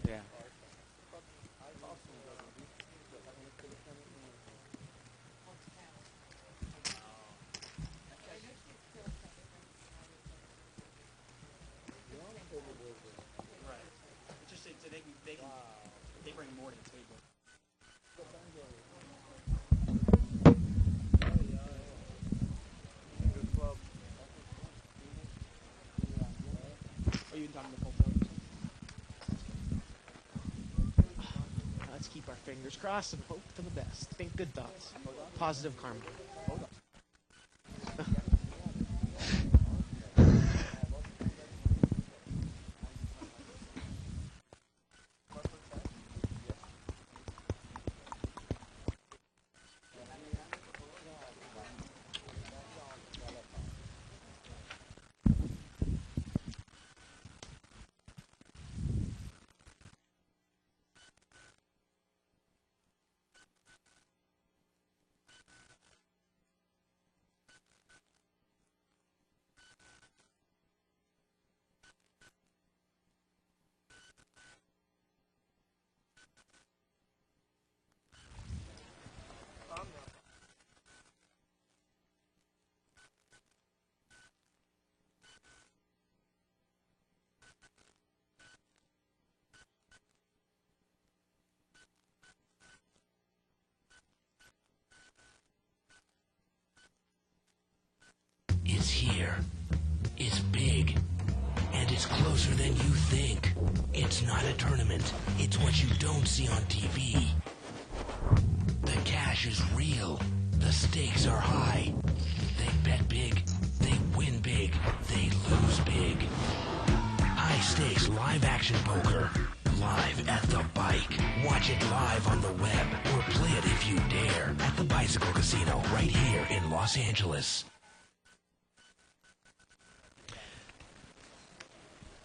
Yeah. Right. It's just they bring more to the table. Are you talking the full point? Let's keep our fingers crossed and hope for the best. Think good thoughts. Positive karma. It's here. It's big. And it's closer than you think. It's not a tournament. It's what you don't see on TV. The cash is real. The stakes are high. They bet big. They win big. They lose big. High stakes live action poker. Live at the bike. Watch it live on the web. Or play it if you dare. At the Bicycle Casino right here in Los Angeles.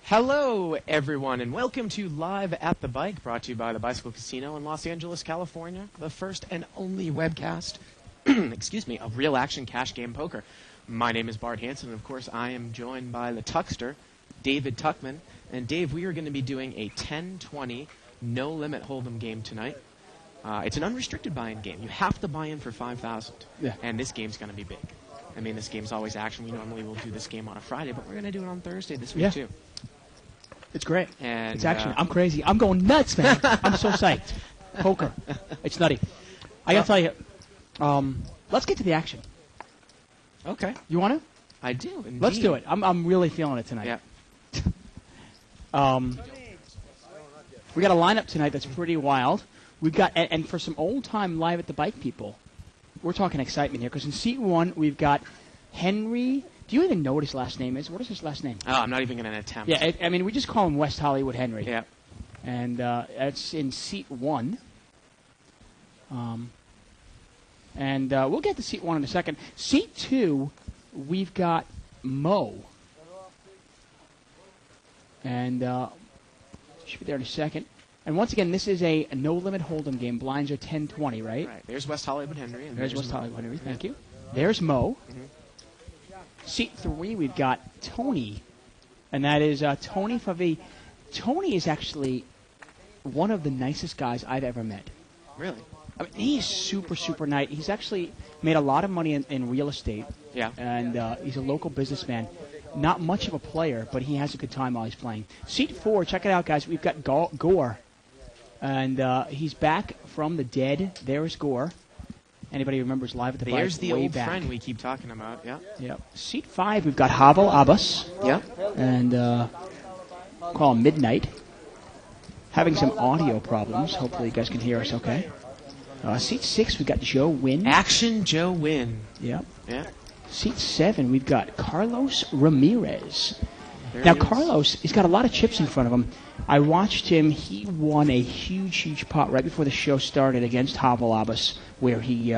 Hello, everyone, and welcome to Live at the Bike, brought to you by the Bicycle Casino in Los Angeles, California, the first and only webcast, of real action cash game poker. My name is Bart Hansen, and of course, I am joined by the Tuckster, David Tuckman. And Dave, we are going to be doing a 10-20 no-limit hold'em game tonight. It's an unrestricted buy-in game. You have to buy in for $5,000, and this game's going to be big. I mean, this game's always action. We normally will do this game on a Friday, but we're going to do it on Thursday this week, too. It's great. And it's action. I'm crazy. I'm going nuts, man. I'm so psyched. Poker. It's nutty. I got to tell you, let's get to the action. Okay. You want to? I do, indeed. Let's do it. I'm really feeling it tonight. Yeah. We got a lineup tonight that's pretty wild. We've got, and for some old-time Live at the Bike people, we're talking excitement here, because in seat one, we've got Henry. Do you even know what his last name is? What is his last name? Oh, I'm not even going to attempt. Yeah, I mean, we just call him West Hollywood Henry. Yeah. And that's in seat one. And we'll get to seat one in a second. Seat two, we've got Mo. And should be there in a second. And once again, this is a no-limit hold'em game. Blinds are 10-20, right? Right. There's West Hollywood Henry. And there's West Hollywood Henry. Thank you. There's Mo. Mm-hmm. Seat three, we've got Tony. And that is Tony Favi. Tony is actually one of the nicest guys I've ever met. Really? I mean, he's super, super nice. He's actually made a lot of money in real estate. Yeah. And he's a local businessman. Not much of a player, but he has a good time while he's playing. Seat four, check it out, guys. We've got Gore. And he's back from the dead. There's Gore. Anybody remembers Live at the Bike? There's the way old back. friend we keep talking about, yeah. Yep. Seat five, we've got Havel Abbas. Yeah. And call him Midnight. Having some audio problems. Hopefully you guys can hear us okay. Seat six, we've got Joe Wynn. Action Joe Wynn. Yep. Yeah. Seat seven, we've got Carlos Ramirez. There Now, he is. Carlos, he's got a lot of chips in front of him. I watched him. He won a huge, huge pot right before the show started against Havel Abbas, where he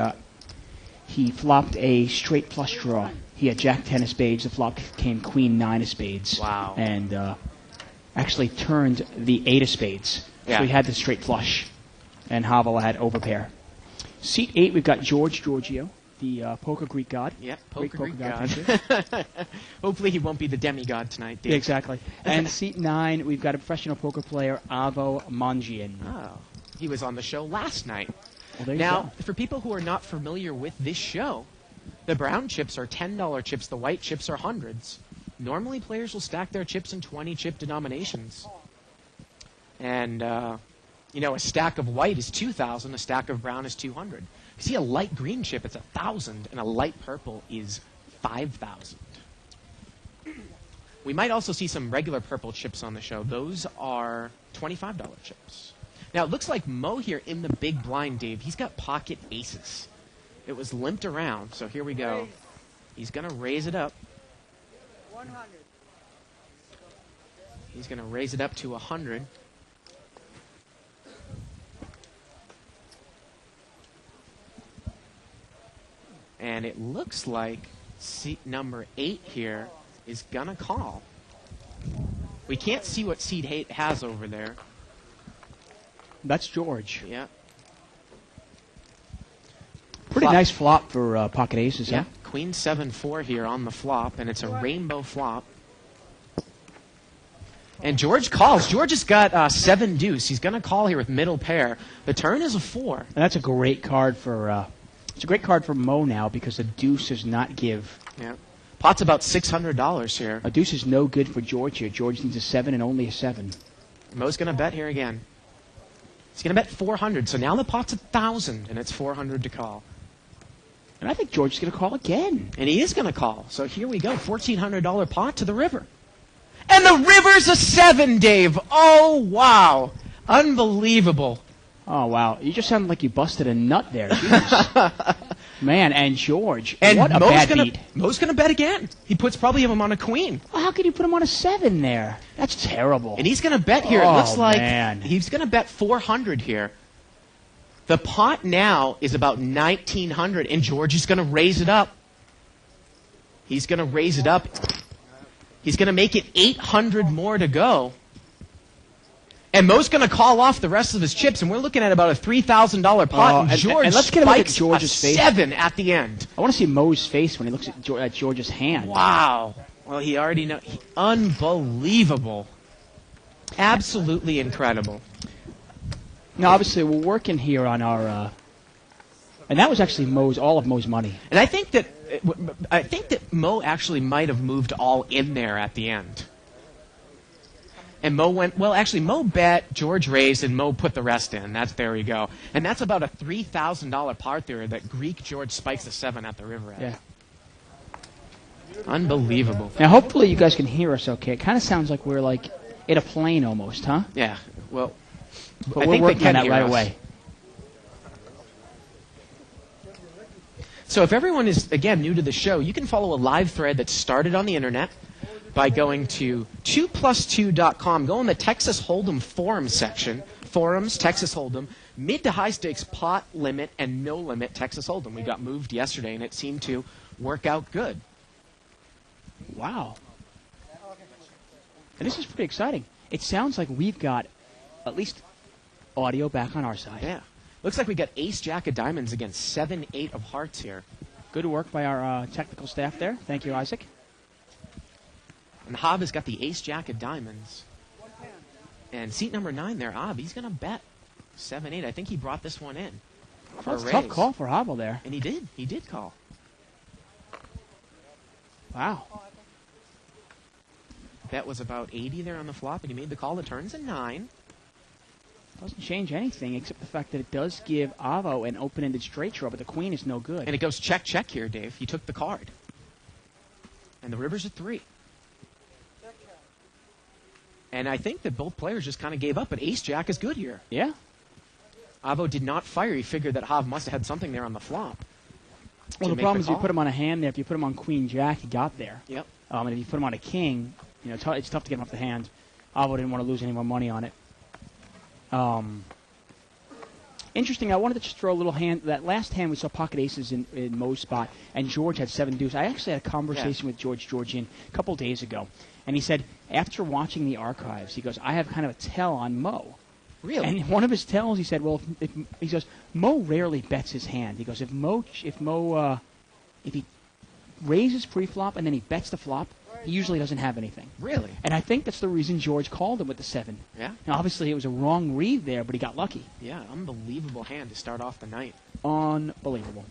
flopped a straight flush draw. He had Jack 10 of spades. The flop came Queen 9 of spades. Wow. And actually turned the 8 of spades. Yeah. So he had the straight flush. And Havel had overpair. Seat 8, we've got George Giorgio. the Poker Greek God. Yep, Greek Poker Greek God. God. Hopefully he won't be the demigod tonight, Dave. Yeah, exactly. And seat 9, we've got a professional poker player, Avo Mangian. Oh, he was on the show last night. Well, there you Now, go. for people who are not familiar with this show, the brown chips are $10 chips, the white chips are hundreds. Normally, players will stack their chips in 20-chip denominations. And, a stack of white is 2,000, a stack of brown is 200. You see a light green chip, it's 1,000, and a light purple is 5,000. We might also see some regular purple chips on the show. Those are $25 chips. Now, it looks like Mo here in the big blind, Dave. He's got pocket aces. It was limped around, so here we go. He's going to raise it up. 100. He's going to raise it up to 100. And it looks like seat number 8 here is going to call. We can't see what seat 8 has over there. That's George. Yeah. Pretty Flop. nice flop for pocket aces, Yeah. huh? Queen 7-4 here on the flop, and it's a rainbow flop. And George calls. George has got 7 deuce. He's going to call here with middle pair. The turn is a 4. And that's a great card for it's a great card for Mo now because a deuce does not give. Yeah. Pot's about $600 here. A deuce is no good for George here. George needs a 7 and only a 7. Mo's going to bet here again. He's going to bet 400. So now the pot's 1,000, and it's 400 to call. And I think George is going to call again. And he is going to call. So here we go. $1,400 pot to the river. And the river's a 7, Dave. Oh, wow. Unbelievable. Oh, wow. You just sounded like you busted a nut there. Jeez. Man, and George. And what a bad beat. Mo's going to bet again. He puts probably him on a queen. Well, how could you put him on a 7 there? That's terrible. And he's going to bet here. It Oh, looks like man. he's going to bet 400 here. The pot now is about 1,900, and George is going to raise it up. He's going to raise it up. He's going to make it 800 more to go. And Mo's going to call off the rest of his chips, and we're looking at about a $3,000 pot. and George let's get a look at spikes George's a face. 7 at the end. I want to see Mo's face when he looks at George's hand. Wow. Well, he already knows. Unbelievable. Absolutely incredible. Now, obviously, we're working here on our... and that was actually all of Mo's money. And I think that Mo actually might have moved all in there at the end. And Mo went, well, actually, Mo bet, George raised, and Mo put the rest in. There we go. And that's about a $3,000 part there that Greek George spikes a 7 at the river at. Yeah. Unbelievable. Now, hopefully you guys can hear us okay. It kind of sounds like we're like in a plane almost, huh? Yeah. Well, But I we're think they working can on that hear right us. away. So if everyone is, again, new to the show, you can follow a live thread that started on the internet by going to 2plus2.com. Go in the Texas Hold'em forum section. Forums, Texas Hold'em, mid to high stakes pot limit and no limit Texas Hold'em. We got moved yesterday, and it seemed to work out good. Wow. And this is pretty exciting. It sounds like we've got at least audio back on our side. Yeah. Looks like we got ace jack of diamonds against 7-8 of hearts here. Good work by our technical staff there. Thank you, Isaac. And Hob has got the ace jack of diamonds. And seat number 9 there, Hob, he's going to bet 7-8. I think he brought this one in. For That's a a tough raise. call for Hobble there. And he did. He did call. Wow. Bet was about 80 there on the flop, and he made the call. The turn's a 9. Doesn't change anything except the fact that it does give Avo an open-ended straight draw, but the queen is no good. And it goes check, check here, Dave. He took the card. And the river's a 3. And I think that both players just kind of gave up, but ace-jack is good here. Yeah. Avo did not fire. He figured that Hav must have had something there on the flop. Well, to the make problem is if you call. put him on a hand there. If you put him on queen-jack, he got there. Yep. And if you put him on a king, it's tough to get him off the hand. Avo didn't want to lose any more money on it. Interesting. I wanted to just throw a little hand. That last hand we saw pocket aces in Mo's spot, and George had 7 deuce. I actually had a conversation with George Georgian a couple days ago, and he said after watching the archives, he goes, "I have kind of a tell on Mo." Really? And one of his tells, he said, "Well, he goes, Mo rarely bets his hand." He goes, "If Mo if he raises pre-flop and then he bets the flop, he usually doesn't have anything. Really? And I think that's the reason George called him with the 7. Yeah. Now, obviously, it was a wrong read there, but he got lucky. Yeah, unbelievable hand to start off the night. Unbelievable.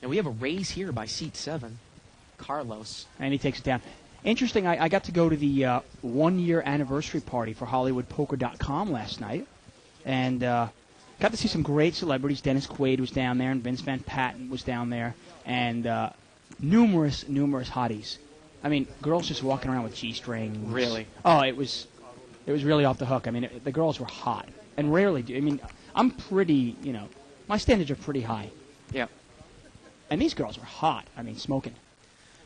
And we have a raise here by seat 7, Carlos. And he takes it down. Interesting, I got to go to the 1-year anniversary party for HollywoodPoker.com last night. And got to see some great celebrities. Dennis Quaid was down there, and Vince Van Patten was down there. And numerous hotties. I mean, girls just walking around with G-strings. Really? Oh, it was really off the hook. I mean, the girls were hot. And rarely do. I mean, I'm pretty, my standards are pretty high. Yeah. And these girls were hot. I mean, smoking.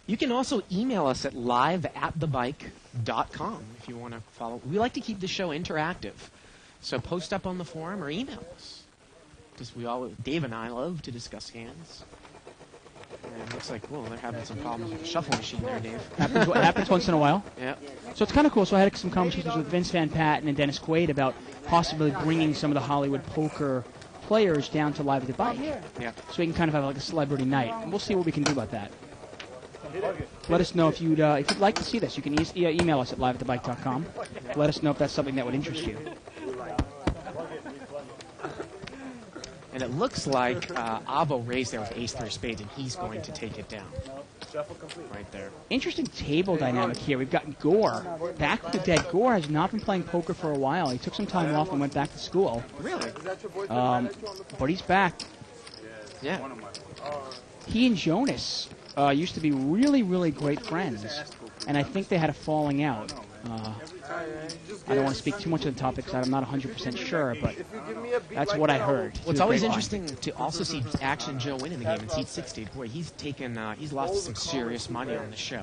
You can also email us at liveatthebike.com if you want to follow. We like to keep the show interactive. So post up on the forum or email us. Dave and I love to discuss hands. And it looks like, they're having some problems with the shuffle machine there, Dave. Happens once in a while. Yeah. So it's kind of cool. So I had some conversations with Vince Van Patten and Dennis Quaid about possibly bringing some of the Hollywood poker players down to Live at the Bike. Yeah. So we can kind of have like a celebrity night. And we'll see what we can do about that. Let us know if you'd like to see this. You can email us at liveatthebike.com. Let us know if that's something that would interest you. And it looks like Avo raised there with ace-3 of spades, and he's going to take it down. Right there. Interesting table dynamic here. We've got Gore. Back from the dead. Gore has not been playing poker for a while. He took some time off and went back to school. Really? But he's back. Yeah. He and Jonas used to be really, really great friends, and I think they had a falling out. I don't want to speak too much on the topic because I'm not 100% sure, but that's what I heard. Well, it's always interesting to also see Action Joe win in the game in seat 60. Boy, he's lost some serious money on the show.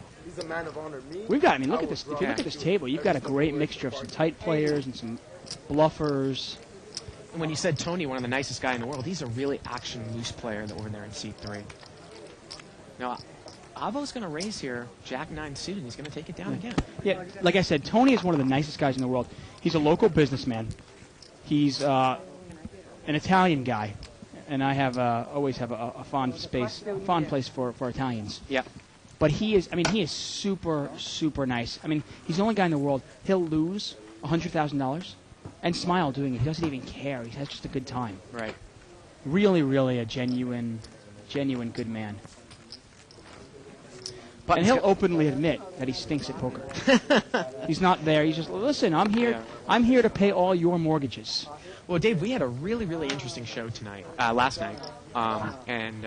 We've got, look at this. If you look at this table, you've got a great mixture of some tight players and some bluffers. And when you said Tony, one of the nicest guys in the world, he's a really action loose player that we're in there in seat 3. Now, Avo's going to raise here, Jack-9 suited, and he's going to take it down again. Yeah, like I said, Tony is one of the nicest guys in the world. He's a local businessman. He's an Italian guy, and I always have a fond place for Italians. Yeah. But he is super, super nice. He's the only guy in the world. He'll lose $100,000 and smile doing it. He doesn't even care. He has just a good time. Right. Really, really a genuine good man. But and he'll openly admit that he stinks at poker. He's not there. He's just, listen, I'm here. Yeah. I'm here to pay all your mortgages. Well, Dave, we had a really, really interesting show last night, and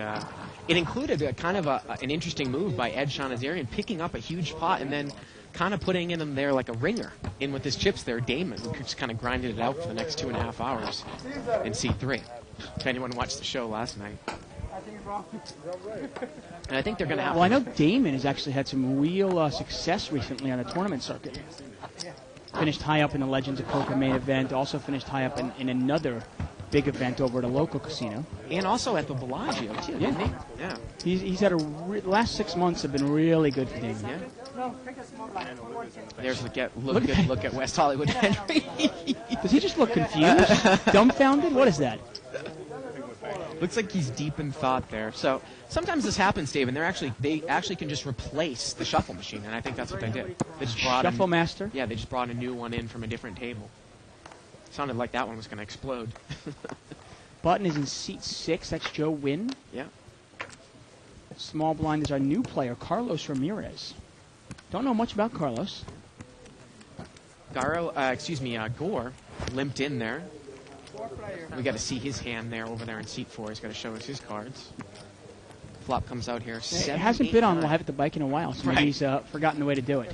it included an interesting move by Ed Shanazarian, picking up a huge pot and then kind of putting in him there like a ringer in with his chips there. Damon, who just kind of grinded it out for the next 2.5 hours in C3. If anyone watched the show last night. And I think they're going to have. Well, I know Damon has actually had some real success recently on the tournament circuit. Finished high up in the Legends of Poker main event. Also finished high up in another big event over at a local casino. And also at the Bellagio too. Yeah, didn't he? Yeah. He's had last 6 months have been really good for Damon. Yeah. There's look at West Hollywood Henry. Does he just look confused, dumbfounded? What is that? Looks like he's deep in thought there. So sometimes this happens, Dave, and they actually can just replace the shuffle machine, and I think that's what they did. They just brought Shuffle Master? Yeah, they just brought a new one in from a different table. Sounded like that one was going to explode. Button is in seat 6. That's Joe Wynn. Yeah. Small blind is our new player, Carlos Ramirez. Don't know much about Carlos. Gore limped in there. We got to see his hand there over there in seat 4. He's got to show us his cards. Flop comes out here. It hasn't been on Live at the Bike in a while, so maybe he's forgotten the way to do it.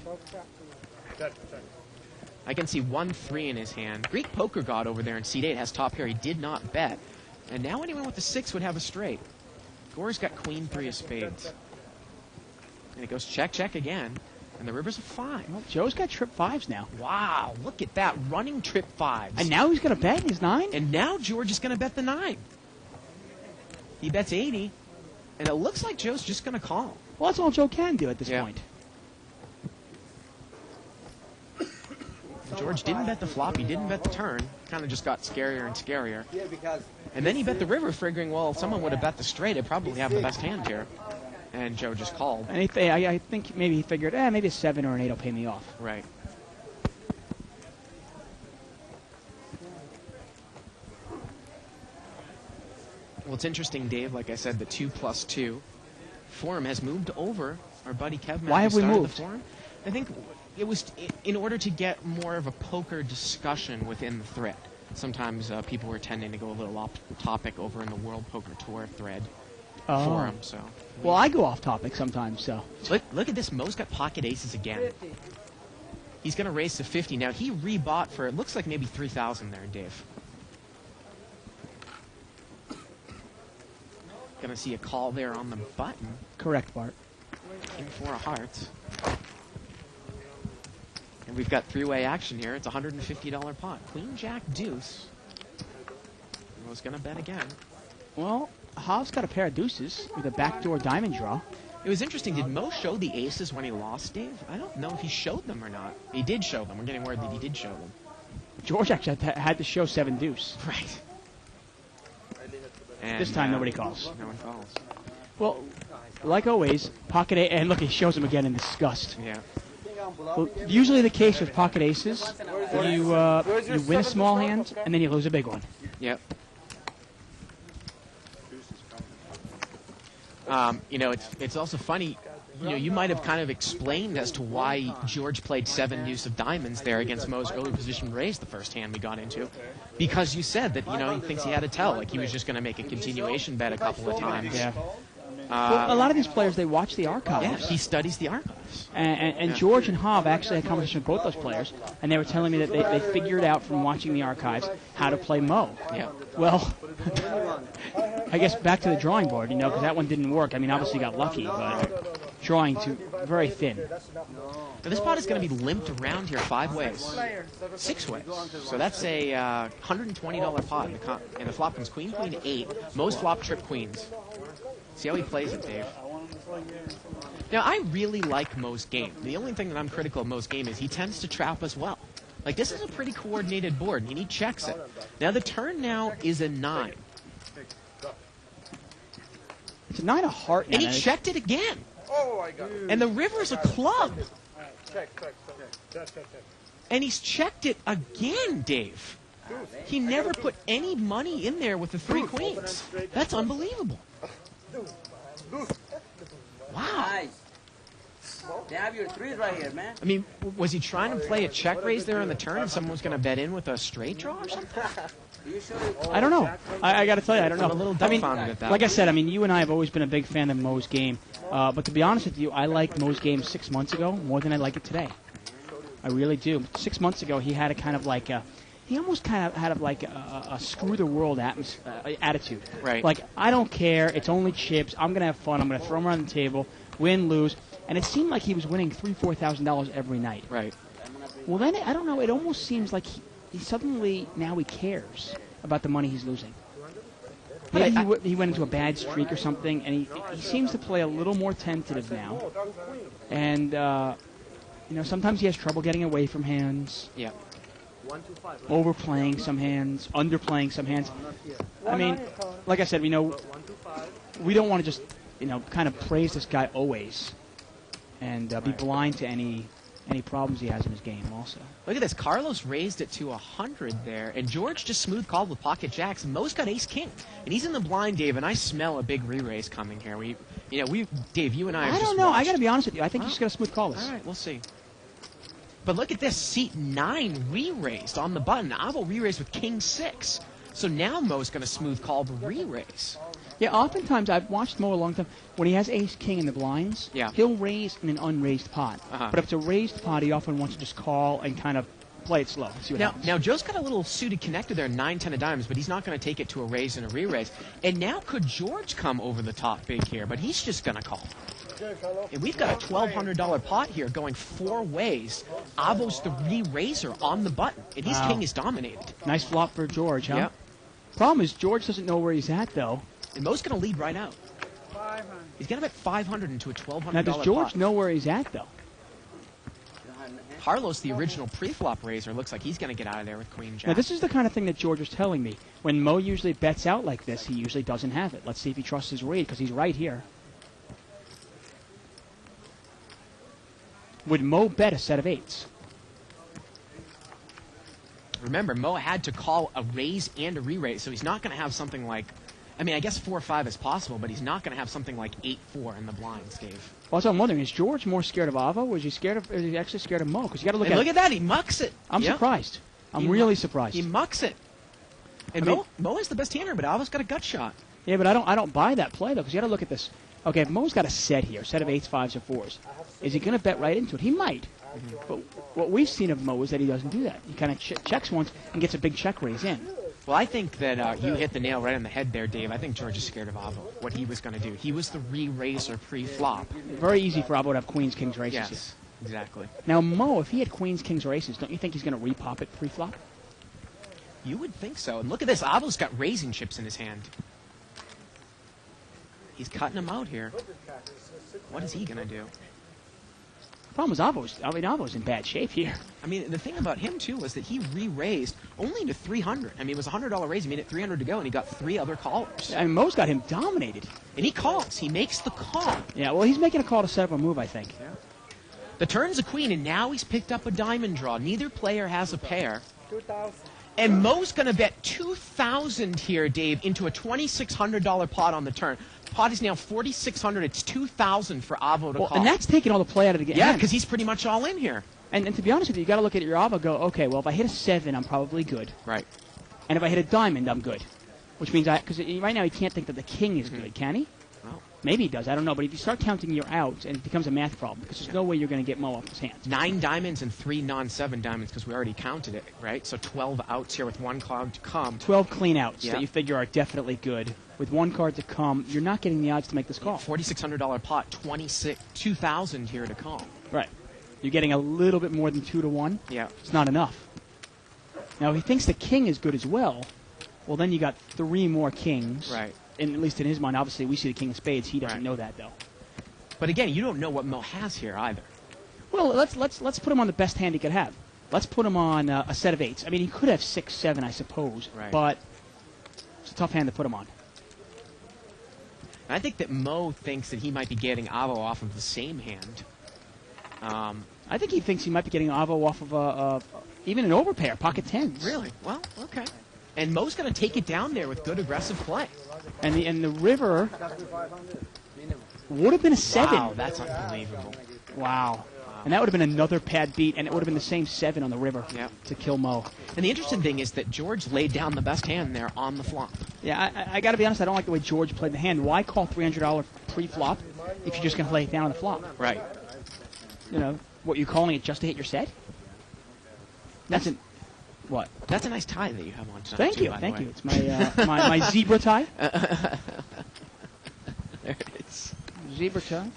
I can see 1-3 in his hand. Greek Poker God over there in seat 8 has top pair. He did not bet. And now anyone with the 6 would have a straight. Gore's got Queen 3 of spades. And it goes check, check again. And the river's a 5. Well, Joe's got trip 5s now. Wow, look at that. Running trip 5s. And now he's going to bet his 9? And now George is going to bet the 9. He bets 80. And it looks like Joe's just going to call. Well, that's all Joe can do at this point. George didn't bet the flop. He didn't bet the turn. Kind of just got scarier and scarier. And then he bet the river, figuring, well, if someone would have bet the straight, I'd probably have the best hand here. And Joe just called. And I think maybe he figured, maybe a 7 or an 8 will pay me off. Right. Well, it's interesting, Dave. Like I said, the 2+2 forum has moved over. Our buddy Kev Why have we started moved? the forum. I think it was in order to get more of a poker discussion within the thread. Sometimes people were tending to go a little off topic over in the World Poker Tour thread forum. So. Well, I go off topic sometimes, so. Look at this. Mo's got pocket aces again. He's going to raise to 50. Now, he rebought for, it looks like maybe 3,000 there, Dave. Going to see a call there on the button. Correct, Bart. King 4 of hearts. And we've got three-way action here. It's a $150 pot. Queen, Jack, Deuce. Mo's going to bet again. Well, Hov's got a pair of deuces with a backdoor diamond draw. It was interesting. Did Mo show the aces when he lost, Dave? I don't know if he showed them or not. He did show them. We're getting word that he did show them. George actually had to show 7 deuce. Right. And, This time nobody calls. No one calls. Well, like always, pocket ace, and look, he shows him again in disgust. Yeah. Well, usually the case with pocket aces, you win a small hand, and then you lose a big one. Yep. It's also funny. You might have kind of explained as to why George played 7 deuce of diamonds there against Mo's early position raise the first hand we got into, because you said that he thinks he had to tell, like he was just going to make a continuation bet a couple of times. Yeah. Well, a lot of these players, they watch the archives. Yeah, he studies the archives. And George and Hov actually had a conversation with both those players, and they were telling me that they figured out from watching the archives how to play Mo. Yeah. Well, I guess back to the drawing board, because that one didn't work. I mean, obviously got lucky, but drawing too very thin. Now this pot is going to be limped around here 5 ways, 6 ways. So that's a $120 pot, and the flop comes queen, queen, 8. Mo's flop trip queens. See how he plays it, Dave. Now, I really like Mo's game. The only thing that I'm critical of Mo's game is he tends to trap as well. Like, this is a pretty coordinated board, and he checks it. Now, the turn now is a 9. It's a 9 of heart. And he checked it again. And the river's a club. And he's checked it again, Dave. He never put any money in there with the 3 queens. That's unbelievable. Wow. Nice. They have your 3s right here, man. I mean, was he trying to play a check raise there on the turn and someone was going to bet in with a straight draw or something? I don't know. I got to tell you, I don't know. I'm a little dumbfounded at that. Like I said, you and I have always been a big fan of Mo's game. But to be honest with you, I liked Mo's game 6 months ago more than I like it today. I really do. 6 months ago, he had a kind of like he almost kind of had a screw the world attitude. Right. Like, I don't care. It's only chips. I'm going to have fun. I'm going to throw them around the table, win, lose. And it seemed like he was winning $3,000, $4,000 every night. Right. Well, then, I don't know. It almost seems like he suddenly, now he cares about the money he's losing. Maybe he went into a bad streak or something, and he seems to play a little more tentative now. And, sometimes he has trouble getting away from hands. Yeah. Overplaying some hands, underplaying some hands. I mean, like I said, we don't want to just, kind of praise this guy always and be blind to any problems he has in his game also. Look at this. Carlos raised it to 100 there, and George just smooth called with pocket jacks, and Mo's got ace-king. And he's in the blind, Dave, and I smell a big re-raise coming here. Dave, you and I have I don't just know. watched. I got to be honest with you. I think he's going to smooth call this. All right, we'll see. But look at this, seat 9 re-raised on the button. Avo re-raised with king 6. So now Mo's going to smooth call the re-raise. Yeah, oftentimes I've watched Mo a long time. When he has ace-king in the blinds, he'll raise in an unraised pot. But if it's a raised pot, he often wants to just call and kind of play it slow. See what happens. Now, Joe's got a little suited connector there, 9-10 of diamonds, but he's not going to take it to a raise and a re-raise. And now could George come over the top big here, but he's just going to call. And we've got a $1,200 pot here going 4 ways. Avo's the re-raiser on the button, and his king is dominated. Nice flop for George, huh? Yep. Problem is, George doesn't know where he's at, though. And Mo's going to lead right out. He's going to bet 500 into a $1,200 Now, does George pot. know where he's at, though? Carlos, the original pre-flop raiser, looks like he's going to get out of there with queen jack. Now, this is the kind of thing that George was telling me. When Mo usually bets out like this, he usually doesn't have it. Let's see if he trusts his read, because he's right here. Would Mo bet a set of eights? Remember, Mo had to call a raise and a re-raise, so he's not going to have something like, I mean, I guess 4-5 is possible, but he's not going to have something like 8-4 in the blinds, Dave. Also, I'm wondering, is George more scared of Avo, or is he actually scared of Mo? Because you got to look And at look at that, he mucks it. I'm Yep. surprised. I'm He really mu- surprised. He mucks it. And I mean- Mo is the best hander, but Avo's got a gut shot. Yeah, but I don't buy that play though, because you got to look at this. Okay, if Mo's got a set here, set of 8s, 5s, or 4s, is he going to bet right into it? He might. But what we've seen of Mo is that he doesn't do that. He kind of checks once and gets a big check raise in. Well, I think that you hit the nail right on the head there, Dave. I think George is scared of Avo, what he was going to do. He was the re-raiser pre-flop. Very easy for Avo to have queens, kings, or aces here. Yes, exactly. Now, Mo, if he had queens, kings, or aces, don't you think he's going to repop it pre-flop? You would think so. And look at this. Avo's got raising chips in his hand. He's cutting them out here. What is he going to do? Problem is, Avo's in bad shape here. I mean, the thing about him, too, was that he re-raised only to 300. I mean, it was a $100 raise. He made it 300 to go, and he got 3 other callers. I mean, Mo's got him dominated. And he calls. He makes the call. Yeah, well, he's making a call to set up a move, I think. The turn's a queen, and now he's picked up a diamond draw. Neither player has a pair. And Mo's going to bet $2,000 here, Dave, into a $2,600 pot on the turn. Pot is now $4,600. It's $2,000 for Avo to Well, call. and that's taking all the play out of the game. yeah, because he's pretty much all in here. And to be honest with you, you got to look at your Avo and go, okay, well, if I hit a 7, I'm probably good. Right. And if I hit a diamond, I'm good. Which means because right now he can't think that the king is good, can he? Well, Maybe he does. I don't know. But if you start counting your outs, and it becomes a math problem because there's no way you're going to get Mo off his hands. 9 diamonds and 3 non-7 diamonds because we already counted it, right? So 12 outs here with 1 card to come. 12 clean outs Yeah. that you figure are definitely good. With 1 card to come, you're not getting the odds to make this call. $4,600 pot, 2,000 here to call. Right. You're getting a little bit more than 2 to 1. Yeah. It's not enough. Now, if he thinks the king is good as well, well, then you got 3 more kings. Right. And at least in his mind, obviously, we see the king of spades. He doesn't Right. know that, though. But again, you don't know what Mo has here either. Well, let's put him on the best hand he could have. Let's put him on a set of 8s. I mean, he could have 6, 7, I suppose. Right. But it's a tough hand to put him on. And I think that Mo thinks that he might be getting Avo off of the same hand. I think he thinks he might be getting Avo off of even an overpair, pocket 10s. Really? Well, okay. And Mo's going to take it down there with good aggressive play. And the river would have been a 7. Wow, that's unbelievable. Wow. And that would have been another pad beat, and it would have been the same 7 on the river Yep. to kill Mo. And the interesting thing is that George laid down the best hand there on the flop. Yeah, I got to be honest, I don't like the way George played the hand. Why call $300 pre-flop if you're just going to lay it down on the flop? Right. You know, what, you're calling it just to hit your set? That's an... What? That's a nice tie that you have on tonight. Thank too, you, by the thank way. you. It's my zebra tie. There it is. Zebra tie.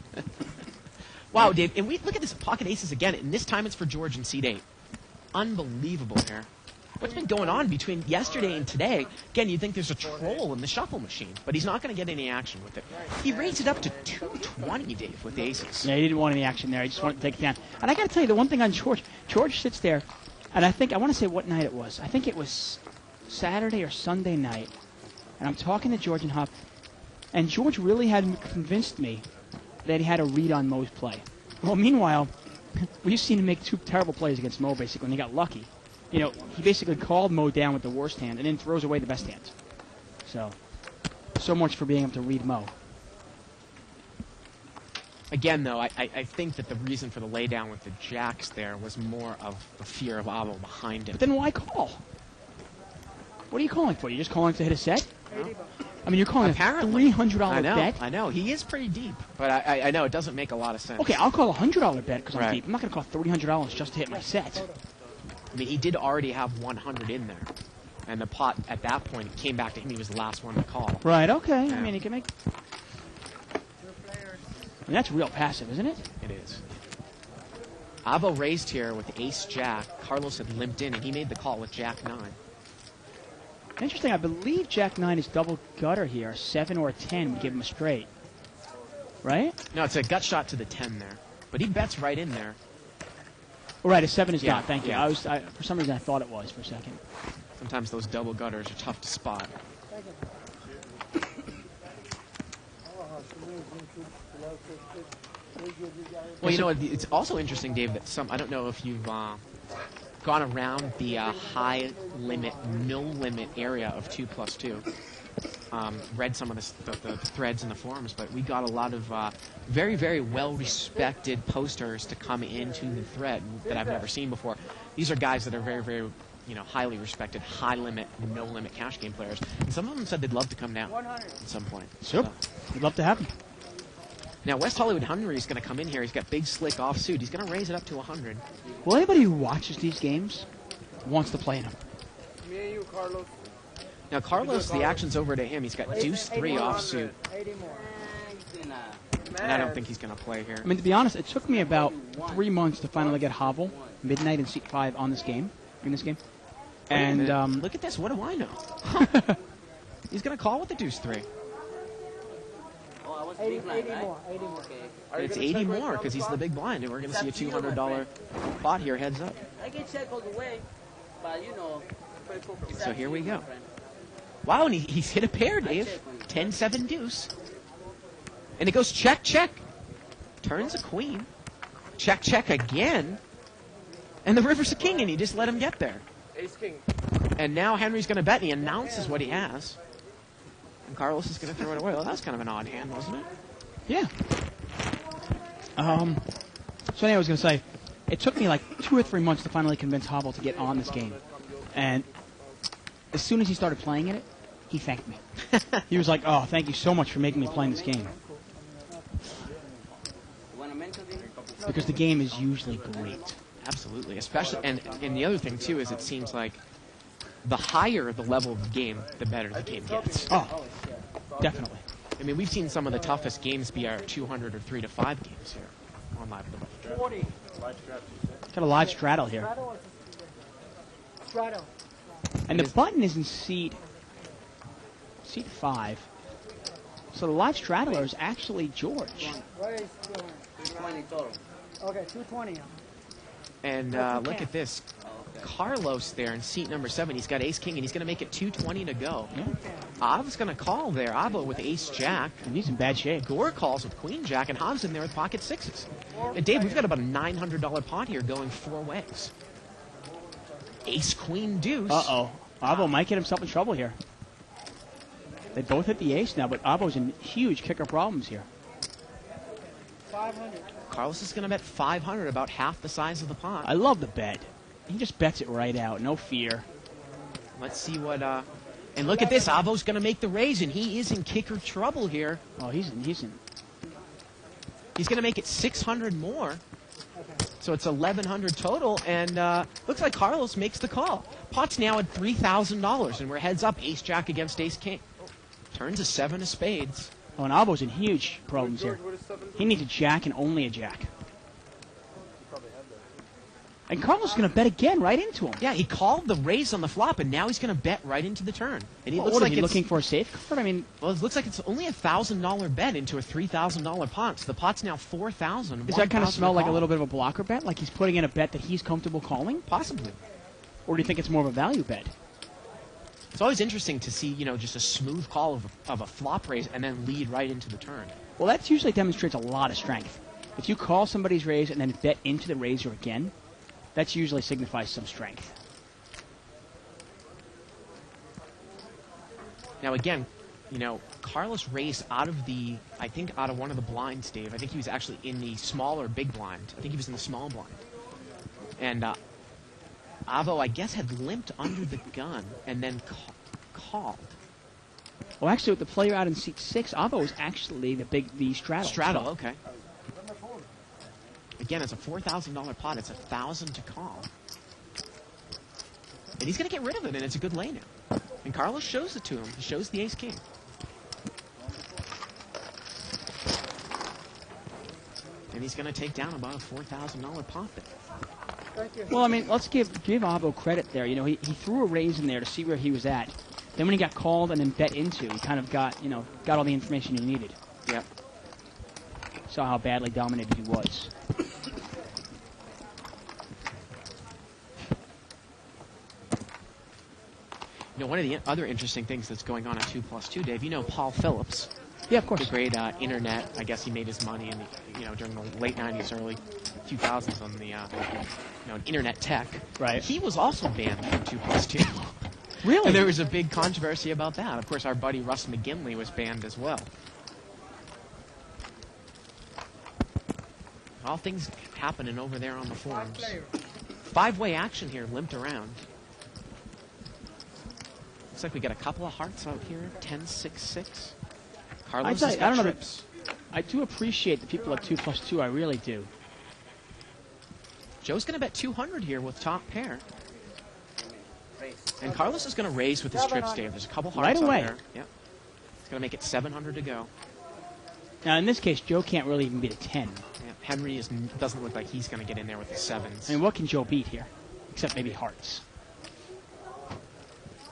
Wow, Dave, and we look at this pocket aces again, and this time it's for George and seat 8. Unbelievable here. What's been going on between yesterday and today? Again, you'd think there's a troll in the shuffle machine, but he's not going to get any action with it. He raised it up to 220, Dave, with the aces. Yeah, he didn't want any action there. He just wanted to take it down. And I got to tell you, the one thing on George sits there, and I want to say what night it was. I think it was Saturday or Sunday night. And I'm talking to George and Hop, and George really had convinced me that he had a read on Mo's play. Well, meanwhile, we've seen him make 2 terrible plays against Mo, basically, and he got lucky. You know, he basically called Mo down with the worst hand and then throws away the best hands. So much for being able to read Mo. Again, though, I think that the reason for the laydown with the jacks there was more of the fear of Avo behind him. But then why call? What are you calling for? You're just calling to hit a set? I mean, you're calling Apparently. a $300 bet? I know. He is pretty deep, but I know it doesn't make a lot of sense. Okay, I'll call a $100 bet because I'm Right. deep. I'm not going to call $300 just to hit my set. I mean, he did already have 100 in there. And the pot, at that point, it came back to him. He was the last one to call. Right, okay. Yeah. I mean, he can make... And that's real passive, isn't it? It is. Avo raised here with ace-jack. Carlos had limped in, and he made the call with jack-9. Interesting, I believe Jack-9 is double gutter here. 7 or a 10 would give him a straight. Right? No, it's a gut shot to the 10 there. But he bets right in there. Oh, right, a 7 is Yeah, not. Thank you. yeah. For some reason, I thought it was for a second. Sometimes those double gutters are tough to spot. Well, you know, it's also interesting, Dave, that I don't know if you've gone around the high limit, no limit area of 2+2. Read some of the threads in the forums, but we got a lot of very, very well-respected posters to come into the thread that I've never seen before. These are guys that are very, very, highly respected, high limit, no limit cash game players, and some of them said they'd love to come down at some point. Sure, we'd love to have him. Now, West Hollywood Henry is going to come in here. He's got big, slick offsuit. He's going to raise it up to 100. Well, anybody who watches these games wants to play in them. Me and you, Carlos. Now, Carlos, the action's over to him. He's got deuce 3 offsuit, 80 more. and I don't think he's going to play here. I mean, to be honest, it took me about 3 months to finally get Havel, midnight, and seat 5 in this game. And Look at this. What do I know? He's going to call with the deuce 3. Oh, I was 80, big blind, 80 right? more, 80 more. Okay. It's 80 more because he's the big blind, and we're going to see a $200 pot here heads up. I can check all the way, but it's So up here to we you, go. my friend. Wow, and he's hit a pair, Dave. 10-7 deuce. And it goes check, check. Turns a queen. Check, check again. And the river's a king, and he just let him get there. Ace King. And now Henry's going to bet, and he announces what he has. And Carlos is going to throw it away. Well, that was kind of an odd hand, wasn't it? yeah. So anyway, I was going to say, it took me like 2 or 3 months to finally convince Havel to get on this game. And as soon as he started playing in it, he thanked me. He was like, oh, thank you so much for making me play in this game. You want to mention it? Because the game is usually great. Absolutely. Especially, and the other thing, too, is it seems like the higher the level of the game, the better the game gets. Oh, definitely. I mean, we've seen some of the toughest games be our 200 or 3 to 5 games here on Live at the Bike. 40. Got a live straddle here. Straddle. And the button is in seat 5. So the live straddler is actually George. What is 220 total. Okay, 220. And look at this. Carlos there in seat number 7. He's got ace king, and he's going to make it 220 to go. Yeah. Av's going to call there. Avo with ace jack. And he's in bad shape. Gore calls with queen jack, and Hans in there with pocket 6s. And Dave, we've got about a $900 pot here going 4 ways. Ace queen deuce. Uh-oh. Avo might get himself in trouble here. They both hit the ace now, but Avo's in huge kicker problems here. 500. Carlos is going to bet 500, about half the size of the pot. I love the bet. He just bets it right out. No fear. Let's see what. And look at this. Avo's going to make the raise, and he is in kicker trouble here. Oh, he's in. He's going to make it 600 more. So it's 1,100 total, and looks like Carlos makes the call. Pot's now at $3,000, and we're heads up. Ace jack against ace king. Turns a 7 of spades. Oh, and Avo's in huge problems here. He needs a jack and only a jack. And Carlos is going to bet again right into him. Yeah, he called the raise on the flop, and now he's going to bet right into the turn. And he What looks are like you it's, looking for a safe card? I mean, well, it looks like it's only a $1,000 bet into a $3,000 pot. So the pot's now $4,000. does that kind of 1,000 smell to like a call. little bit of a blocker bet? Like he's putting in a bet that he's comfortable calling? Possibly. Or do you think it's more of a value bet? It's always interesting to see, just a smooth call of a flop raise and then lead right into the turn. Well, that usually demonstrates a lot of strength. If you call somebody's raise and then bet into the raiser again, that usually signifies some strength. Now, again, Carlos raised out of one of the blinds, Dave. I think he was actually in the small or big blind. I think he was in the small blind. And Avo, I guess, had limped under the gun and then called. Well, actually, with the player out in seat 6, Avo is actually the straddle. Straddle, So- okay. Again, it's a $4,000 pot. It's 1,000 to call. And he's going to get rid of it, and it's a good lay now. And Carlos shows it to him. He shows the ace-king. And he's going to take down about a $4,000 pot there. Thank you. Well, I mean, let's give Avo credit there. He threw a raise in there to see where he was at. Then when he got called and then bet into, he kind of got all the information he needed. Yep. Saw how badly dominated he was. One of the other interesting things that's going on at 2+2, Dave, Paul Phillips. Yeah, of course. The great internet. I guess he made his money in during the late 90s, early 2000s on the internet tech. Right. He was also banned from 2+2. Really? And there was a big controversy about that. Of course, our buddy Russ McGinley was banned as well. All things happening over there on the forums. Five-way action here, limped around. Looks like we got a couple of hearts out here. 10-6-6. Carlos has got trips. I do appreciate the people at 2+2. I really do. Joe's going to bet 200 here with top pair. And Carlos is going to raise with his trips, Dave. There's a couple hearts Right away. out there. Yep. It's going to make it 700 to go. Now, in this case, Joe can't really even beat a 10. Yeah, Henry doesn't look like he's going to get in there with the sevens. I mean, what can Joe beat here? Except maybe hearts.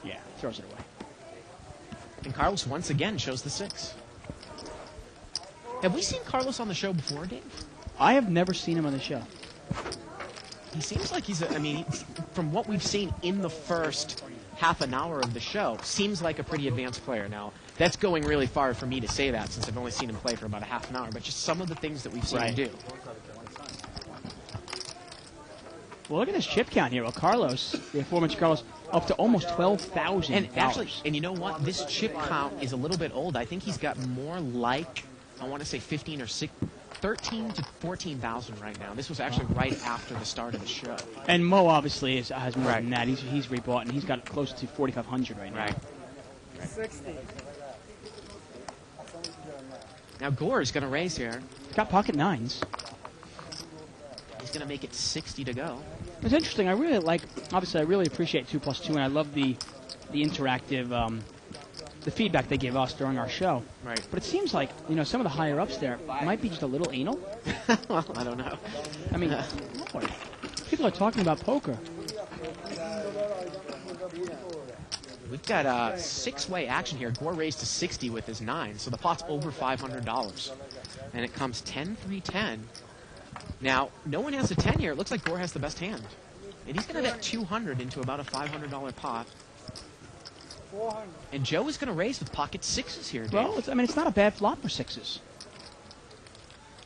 Yeah, throws it away. And Carlos once again shows the 6. Have we seen Carlos on the show before, Dave? I have never seen him on the show. He seems like from what we've seen in the first half an hour of the show, seems like a pretty advanced player. Now, that's going really far for me to say that since I've only seen him play for about a half an hour, but just some of the things that we've seen him do. Well, look at this chip count here. Well, Carlos, the aforementioned Carlos, up to almost $12,000. And actually, you know what? This chip count is a little bit old. I think he's got more like, I want to say 15 or 13 to 14,000 right now. This was actually right after the start of the show. And Mo obviously has more than that. He's rebought, and he's got close to 4,500 right now. Right. 60. Now Gore is going to raise here. Got pocket nines. He's going to make it 60 to go. It's interesting. I really obviously, I really appreciate 2+2, and I love the interactive, the feedback they give us during our show. Right. But it seems like, some of the higher ups there might be just a little anal. Well, I don't know. I mean, Lord, people are talking about poker. We've got a 6-way action here. Gore raised to 60 with his 9, so the pot's over $500. And it comes 10-3-10. Now, no one has a 10 here. It looks like Gore has the best hand. And he's going to bet 200 into about a $500 pot. 400. And Joe is going to raise with pocket 6s here, Dave. Well, it's not a bad flop for 6s.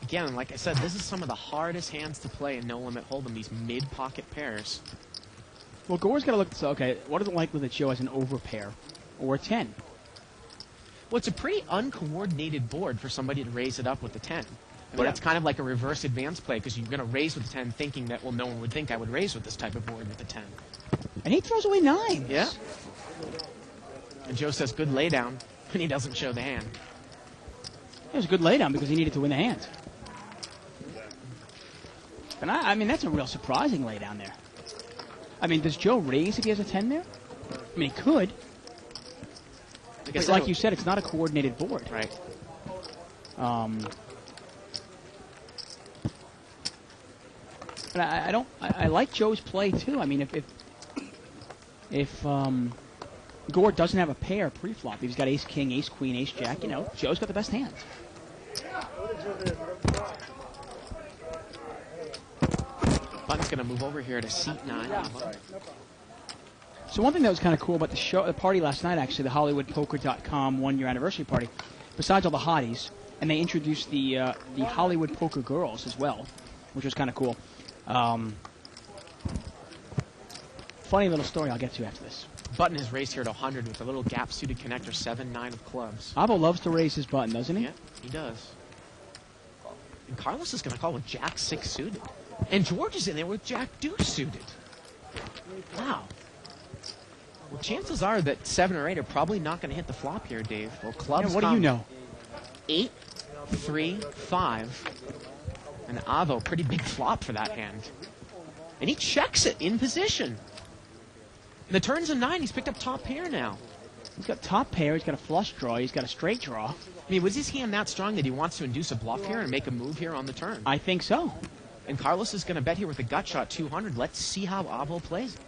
Again, like I said, this is some of the hardest hands to play in No Limit Hold'em, these mid-pocket pairs. Well, Gore's got to look. Okay, what is it likely that Joe has an overpair or a 10? Well, it's a pretty uncoordinated board for somebody to raise it up with the 10. I mean, that's kind of like a reverse advance play because you're going to raise with the 10 thinking that, well, no one would think I would raise with this type of board with the 10. And he throws away 9s. Yeah. And Joe says good laydown, and he doesn't show the hand. It was a good laydown because he needed to win the hand. And I mean, that's a real surprising laydown there. I mean, does Joe raise if he has a 10 there? I mean, he could. But like you said, it's not a coordinated board. Right. But I like Joe's play too. I mean, if Gore doesn't have a pair pre-flop, he's got ace king, ace queen, ace jack. Joe's got the best hands. Button's going to move over here to seat 9. So one thing that was kind of cool about the party last night, actually, the HollywoodPoker.com 1-year anniversary party, besides all the hotties, and they introduced the Hollywood Poker Girls as well, which was kind of cool. Funny little story I'll get to after this. Button has raised here to 100 with a little gap-suited connector, 7-9 of clubs. Abo loves to raise his button, doesn't he? Yeah, he does. And Carlos is going to call with Jack 6 suited. And George is in there with Jack Deuce suited. Wow. Well, chances are that 7 or 8 are probably not going to hit the flop here, Dave. Well, clubs Yeah, what do you know? 8, 3, 5. And Avo, pretty big flop for that hand. And he checks it in position. The turn's a 9. He's picked up top pair now. He's got top pair. He's got a flush draw. He's got a straight draw. I mean, was his hand that strong that he wants to induce a bluff here and make a move here on the turn? I think so. And Carlos is going to bet here with a gut shot 200. Let's see how Avo plays it.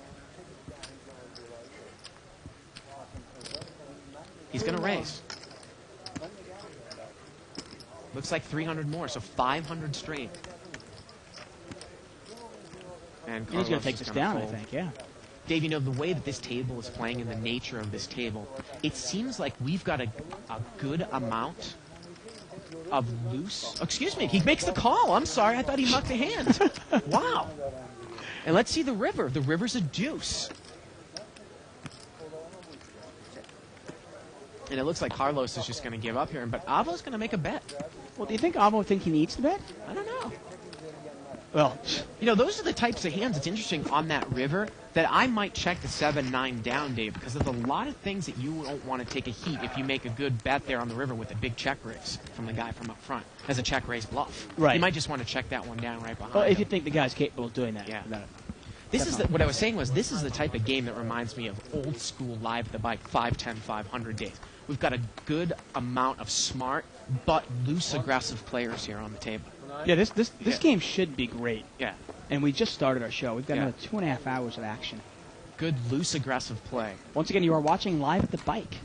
He's going to raise. Looks like 300 more, so 500 straight. And He's going to take this down, fold. I think, yeah. Dave, the way that this table is playing and the nature of this table, it seems like we've got a good amount of loose. Oh, excuse me, he makes the call. I'm sorry, I thought he mucked a hand. Wow. And let's see the river. The river's a deuce. And it looks like Carlos is just going to give up here, but Avo's going to make a bet. Well, do you think Avo think he needs to bet? I don't know. Well, You know, those are the types of hands, it's interesting, on that river that I might check the 7-9 down, Dave, because there's a lot of things that you don't want to take a heat if you make a good bet there on the river with a big check raise from the guy from up front as a check raise bluff. Right. You might just want to check that one down right behind well, if you him. think the guy's capable of doing that. Yeah. No. This is what I was saying was this is the type of game that reminds me of old school live at the bike 5, 10, 500 days. We've got a good amount of smart but loose aggressive players here on the table. Yeah, this game should be great. Yeah. And we just started our show. We've got Yeah. another 2.5 hours of action. Good loose aggressive play. Once again, you are watching Live at the Bike.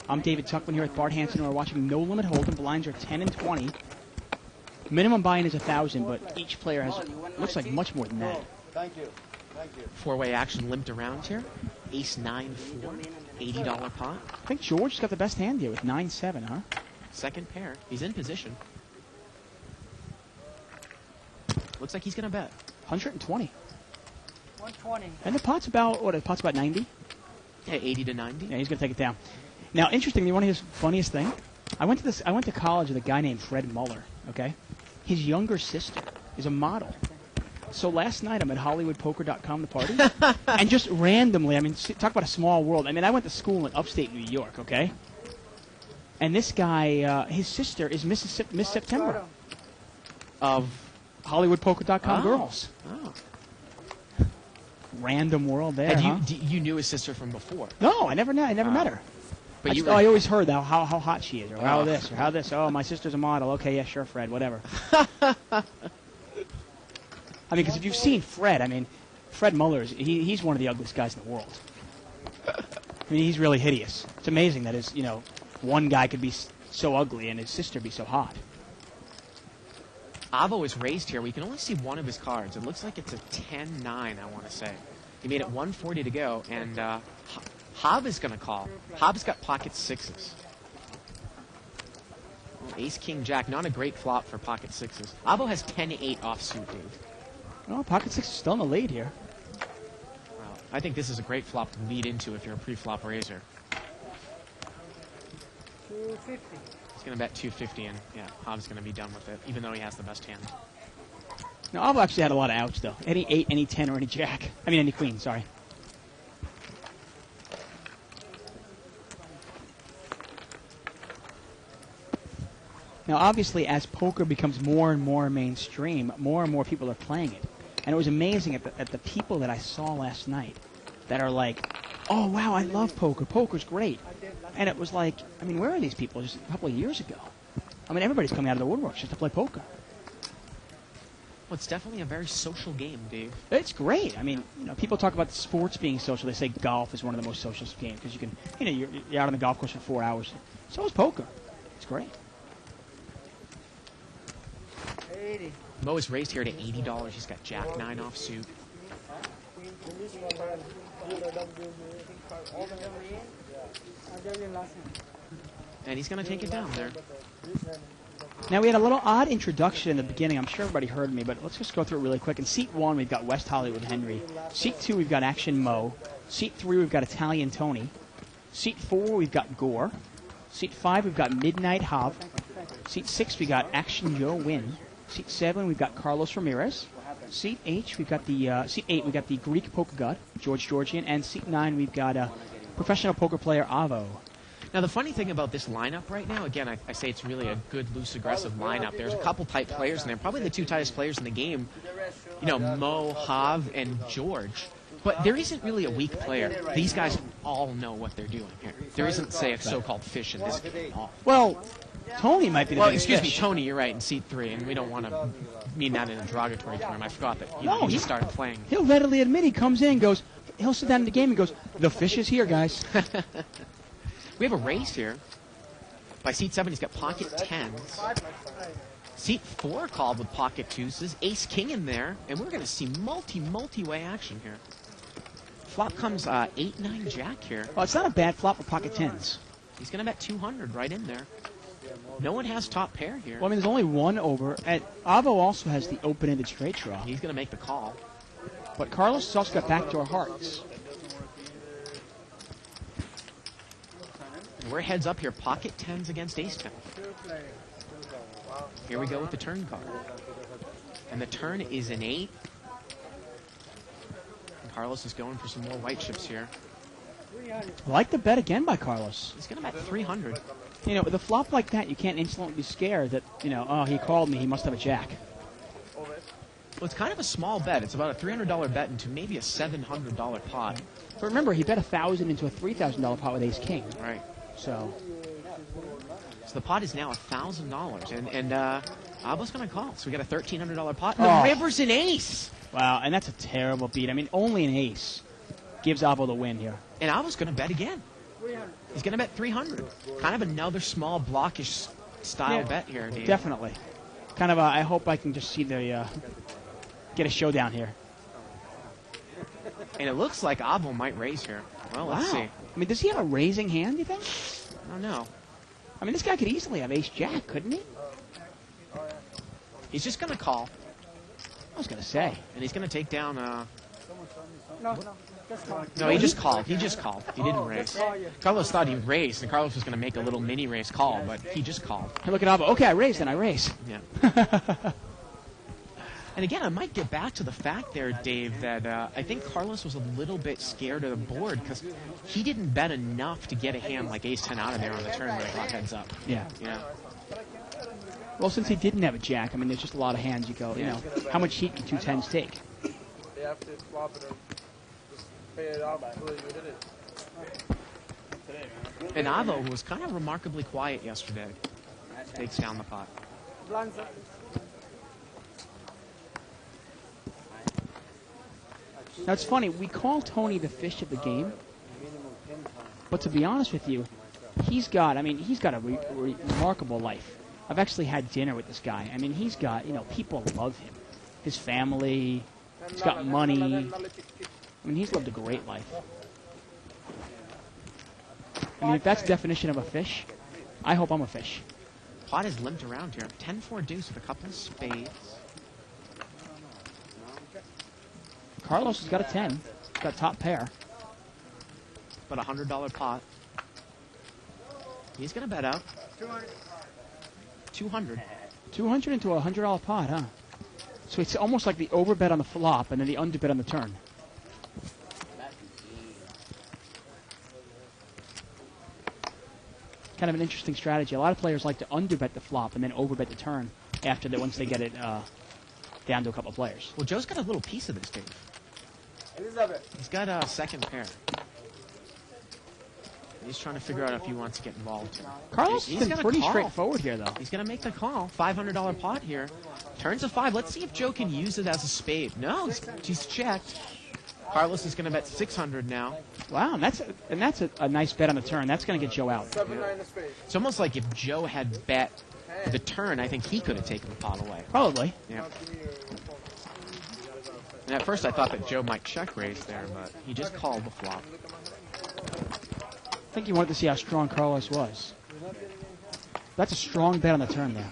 I'm David Tuckman here with Bart Hansen. We're watching No Limit Hold'em. The lines are 10 and 20. Minimum buy-in is 1,000, but each player has looks like much more than that. Thank you. Thank you. Four-way action limped around here. Ace 9-4, $80 pot. I think George's got the best hand here with 9-7, huh? Second pair. He's in position. Looks like he's going to bet. 120. 120. And the pot's about, what, the pot's about 90? Yeah, 80 to 90. Yeah, he's going to take it down. Now, interestingly, one of his funniest thing, I went to college with a guy named Fred Muller, okay? His younger sister is a model. So last night I'm at HollywoodPoker.com, the party, and just randomly, I mean, talk about a small world. I mean, I went to school in upstate New York, okay? And this guy, his sister is Miss September of HollywoodPoker.com Oh. girls. Oh. Random world there, Had huh? you knew his sister from before? No, I never met her. But I, you I always heard how hot she is, or how Oh. this, or how this. Oh, my sister's a model. Okay, yeah, sure, Fred, whatever. I mean, because if you've seen Fred, I mean, Fred Muller, he's one of the ugliest guys in the world. I mean, he's really hideous. It's amazing that one guy could be so ugly and his sister be so hot. Avo is raised here. We can only see one of his cards. It looks like it's a 10-9, I want to say. He made it 140 to go, and Hob is going to call. Hob's got pocket sixes. Ace, King, Jack. Not a great flop for pocket sixes. Avo has 10-8 offsuit, Dave. Oh, pocket six is still in the lead here. Well, I think this is a great flop to lead into if you're a pre-flop raiser. 250. He's going to bet 250, and yeah, Hob's going to be done with it, even though he has the best hand. Now, I've actually had a lot of outs, though. Any 8, any 10, or any jack. I mean, any queen, sorry. Now, obviously, as poker becomes more and more mainstream, more and more people are playing it. And it was amazing at the people that I saw last night that are like, oh, wow, I love poker. Poker's great. And it was like, I mean, where are these people just a couple of years ago? I mean, everybody's coming out of the woodworks just to play poker. Well, it's definitely a very social game, Dave. It's great. I mean, people talk about sports being social. They say golf is one of the most social games because you can, you're out on the golf course for 4 hours. So is poker. It's great. 80. Mo is raised here to $80. He's got Jack 9 offsuit. And he's going to take it down there. Now, we had a little odd introduction in the beginning. I'm sure everybody heard me, but let's just go through it really quick. In Seat 1, we've got West Hollywood Henry. Seat 2, we've got Action Mo. Seat 3, we've got Italian Tony. Seat 4, we've got Gore. Seat 5, we've got Midnight Hob. Seat 6, we got Action Joe Win. Seat 7, we've got Carlos Ramirez. Seat 8, we've got the Greek poker god, George Georgian. And Seat 9, we've got professional poker player Avo. Now, the funny thing about this lineup right now, again, I say it's really a good, loose, aggressive lineup. There's a couple tight players in there, probably the two tightest players in the game, Mo, Hav, and George. But there isn't really a weak player. These guys all know what they're doing here. There isn't, say, a so-called fish in this game at all. Well, Tony might be the Well, biggest excuse me, fish. Tony, you're right, in Seat 3, and we don't want to mean that in a derogatory term. I forgot that No, he he- just started playing. He'll readily admit he comes in and goes, he'll sit down in the game and goes, the fish is here, guys. We have a raise here. By Seat 7, he's got pocket 10s. Seat 4 called with pocket 2s. There's Ace King in there, and we're going to see multi-way action here. Flop comes 8-9 Jack here. Well, it's not a bad flop for pocket tens. He's going to bet 200 right in there. No one has top pair here. Well, I mean, there's only one over. And Avo also has the open-ended straight draw. He's going to make the call. But Carlos has also got backdoor hearts. We're heads up here. Pocket tens against ace ten. Here we go with the turn card. And the turn is an 8. And Carlos is going for some more white chips here. I like the bet again by Carlos. He's going to bet 300. You know, with a flop like that, you can't instantly be scared that, you know, oh, he called me, he must have a jack. Well, it's kind of a small bet. It's about a $300 bet into maybe a $700 pot. But remember, he bet $1,000 into a $3,000 pot with ace king. Right. So the pot is now $1,000. And Abo's going to call. So we got a $1,300 pot. Oh. The river's an ace. wow, and that's a terrible beat. I mean, only an ace gives Avo the win here. And Abo's going to bet again. He's going to bet 300. Kind of another small blockish style Yeah, bet here, Dave. Definitely. Kind of. I hope I can just see the get a showdown here. And it looks like Abo might raise here. Well, let's see. I mean, does he have a raising hand? You think? I don't know. I mean, this guy could easily have ace jack, couldn't he? He's just going to call, I was gonna say. and he's going to take down. No, just fine. No, he just called. He just called. He didn't raise. Carlos thought he raised, and Carlos was going to make a little mini raise call, but he just called. Hey, look at Avo. Okay, I raise, then I raise. Yeah. And again, I might get back to the fact there, Dave, that I think Carlos was a little bit scared of the board because he didn't bet enough to get a hand like ace-10 out of there on the turn when it got heads up. Yeah. You know? Well, since he didn't have a jack, I mean, there's just a lot of hands you go, you know, how much heat can 2 10s take? They have to flop it or just pay it off until you hit it. And Avo was kind of remarkably quiet yesterday. Takes down the pot. Now, it's funny, we call Tony the fish of the game, but to be honest with you, he's got a remarkable life. I've actually had dinner with this guy. I mean, he's got, you know, people love him. His family, he's got money. I mean, he's lived a great life. I mean, if that's the definition of a fish, I hope I'm a fish. Pot is limped around here. 10-4 deuce with a couple of spades. Carlos has got a 10. He's got top pair. But a $100 pot. He's going to bet out. 200. 200 into a $100 pot, huh? So it's almost like the overbet on the flop and then the underbet on the turn. Kind of an interesting strategy. A lot of players like to underbet the flop and then overbet the turn after that once they get it down to a couple of players. Well, Joe's got a little piece of this, Dave. He's got a second pair. He's trying to figure out if he wants to get involved. Carlos He's has been gonna pretty call. straightforward here, though. He's going to make the call. $500 pot here. Turns a 5. Let's see if Joe can use it as a spade. No, he's checked. Carlos is going to bet 600 now. Wow, and that's a nice bet on the turn. That's going to get Joe out. 7-9 of spades. It's almost like if Joe had bet the turn, I think he could have taken the pot away. Probably. Yeah. And at first I thought that Joe might check raise there, but he just called the flop. I think you wanted to see how strong Carlos was. That's a strong bet on the turn there.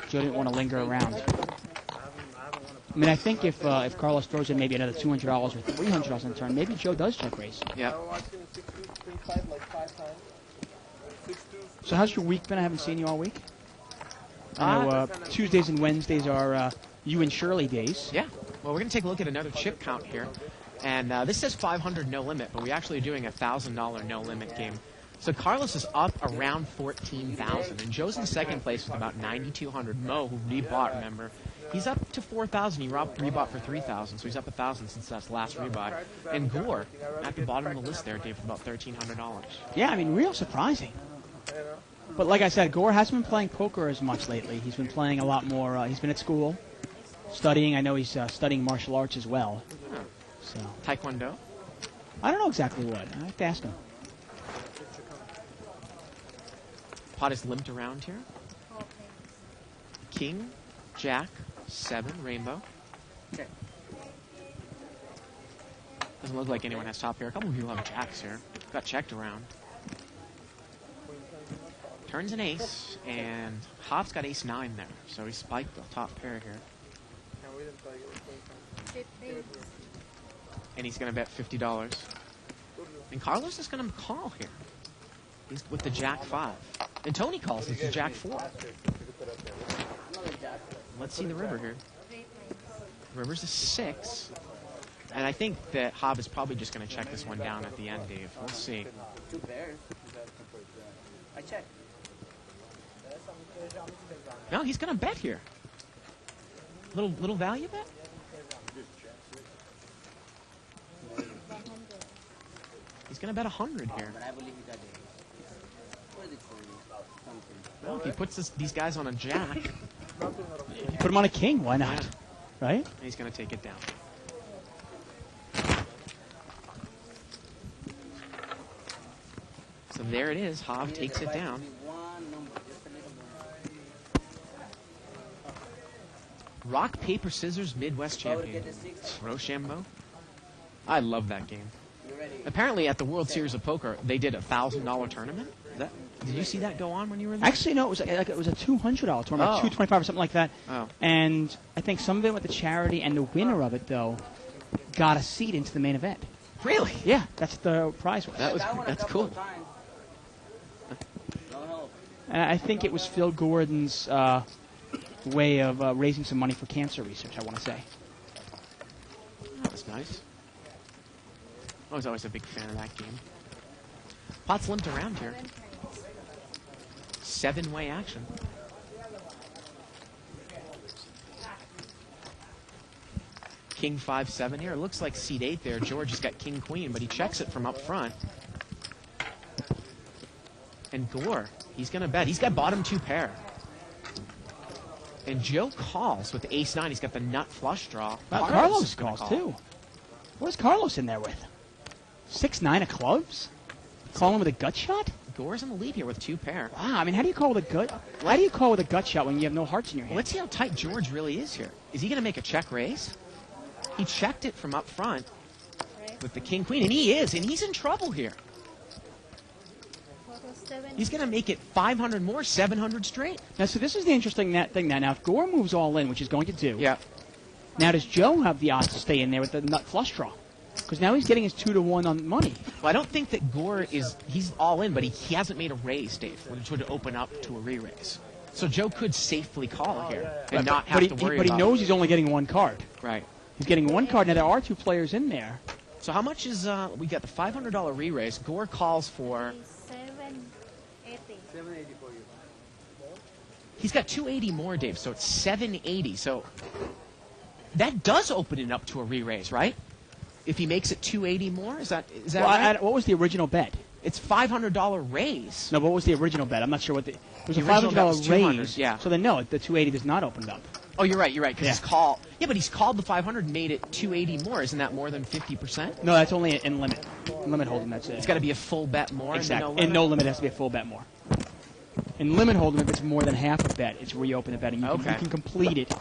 Joe didn't want to linger around. I mean, I think if Carlos throws in maybe another $200 or $300 on the turn, maybe Joe does check raise. Yeah. So how's your week been? I haven't seen you all week. I know Tuesdays and Wednesdays are you and Shirley days. Yeah. Well, we're going to take a look at another chip count here. And this says 500 no limit, but we're actually doing a $1,000 no limit game. So Carlos is up around 14,000, and Joe's in second place with about 9,200. Mo, who rebought, remember, he's up to 4,000. He rebought for 3,000, so he's up 1,000 since that's last rebuy. And Gore at the bottom of the list there, Dave, for about $1,300. Yeah, I mean, real surprising. But like I said, Gore hasn't been playing poker as much lately. He's been playing a lot more. He's been at school, studying. I know he's studying martial arts as well. Huh. So Taekwondo. I don't know exactly what. I have to ask him. Pot is limped around here. King, Jack, 7, rainbow. Doesn't look like anyone has top pair. A couple of people have jacks here. Got checked around. turns an ace, and Hobbs got ace-9 there, so he spiked the top pair here. And we didn't take it. We take it. And he's going to bet $50. And Carlos is going to call here. He's with the Jack-5. And Tony calls with the Jack-4. Let's see the river here. River's a 6. And I think that Hobb is probably just going to check this one down at the end, Dave. We'll see. 2 pairs. I check. No, he's going to bet here. Little value bet? He's going to bet 100 here. But I believe he got it. What is it for you? Something. Well, if he puts these guys on a Jack, You put him on a king, why not? Yeah. Right? he's going to take it down. So there it is. Hobb takes it down. One number, just a little more. Rock, paper, scissors, Midwest champion. Rochambeau. I love that game. You ready? Apparently, at the World Series of Poker, they did a $1,000 tournament. Did you see that go on when you were there? Actually, no, it was a $200 tournament, Oh. $225 or something like that. Oh. And I think some of it went to charity, and the winner of it, though, got a seat into the main event. Really? Yeah, that's the prize was. That's cool. No. And I think it was Phil Gordon's way of raising some money for cancer research, I want to say. That was nice. I was always a big fan of that game. Pot's limped around here. 7-way action. King 5-7 here. It looks like seat 8 there. George has got King Queen, but he checks it from up front. And Gore, he's going to bet. He's got bottom 2 pair. And Joe calls with ace-9. He's got the nut flush draw. Carlos is gonna calls, call. too. What's Carlos in there with? 6-9 of clubs? Calling with a gut shot? Gore's in the lead here with 2 pair. Wow, I mean, how do you call with a gut? How do you call with a gut shot when you have no hearts in your Well, hand? let's see how tight George really is here. Is he going to make a check raise? He checked it from up front with the king queen, and he is, and he's in trouble here. He's going to make it 500 more, 700 straight. Now, so this is the interesting thing now. Now, if Gore moves all in, which he's going to do, Yeah. now does Joe have the odds to stay in there with the nut flush draw? Because now he's getting his 2-1 on money. Well, I don't think that Gore he's all in, but he hasn't made a raise, Dave, which would open up to a re-raise. So Joe could safely call here and not have to worry But he about knows he's only getting 1 card. Right. He's getting 1 card. Now, there are 2 players in there. So how much is, we got the $500 re-raise. Gore calls for, 780. 780 for you. he's got 280 more, Dave, so it's 780. So that does open it up to a re-raise, right? If he makes it 280 more, is that Well, right? what was the original bet? It's $500 raise. No, what was the original bet? I'm not sure what it was. The A original bet was $500 200, raise. yeah. So then, no, the 280 does not open it up. Oh, you're right, because Yeah. he's called. Yeah, but he's called the 500 and made it 280 more. Isn't that more than 50%? No, that's only in limit. Limit hold'em, that's it. It's got to be a full bet more. Exactly. In no limit, it has to be a full bet more. In limit hold'em, if it's more than half a bet, it's reopen the bet, and you can complete it.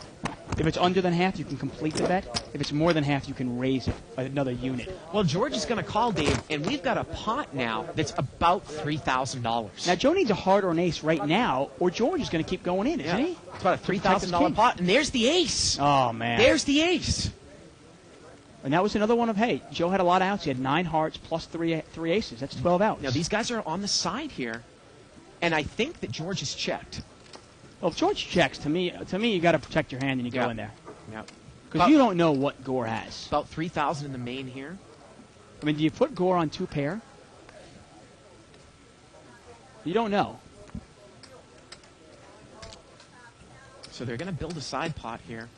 If it's under than half, you can complete the bet. If it's more than half, you can raise it by another unit. Well, George is going to call, Dave, and we've got a pot now that's about $3,000. Now, Joe needs a heart or an ace right now, or George is going to keep going in, isn't he? It's about a $3,000 pot, and there's the ace. Oh, man. There's the ace. And that was another one of, hey, Joe had a lot of outs. He had 9 hearts plus 3 aces. That's 12 outs. Now, these guys are on the side here, and I think that George is checked. Well, if George checks, to me, you got to protect your hand and you go Yeah. in there. Yep. Because you don't know what Gore has. About 3,000 in the main here. I mean, do you put Gore on 2 pair? You don't know. So they're going to build a side pot here.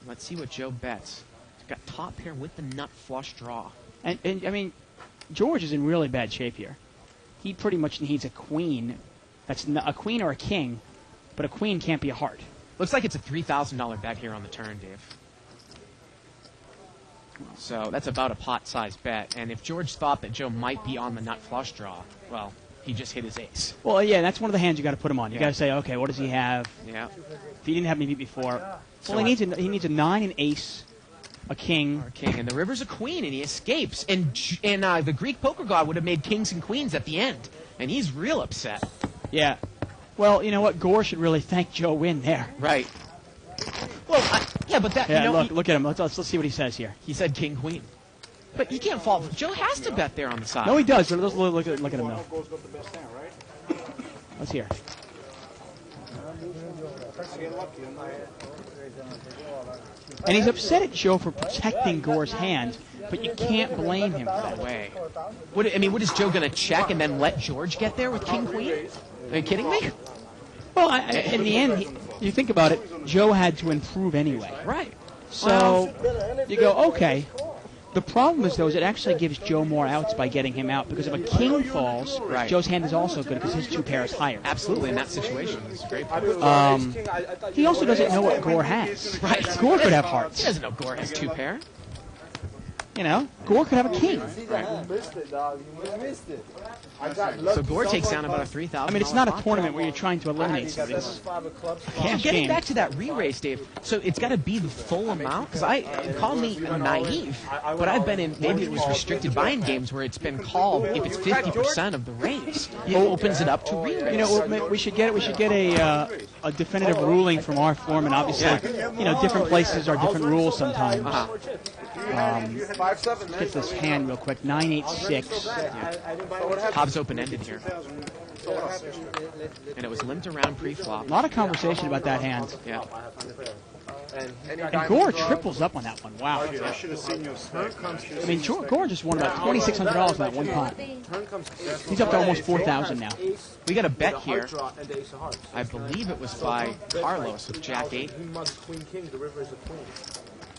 Let's see what Joe bets. He's got top pair with the nut flush draw. And I mean, George is in really bad shape here. He pretty much needs a queen. That's a queen or a king, but a queen can't be a heart. Looks like it's a $3,000 bet here on the turn, Dave. So that's about a pot-sized bet. And if George thought that Joe might be on the nut flush draw, well, he just hit his ace. Well, yeah, that's one of the hands you got to put him on. You Yeah. got to say, okay, what does he have? Yeah. If he didn't have any beat before, So well, he needs a 9, an ace, a king. Or king. And the river's a queen, and he escapes. And the Greek poker god would have made kings and queens at the end. And he's real upset. Yeah. Well, you know what? Gore should really thank Joe Wynn there. Right. Well, yeah, but that, Yeah, you know, look at him. Let's see what he says here. he said king, queen. But you can't fault. Joe has to bet there on the side. No, he does. But let's look at him though. Gore's got the best hand, right? Let's hear. I get lucky. And he's upset at Joe for protecting Gore's hand, but you can't blame him for that. No way. What is Joe going to check and then let George get there with king, queen? Are you kidding me? Well, in the end, you think about it, Joe had to improve anyway. Right. So you go, okay. The problem is, though, is it actually gives Joe more outs by getting him out, because if a king falls, Right. Joe's hand is also good because his 2 pair is higher. Absolutely, in that situation. It's great. He also doesn't know what Gore has. Right. Gore could have He hearts. doesn't know Gore has 2 pair. You know, Gore could have a king. You missed it, dog. You missed it. I got So Gore takes down about a $3,000. I mean, it's not a tournament where you're trying to eliminate something. It's cash Getting game. back to that re-race, Dave, so it's got to be the full amount? Because call me naive, but I've been in, maybe it was restricted buying games where it's been called, if it's 50% of the race, it opens it up to re-race. You know, we should get a definitive ruling from our foreman. Obviously, you know, different places are different rules sometimes. Let's get this hand real quick. 986. Hobbs open-ended here. And it was limped around pre-flop. A lot of conversation about that hand. Yeah. And Gore triples up on that one. Wow. I should have seen your snake. I mean, Gore just won about $2,600 in that one pot. He's up to almost 4,000 now. We got a bet here. I believe it was by Carlos with Jack 8. He must queen king. The river is a queen.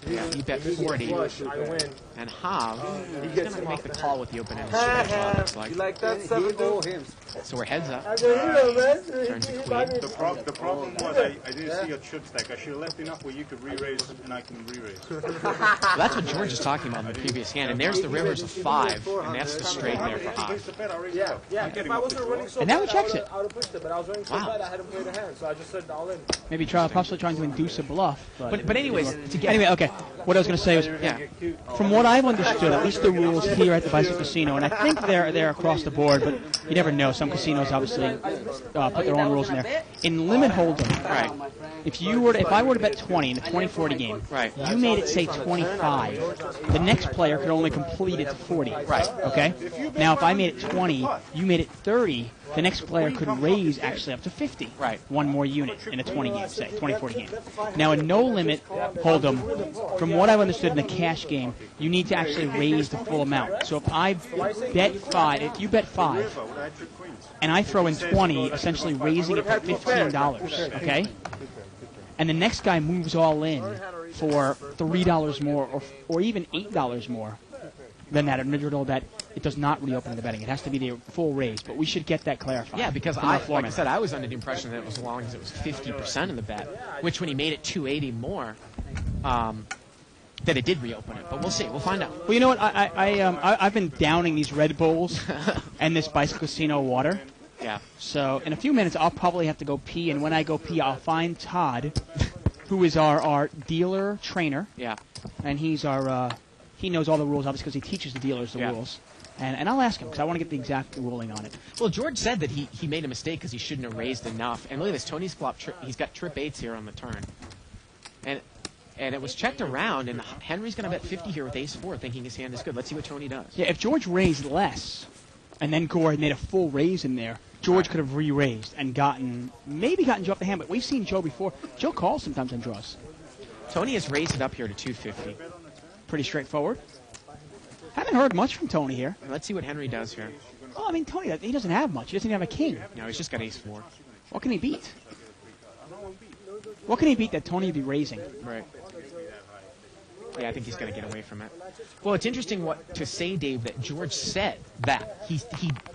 Yeah, he bet 40. I win. And Hobbs, he's going to make the call with the open-ended Ha, stretch, ha. it looks like. You like that, 7-2? So we're heads up. Turn to queen. The problem was I didn't see your chip stack. I should have left enough where you could re-raise and I can re-raise. Well, that's what George is talking about in the previous hand. And there's the rivers of 5, and that's the straight there for Hobbs. Yeah. If I wasn't running so And now he bad, checks I it. would have pushed it, but I was running so Wow. bad I had to play the hand, so I just said all in. Maybe possibly trying to induce a bluff. But anyways, to get... Anyway, okay. What I was going to say was, Yeah. from what I've understood, at least the rules here at the Bicycle Casino, and I think they're across the board, but you never know. Some casinos obviously put their own rules in there. In limit hold'em, Right. if I were to bet 20 in a 20-40 game, Right. you made it say 25, the next player could only complete it to 40. Right. Okay. Now, if I made it 20, you made it 30. The next player could raise actually up to 50. Right. One more unit in a 20 game, say 20-40 game. Now, in no limit hold'em, from what I've understood in the cash game, you need to actually raise the full amount. So if I bet 5, if you bet 5, and I throw in 20, essentially raising it to $15, okay? And the next guy moves all in for $3 more or even $8 more than that individual bet, it does not reopen the betting. It has to be the full raise, but we should get that clarified. Yeah, because from our like I foreman. said, I was under the impression that it was as long as it was 50% of the bet, which when he made it 280 more, that it did reopen it. But we'll see. We'll find out. Well, you know what? I've been downing these Red Bulls and this Bicycle Casino water. Yeah. So in a few minutes, I'll probably have to go pee, and when I go pee, I'll find Todd, who is our dealer trainer, Yeah. and he's our he knows all the rules, obviously, because he teaches the dealers the Yeah. rules. And I'll ask him, because I want to get the exact ruling on it. Well, George said that he made a mistake because he shouldn't have raised enough. And look at this. Tony's flop. He's got trip 8s here on the turn. And it was checked around, and Henry's going to bet 50 here with ace-4, thinking his hand is good. Let's see what Tony does. Yeah, if George raised less, and then Gore had made a full raise in there, George could have re-raised and maybe gotten Joe off the hand, but we've seen Joe before. Joe calls sometimes on draws. Tony has raised it up here to 250. Pretty straightforward. Haven't heard much from Tony here. Let's see what Henry does here. Well, I mean, Tony, he doesn't have much. He doesn't even have a king. No, he's just got ace-4. What can he beat? What can he beat that Tony would be raising? Right. Yeah, I think he's going to get away from it. Well, it's interesting to say, Dave, that George said that. He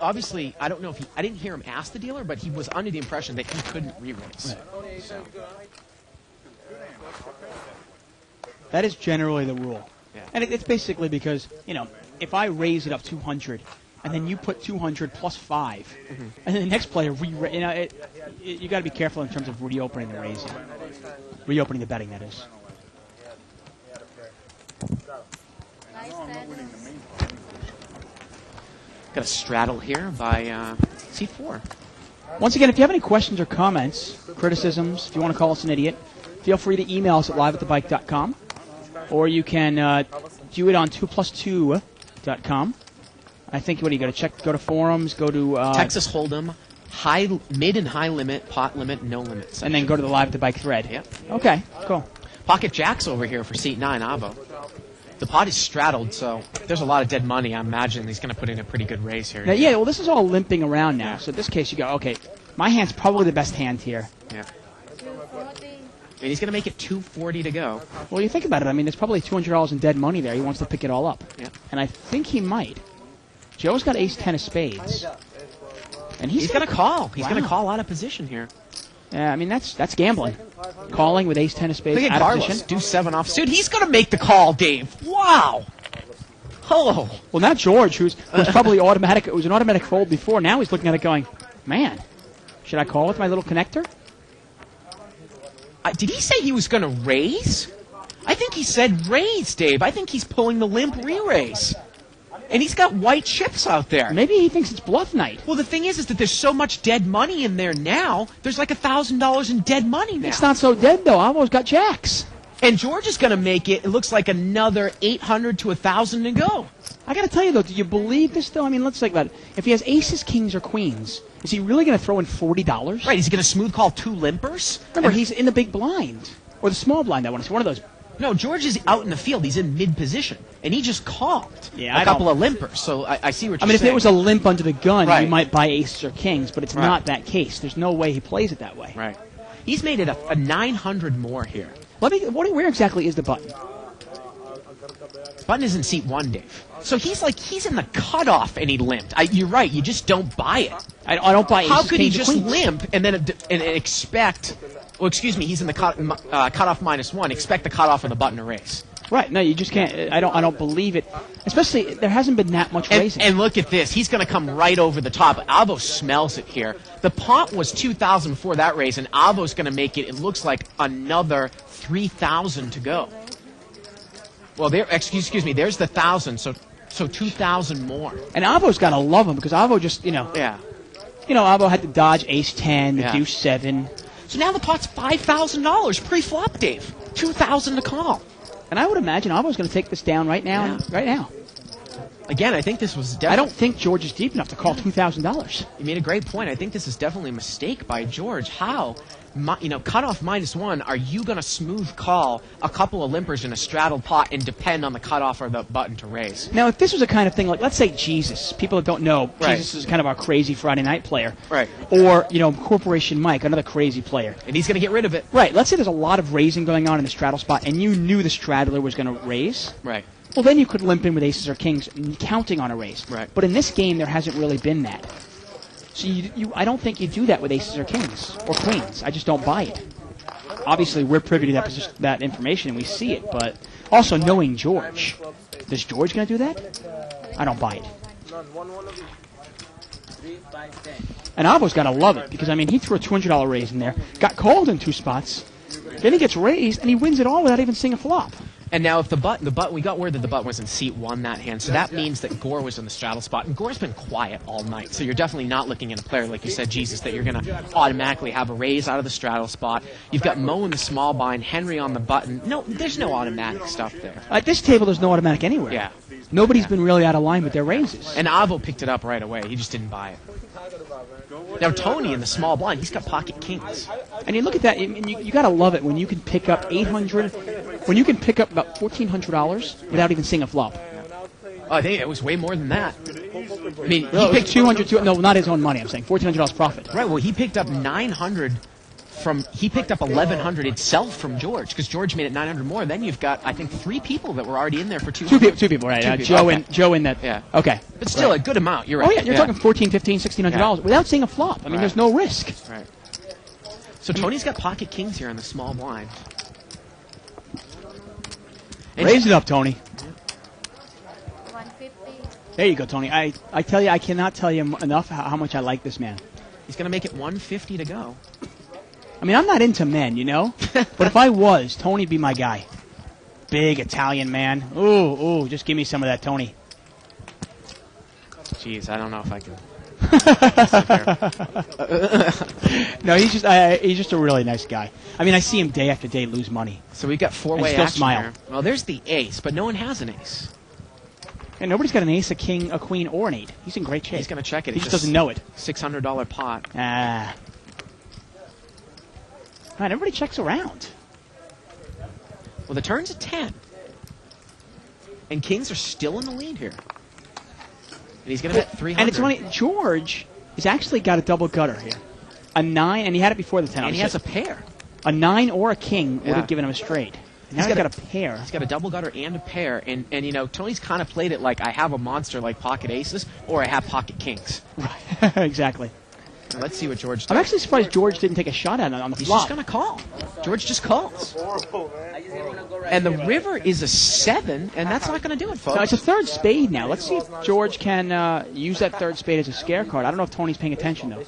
obviously, I don't know if I didn't hear him ask the dealer, but he was under the impression that he couldn't re-raise. Right. So, That is generally the rule. Yeah. And it's basically because, if I raise it up 200, and then you put 200 plus 5, and then the next player you got to be careful in terms of reopening the raising. Reopening the betting, that is. Got a straddle here by C4. Once again, if you have any questions or comments, criticisms, if you want to call us an idiot, feel free to email us at liveatthebike.com, or you can do it on 2plus2.com. I think what do you got to check? Go to forums, go to Texas Hold'em, mid and high limit, pot limit, no limits, and then go to the Live at the Bike thread. Yep. Okay, cool. Pocket Jacks over here for seat 9, Avo. The pot is straddled, so there's a lot of dead money. I imagine he's going to put in a pretty good raise here. Now, yeah, well, this is all limping around now. So in this case, you go, okay, my hand's probably the best hand here. Yeah. 240. And he's going to make it 240 to go. Well, you think about it. I mean, there's probably $200 in dead money there. He wants to pick it all up. Yeah. And I think he might. Joe's got ace-10 of spades. And He's going to call. He's going Wow. to call out of position here. Yeah, I mean, that's gambling. Calling with ace-10 of spades Look at out of Carlos. position. Do 7 off. Dude, he's going to make the call, Dave. Wow. Oh. Well, now George, who's probably automatic, it was an automatic fold before, now he's looking at it going, man, should I call with my little connector? Did he say he was going to raise? I think he said raise, Dave. I think he's pulling the limp re-raise. And he's got white chips out there. Maybe he thinks it's bluff night. Well, the thing is that there's so much dead money in there now. There's like $1,000 in dead money now. It's not so dead, though. Avo's got jacks. And George is going to make it. It looks like another 800 to 1,000 to go. I got to tell you, though, do you believe this, though? I mean, let's think about it. If he has aces, kings, or queens, is he really going to throw in $40? Right? Is he going to smooth call 2 limpers? Remember, he's in the big blind. Or the small blind, I want to see. One of those. No, George is out in the field. He's in mid position, and he just called Yeah, a I couple don't- of limpers. So I see what you're I mean, if saying. it was a limp under the gun, Right. you might buy aces or kings, but it's Right. not that case. There's no way he plays it that way. Right. He's made it a 900 more here. Where exactly is the button? Button is in seat 1, Dave. So he's in the cutoff, and he limped. You're right. You just don't buy it. I don't buy aces, How could he kings, or just queens. limp and then and expect? Well, excuse me. He's in the cutoff -1. Expect the cutoff of the button to raise. Right? No, you just can't. I don't believe it. Especially there hasn't been that much raising. And look at this. He's going to come right over the top. Avo smells it here. The pot was 2,000 before that raise, and Avo's going to make it. It looks like another 3,000 to go. Well, there. Excuse me. There's the 1,000. So 2,000 more. And Avo's got to love him because Avo just Yeah. Avo had to dodge ace-10, the Yeah. deuce-7. So now the pot's $5,000 pre-flop, Dave. 2,000 to call. And I would imagine Avo's going to take this down right now. Yeah. Right now. Again, I think this was I definitely. don't think George is deep enough to call $2,000. You made a great point. I think this is definitely a mistake by George. How? Cutoff -1. Are you going to smooth call a couple of limpers in a straddled pot and depend on the cutoff or the button to raise? Now, if this was a kind of thing like, let's say Jesus. People that don't know, Right. Jesus is kind of our crazy Friday night player. Right. Or, Corporation Mike, another crazy player. And he's going to get rid of it. Right. Let's say there's a lot of raising going on in the straddle spot, and you knew the straddler was going to raise. Right. Well, then you could limp in with aces or kings, counting on a raise. Right. But in this game, there hasn't really been that. So I don't think you do that with aces or kings or queens. I just don't buy it. Obviously, we're privy to that information and we see it, but also knowing George, is George going to do that? I don't buy it. And Avo's got to love it because he threw a $200 raise in there, got called in 2 spots, then he gets raised and he wins it all without even seeing a flop. And now if the button, we got word that the button was in seat 1 that hand, so that means that Gore was in the straddle spot, and Gore's been quiet all night, so you're definitely not looking at a player, like you said, Jesus, that you're going to automatically have a raise out of the straddle spot. You've got Mo in the small blind, Henry on the button. No, there's no automatic stuff there. At this table, there's no automatic anywhere. Yeah. Nobody's been really out of line with their raises. And Avo picked it up right away. He just didn't buy it. Now Tony in the small blind, he's got pocket kings. And you look at that, and you got to love it when you can pick up when you can pick up about $1,400 without even seeing a flop. I think it was way more than that. I mean, No, he picked $200. No, not his own money. I'm saying $1,400 profit. Right. Well, he picked up 900 he picked up 1,100 itself from George because George made it 900 more. Then you've got, I think, 3 people that were already in there for 200. Two people, right? Two people, Joe okay. Joe in that. Yeah. Okay. But still right. a good amount. You're right. Oh yeah, you're talking $1,400, $1,500, $1,600 without seeing a flop. I mean, Right. there's no risk. Right. So Tony's got pocket kings here in the small blind. And Raise it up, Tony. 150. There you go, Tony. I tell you, I cannot tell you enough how much I like this man. He's going to make it 150 to go. I mean, I'm not into men, but if I was, Tony'd be my guy. Big Italian man. Ooh, just give me some of that, Tony. Jeez, I don't know if I can. No, he's just a really nice guy. I mean, I see him day after day lose money. So we've got I four-way still action smile. here. Well, there's the ace, but no one has an ace. And nobody's got an ace, a king, a queen, or an 8. He's in great shape. He's going to check it. He It's just doesn't know it. $600 pot. Ah. All right, everybody checks around. Well, the turn's a 10. And kings are still in the lead here. And he's going to bet 300. And it's funny, George has actually got a double gutter here. A 9, and he had it before the 10. And he has a pair. A 9 or a king would Yeah. have given him a straight. Now he's got a pair. He's got a double gutter and a pair. And you know, Tony's kind of played it like I have a monster like pocket aces or I have pocket kings. Right. Exactly. Now, let's see what George does. I'm actually surprised George didn't take a shot at it on the He's flop. just going to call. George just calls. Horrible, man. I just didn't want to go right And the here. river is a 7, and that's not going to do it, folks. No, it's a third spade now. Let's see if George can use that third spade as a scare card. I don't know if Tony's paying attention, though.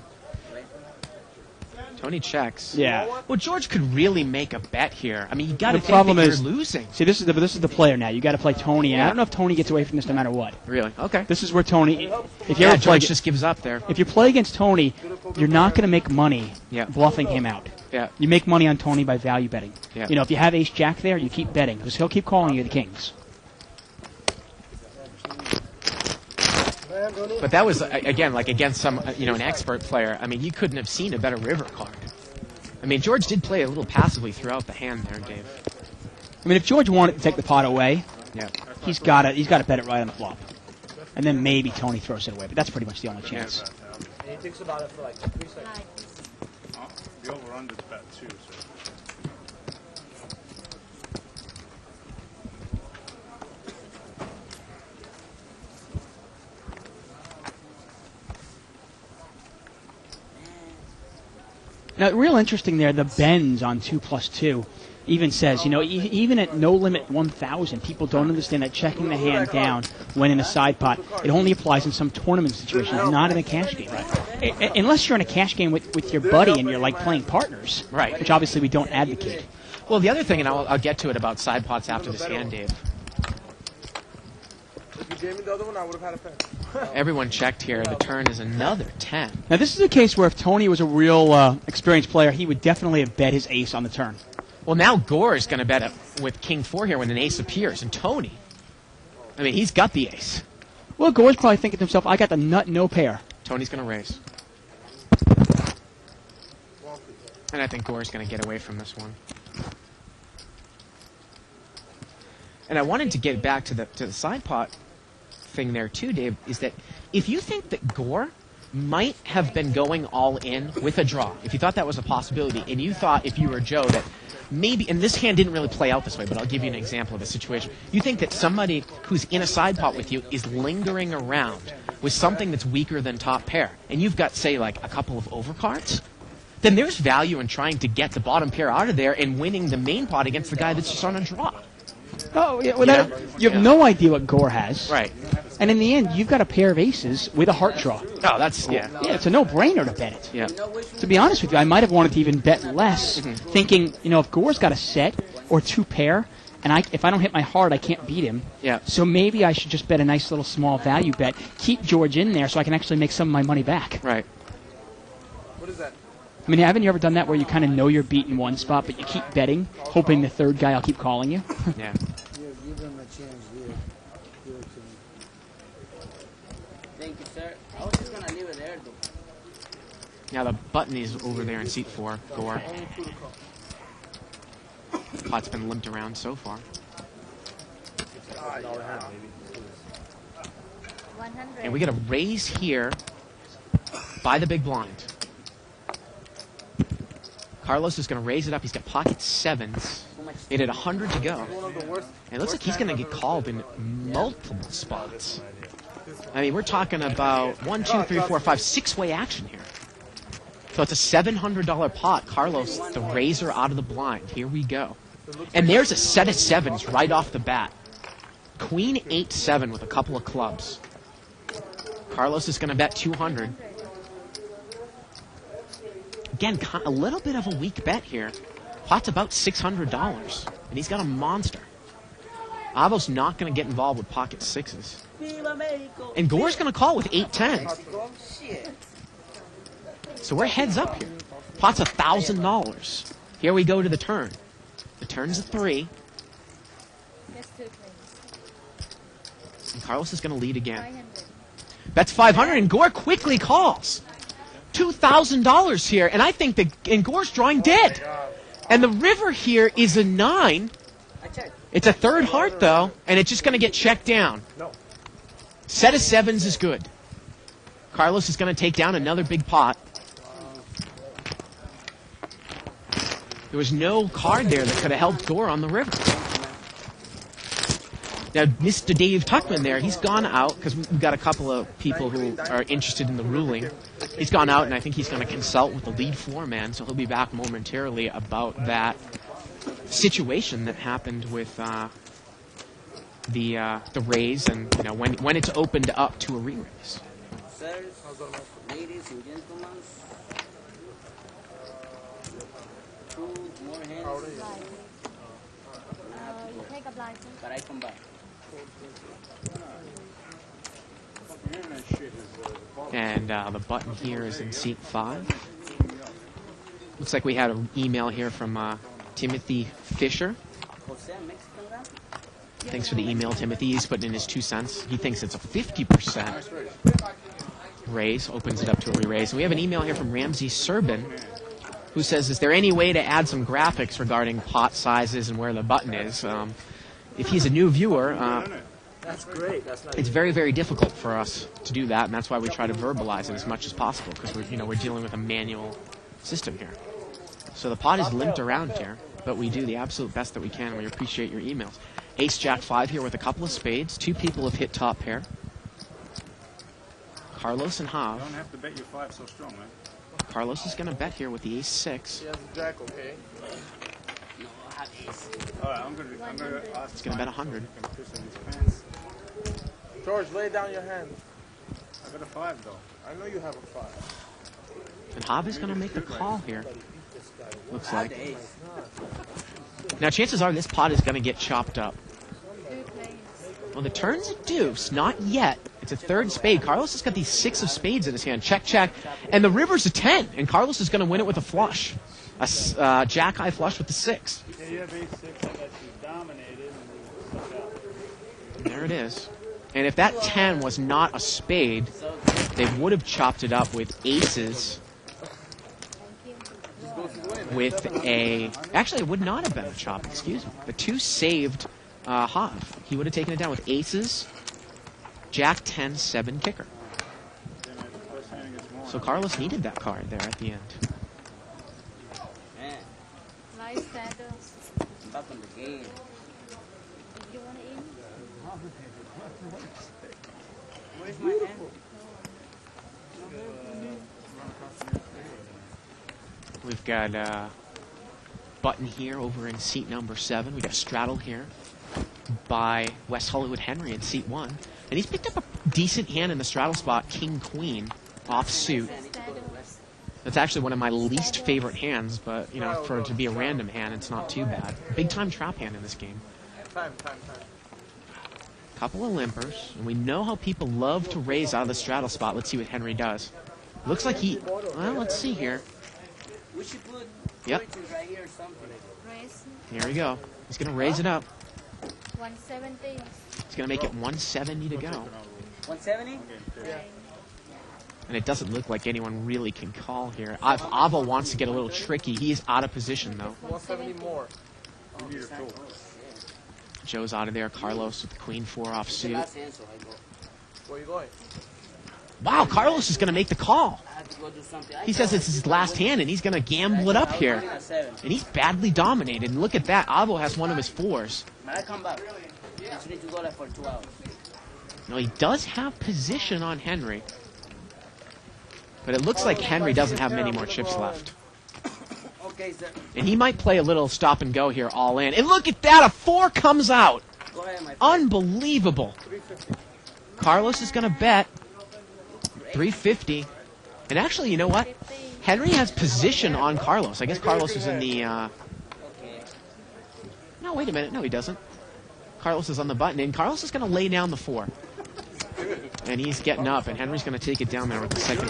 Tony checks. Yeah. Well, George could really make a bet here. I mean, you got to The think problem that is- you're losing. See, this is the player now. You got to play Tony, and I don't know if Tony gets away from this no matter what. Really? Okay. This is where Tony. If you Yeah, ever play, George just gives up there. if you play against Tony, you're not going to make money Yeah. bluffing him out. Yeah. You make money on Tony by value betting. Yeah. You know, if you have Ace Jack there, you keep betting because he'll keep calling you the kings. But that was, again, like against some, an expert player. I mean, you couldn't have seen a better river card. I mean, George did play a little passively throughout the hand there, Dave. I mean, if George wanted to take the pot away, Yeah. he's got to bet it right on the flop, and then maybe Tony throws it away. But that's pretty much the only chance. And he thinks about it for like 3 seconds. The over-under's bet too, so. Now, real interesting there, the bends on 2+2 even says, even at no limit 1,000, people don't understand that checking the hand down when in a side pot, it only applies in some tournament situations, not in a cash game. Unless you're in a cash game with your buddy and you're like playing partners, Right. which obviously we don't advocate. Well, the other thing, and I'll get to it about side pots after this hand, Dave. If you gave me the other one, I would have had a pen. Everyone checked here. The turn is another 10. Now, this is a case where if Tony was a real experienced player, he would definitely have bet his ace on the turn. Well, now Gore is going to bet it with King 4 here when an ace appears. And Tony, I mean, he's got the ace. Well, Gore's probably thinking to himself, I got the nut, no pair. Tony's going to raise. And I think Gore's going to get away from this one. And I wanted to get back to the side pot thing there too, Dave, is that if you think that Gore might have been going all in with a draw, if you thought that was a possibility, and you thought if you were Joe that maybe, and this hand didn't really play out this way, but I'll give you an example of a situation. You think that somebody who's in a side pot with you is lingering around with something that's weaker than top pair, and you've got, say, like a couple of overcards, then there's value in trying to get the bottom pair out of there and winning the main pot against the guy that's just on a draw. Oh, yeah, well, Yeah. you have no idea what Gore has. Right. And in the end, you've got a pair of aces with a heart draw. Oh, that's, yeah. Yeah, it's a no-brainer to bet it. Yeah. To be honest with you, I might have wanted to even bet less, thinking, if Gore's got a set or 2 pair, and if I don't hit my heart, I can't beat him. Yeah. So maybe I should just bet a nice little small value bet, keep George in there so I can actually make some of my money back. Right. What is that? I mean, haven't you ever done that where you kind of know you're beating one spot, but you keep betting, hoping the third guy will keep calling you? Yeah. Give him a chance here. Give it to me. Thank you, sir. I was just gonna leave it there, though. Now the button is over there in seat 4, Gore. Pot's been limped around so far. 100. And we get a raise here by the big blind. Carlos is going to raise it up. He's got pocket 7s. It had 100 to go. And it looks like he's going to get called in multiple spots. I mean, we're talking about 1, 2, 3, 4, 5, 6-way action here. So it's a $700 pot. Carlos, the raiser out of the blind. Here we go. And there's a set of 7s right off the bat. Queen 8-7 with a couple of clubs. Carlos is going to bet 200. Again, a little bit of a weak bet here. Pot's about $600, and he's got a monster. Avo's not going to get involved with pocket sixes. Viva Mexico. And Gore's going to call with 8-10. Shit. So we're heads up here. Pot's $1,000. Here we go to the turn. The turn's a 3. Just 2 plays. And Carlos is going to lead again. 500. That's 500, and Gore quickly calls. $2,000 here, and I think and Gore's drawing dead. And the river here is a 9. I check. It's a third heart, though, and it's just going to get checked down. Set of 7s is good. Carlos is going to take down another big pot. There was no card there that could have helped Gore on the river. Now, Mr. Dave Tuckman there, he's gone out, because we've got a couple of people who are interested in the ruling. He's gone out, and I think he's going to consult with the lead floor man, so he'll be back momentarily about that situation that happened with the raise, and when it's opened up to a re-raise. Sirs, ladies and gentlemen. 2 more hands. You take a blind, sir. But I come back. And the button here is in seat 5. Looks like we had an email here from Timothy Fisher. Jose, Mexican guy? Thanks for the email, Timothy. He's putting in his 2 cents. He thinks it's a 50% raise, opens it up to a re-raise. And we have an email here from Ramsey Serbin, who says, is there any way to add some graphics regarding pot sizes and where the button is? If he's a new viewer, That's great. That's not it's very, very difficult for us to do that, and that's why we try to verbalize it as much as possible, because we're dealing with a manual system here. So the pot is limped around here, but we do the absolute best that we can, and we appreciate your emails. Ace Jack 5 here with a couple of spades. 2 people have hit top pair. Carlos and You don't Hav. have to bet your 5 so strong, man. Carlos is going to bet here with the Ace 6. He has a jack, okay? No, I have ace. All right, I'm gonna ask. He's gonna bet 100. So he can piss in his pants. George, lay down your hand. I got a 5 though. I know you have a 5. And Hav is going to make the call here, looks I have like. the ace. Now, chances are this pot is going to get chopped up. 2 plays. Well, the turn's a deuce. Not yet. It's a third spade. Carlos has got these 6 of spades in his hand. Check, check. And the river's a 10. And Carlos is going to win it with a flush. A jack-high flush with the 6. Yeah, you have ace 6. I got you dominated and you stuck out. And there it is. And if that 10 was not a spade, they would have chopped it up with aces. With a... Actually, it would not have been a chop, excuse me. The 2 saved Hav. He would have taken it down with aces, jack 10, 7 kicker. Then at the first hand, he gets more. So Carlos needed that card there at the end. Man, Nice standard. back on the game. You want to in? Where's my hand? We've got Button here over in seat number 7. We got Straddle here by West Hollywood Henry in seat 1. And he's picked up a decent hand in the straddle spot, King Queen, off suit. That's actually one of my least favorite hands, but for it to be a random hand, it's not too bad. Big time trap hand in this game. Time. Couple of limpers, and we know how people love to raise out of the straddle spot. Let's see what Henry does. Looks like let's see here. We should put Yep. fortunes right here or something. Raise. Here we go. He's going to raise it up. 170. He's going to make it 170 to go. 170? And it doesn't look like anyone really can call here. If Ava wants to get a little tricky, he is out of position, though. 170 more. You need a tool. Joe's out of there. Carlos with the Queen 4 off It's the suit. last hand, so I go. Where you going? Wow, Carlos is going to make the call. I have to go do something. He says it's his last hand, and he's going to gamble it up here. And he's badly dominated. And look at that. Avo has one of his 4s. When I come back, I just need to go like for 2 hours. Now, he does have position on Henry. But it looks like Henry doesn't have many more chips left. Okay, sir. And he might play a little stop and go here all in. And look at that. A 4 comes out. Go ahead, my friend. Unbelievable. Carlos is going to bet 350. And actually, you know what? Henry has position on Carlos. I guess Carlos is in the... Okay. No, wait a minute. No, he doesn't. Carlos is on the button, and Carlos is going to lay down the 4. And he's getting up, and Henry's going to take it down there with the second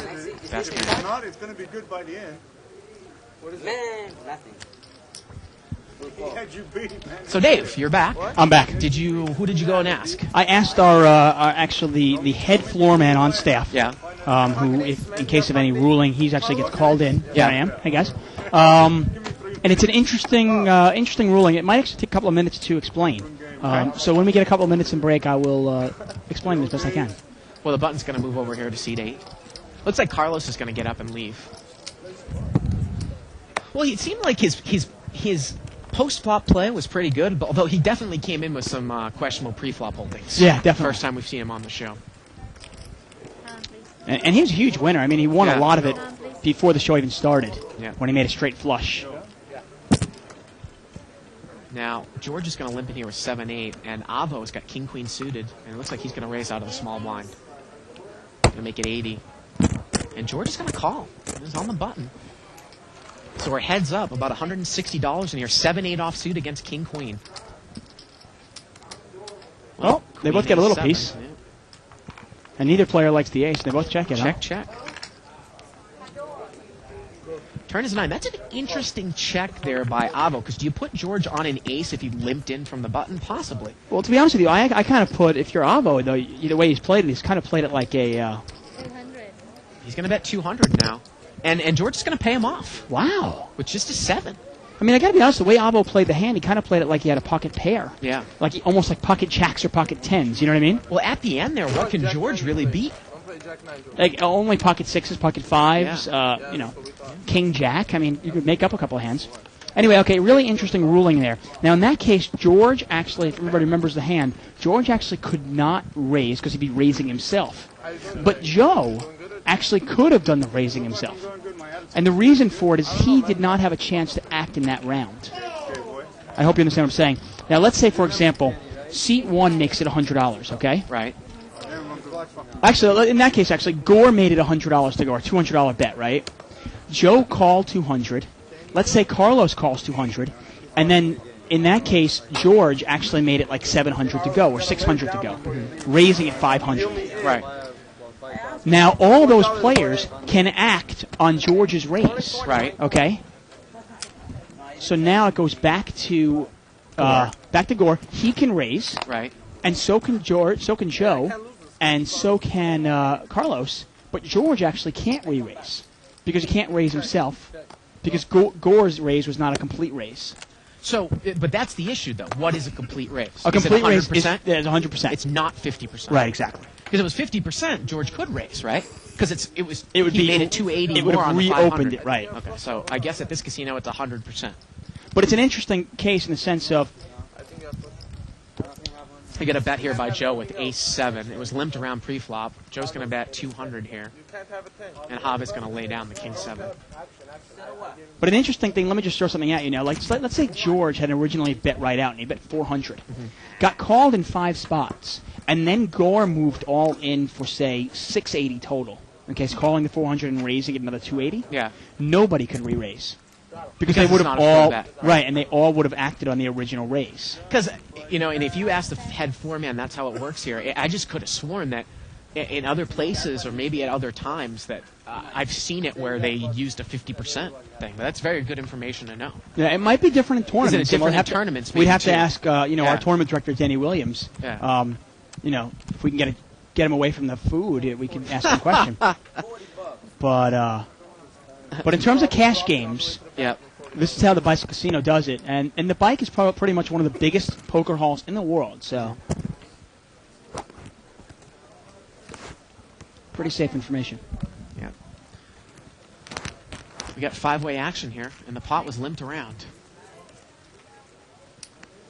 best If it's hand. not, it's going to be good by the end. Man, nothing. He had you beat, man. So, Dave, you're back. I'm back. Who did you go and ask? I asked our actually the head floor man on staff. Yeah. Who, if in case of any ruling, he's actually gets called in. Yeah. I am. Hey guys. And it's an interesting ruling. It might actually take a couple of minutes to explain. So when we get a couple of minutes in break, I will explain it as best I can. Well, the button's going to move over here to seat 8. Looks like Carlos is going to get up and leave. Well, it seemed like his post-flop play was pretty good, although he definitely came in with some questionable pre-flop holdings. Yeah, definitely. First time we've seen him on the show. And he was a huge winner. I mean, he won Yeah. a lot of it before the show even started. Yeah. When he made a straight flush. Now, George is going to limp in here with 7-8, and Avo's got king-queen suited, and it looks like he's going to raise out of the small blind. Going to make it 80. And George is going to call. He's on the button. So we're heads up, about $160 in here. 7-8 offsuit against king-queen. Well, they both get a little Queen piece. A7, yeah. And neither player likes the ace. They both check it. Check, check. Turn is 9. That's an interesting check there by Avo, because do you put George on an ace if he limped in from the button? Possibly. Well, to be honest with you, I kind of put, if you're Avo, though, the way he's played it, he's kind of played it like a... 200. He's going to bet 200 now. And George is going to pay him off Wow. with just a 7. I mean, I got to be honest, the way Avo played the hand, he kind of played it like he had a pocket pair. Yeah. Like almost like pocket jacks or pocket tens, you know what I mean? Well, at the end there, what can George really beat? Like only pocket sixes, pocket fives, king jack. I mean, you could make up a couple of hands. Anyway, okay, really interesting ruling there. Now, in that case, George actually, if everybody remembers the hand, George actually could not raise because he'd be raising himself. But Joe actually could have done the raising himself. And the reason for it is he did not have a chance to act in that round. I hope you understand what I'm saying. Now, let's say, for example, seat 1 makes it $100, okay? Right. Actually, in that case, Gore made it $100 to go, or $200 bet, right? Joe called 200. Let's say Carlos calls 200, and then in that case, George actually made it like 700 to go or 600 to go, raising it 500. Right. Now all those players can act on George's raise. Right. Okay. So now it goes back to Gore. He can raise, Right. and so can George, so can Joe, and so can Carlos. But George actually can't re-raise because he can't raise himself because Gore's raise was not a complete raise. So, but that's the issue, though. What is a complete raise? A complete raise is 100%? 100%. It's not 50%. Right, exactly. Because if it was 50%, George could raise, right? Because It would he be- made it 280 it would more have on the reopened 500. it, right. Okay, so I guess at this casino it's 100%. But it's an interesting case in the sense of I get a bet here by Joe with ace-7. It was limped around pre-flop. Joe's going to bet 200 here. And Hava's going to lay down the king-7. But an interesting thing, let me just throw something at you now. Like, let's say George had originally bet right out, and he bet 400. Got called in 5 spots, and then Gore moved all in for, say, 680 total. Okay, so calling the 400 and raising it another 280. Yeah. Nobody could re-raise. Because Because they it's would not have a full all... bet. Right, and they all would have acted on the original raise. Because, and if you ask the head foreman, that's how it works here. I just could have sworn that in other places or maybe at other times that I've seen it where they used a 50% thing. But that's very good information to know. Yeah, it might be different in tournaments. different We'll in have to- tournaments, We'd maybe, have to too. ask, our Yeah. tournament director, Danny Williams. Yeah. If we can get him away from the food, we can ask him a question. But in terms of cash games, Yep. this is how the Bicycle Casino does it, and the Bike is probably pretty much one of the biggest poker halls in the world. So, pretty safe information. Yep. We got 5-way action here, and the pot was limped around.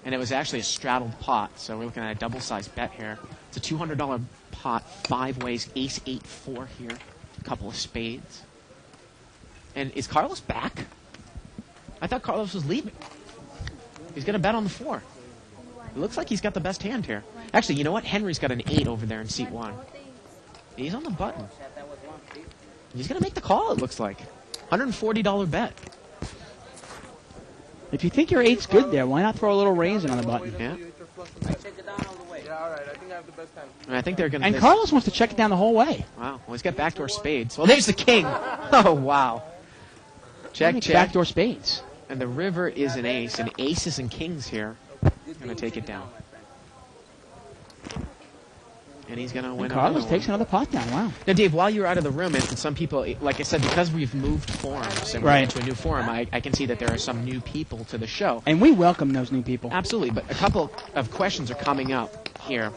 And it was actually a straddled pot, so we're looking at a double-sized bet here. It's a $200 pot, 5 ways, ace-8-4 here, a couple of spades. And is Carlos back? I thought Carlos was leaving. He's going to bet on the 4. It looks like he's got the best hand here. Actually, you know what? Henry's got an 8 over there in seat 1. He's on the button. He's going to make the call, it looks like. $140 bet. If you think your 8's good there, why not throw a little raise in on the button? Yeah. Check it Yeah, all right. I think I have the best hand. And I think they're going to... And Carlos wants to check it down the whole way. Wow. Well, he's got backdoor spades. Well, there's the king. Oh, wow. Check, check. Backdoor spades. And the river is an ace. And aces and kings here. Going to take it down. And he's going to win And Carlos another takes one. another pot down. Wow. Now, Dave, while you were out of the room, and some people, like I said, because we've moved forums and we're Right. into a new forum, I can see that there are some new people to the show. And we welcome those new people. Absolutely, but a couple of questions are coming up here.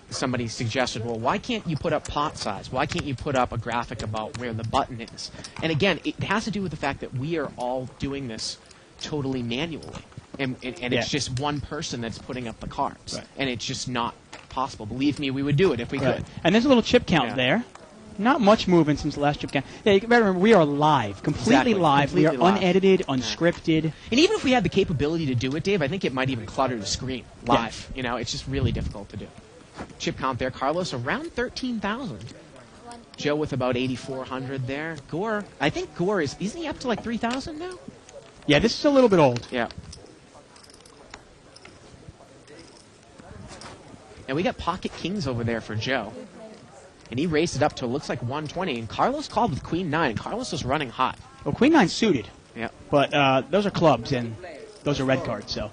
Somebody suggested, well, why can't you put up pot size? Why can't you put up a graphic about where the button is? And again, it has to do with the fact that we are all doing this totally manually. And Yeah. it's just one person that's putting up the cards. Right. And it's just not possible. Believe me, we would do it if we Right. could. And there's a little chip count Yeah. there. Not much movement since the last chip count. Yeah, you better remember, we are live. Completely Exactly. live. We are Completely live. unedited, unscripted. And even if we had the capability to do it, Dave, I think it might even clutter the screen live. You know, it's just really difficult to do. Chip count there. Carlos around 13,000. Joe with about 8,400 there. Gore, I think Gore isn't he up to like 3,000 now? Yeah, this is a little bit old. Yeah. And we got pocket kings over there for Joe. And he raised it up to, looks like 120. And Carlos called with queen 9. Carlos was running hot. Well, Queen 9 suited. Yeah. But those are clubs, and those are red cards, so.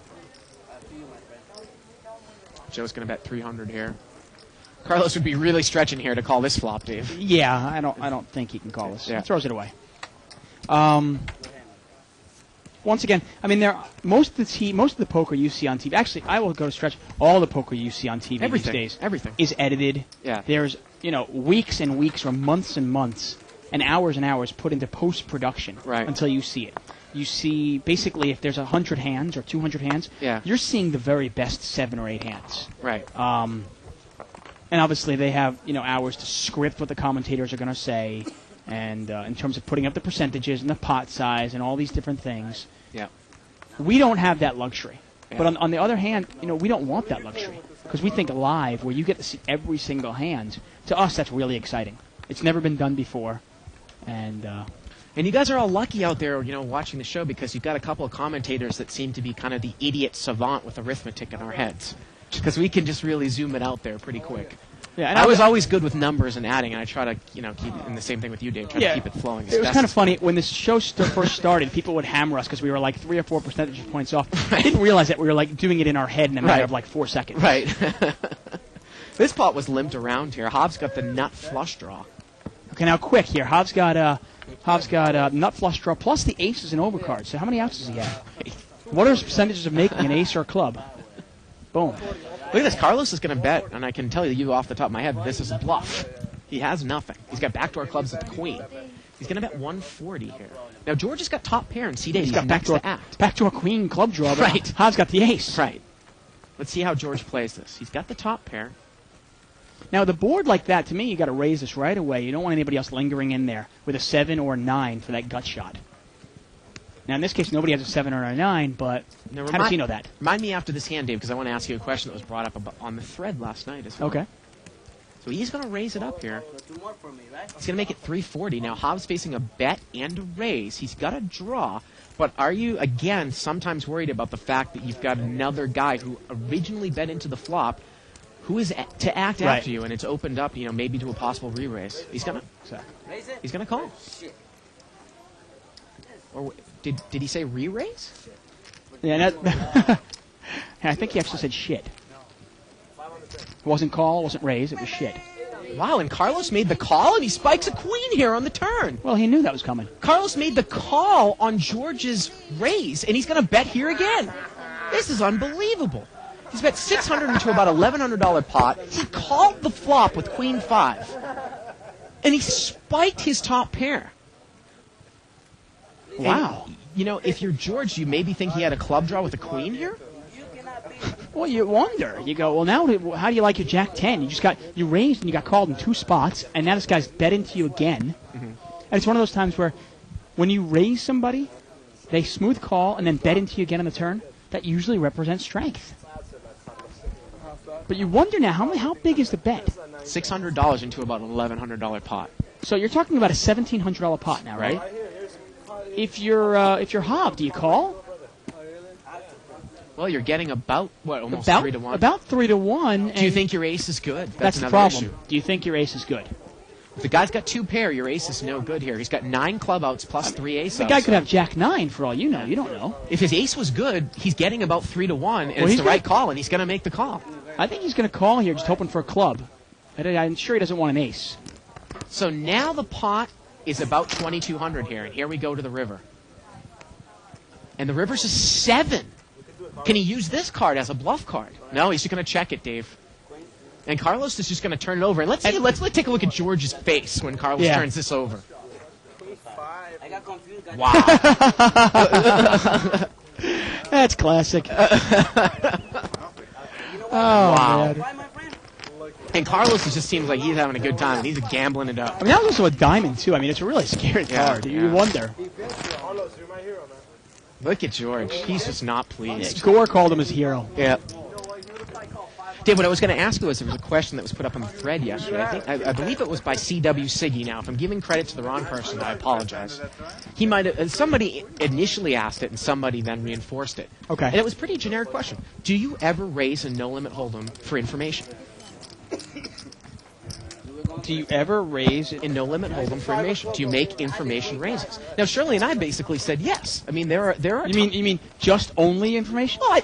Joe's going to bet 300 here. Carlos would be really stretching here to call this flop, Dave. Yeah, I don't think he can call us. Yeah. He throws it away. Once again, I mean, most of the poker you see on TV. Actually, I will go to stretch. All the poker you see on TV Everything. these days, Everything. is edited. Yeah. There's weeks and weeks, or months and months, and hours put into post production. Right. Until you see it. You see, basically, if there's 100 hands or 200 hands, Yeah. you're seeing the very best 7 or 8 hands. Right. And obviously, they have hours to script what the commentators are going to say, and in terms of putting up the percentages and the pot size and all these different things. Yeah. We don't have that luxury. Yeah. But on the other hand, we don't want that luxury because we think live, where you get to see every single hand. To us, that's really exciting. It's never been done before, and you guys are all lucky out there, watching the show because you've got a couple of commentators that seem to be kind of the idiot savant with arithmetic in our heads. Because we can just really zoom it out there pretty quick. yeah. And I was always good with numbers and adding, and I try to, keep and the same thing with you, Dave. Try to keep it flowing. As It was best kind of as- funny when this show first started. People would hammer us because we were like 3 or 4 percentage points off. I didn't realize that we were like doing it in our head in a matter Right. of like 4 seconds. Right. This pot was limped around here. Hobbs got the nut flush draw. Okay, now quick here. Hobbs got nut flush draw plus the aces and overcards. So how many outs does he have? What are his percentages of making an ace or a club? Boom. Look at this. Carlos is going to bet, and I can tell you off the top of my head, this is a bluff. He has nothing. He's got backdoor clubs at the queen. He's going to bet 140 here. Now, George has got top pair, and C-Dave He's he's got next backdoor to act. backdoor queen club draw. But Right. Hobbs got the ace. Right. Let's see how George plays this. He's got the top pair. Now the board like that, to me, you got to raise this right away. You don't want anybody else lingering in there with a 7 or a 9 for that gut shot. Now in this case, nobody has a 7 or a 9, but Now, how does he know that? Remind me after this hand, Dave, because I want to ask you a question that was brought up on the thread last night as well. Okay. So he's going to raise it up here. So 2 more for me, right? He's going to make it 340. Now, Hobbs facing a bet and a raise. He's got a draw. But are you, again, sometimes worried about the fact that you've got another guy who originally bet into the flop who is to act Right. after you, and it's opened up, maybe to a possible re-raise? He's going to Raise it? he's gonna call. Shit. Or did he say re-raise? Yeah, that, I think he actually said shit. It wasn't call, it wasn't raise, it was shit. Wow, and Carlos made the call, and he spikes a queen here on the turn. Well, he knew that was coming. Carlos made the call on George's raise, and he's going to bet here again. This is unbelievable. He's bet $600 into about $1,100 pot. He called the flop with queen 5, and he spiked his top pair. Wow. And, if you're George, you maybe think he had a club draw with a queen here? Well, you wonder. You go, well, now how do you like your Jack 10? You raised and you got called in 2 spots, and now this guy's bet into you again. Mm-hmm. And it's one of those times where when you raise somebody, they smooth call and then bet into you again on the turn. That usually represents strength. But you wonder now, how big is the bet? $600 into about an $1,100 pot. So you're talking about a $1,700 pot now, right? If you're Hob, do you call? Well, you're getting about, almost About 3 to 1? About 3 to 1. Do you think your ace is good? That's the another problem. issue. Do you think your ace is good? If the guy's got 2 pair, your ace is no good here. He's got 9 club outs plus 3 ace The outs. guy could have Jack 9 for all you know. You don't know. If his ace was good, he's getting about 3 to 1, and Well, it's he's the right call, and he's going to make the call. I think he's going to call here, just hoping for a club. I'm sure he doesn't want an ace. So now the pot is about 2,200 here, and here we go to the river. And the river's a 7. Can he use this card as a bluff card? No, he's just going to check it, Dave. And Carlos is just going to turn it over. And let's take a look at George's face when Carlos turns this over. I got confused. Guys. Wow. That's classic. You know what? Wow. Man. Why, my friend? And Carlos just seems like he's having a good time. He's gambling it up. I mean, that was also a diamond, too. I mean, it's a really scary Yeah, card. You yeah. wonder. Carlos, you're my hero, man. Look at George. He's just not pleased. Gore called him his hero. Yeah. Dave, what I was going to ask you was there was a question that was put up on the thread yesterday. I believe it was by C.W. Siggy. Now, if I'm giving credit to the wrong person, I apologize. He might have, somebody initially asked it, and somebody then reinforced it. Okay. And it was a pretty generic question. Do you ever raise a no-limit hold'em for information? Do you ever raise In no-limit hold'em for information? Do you make information raises? Now, Shirley and I basically said yes. I mean, there are. You mean just only information? Well,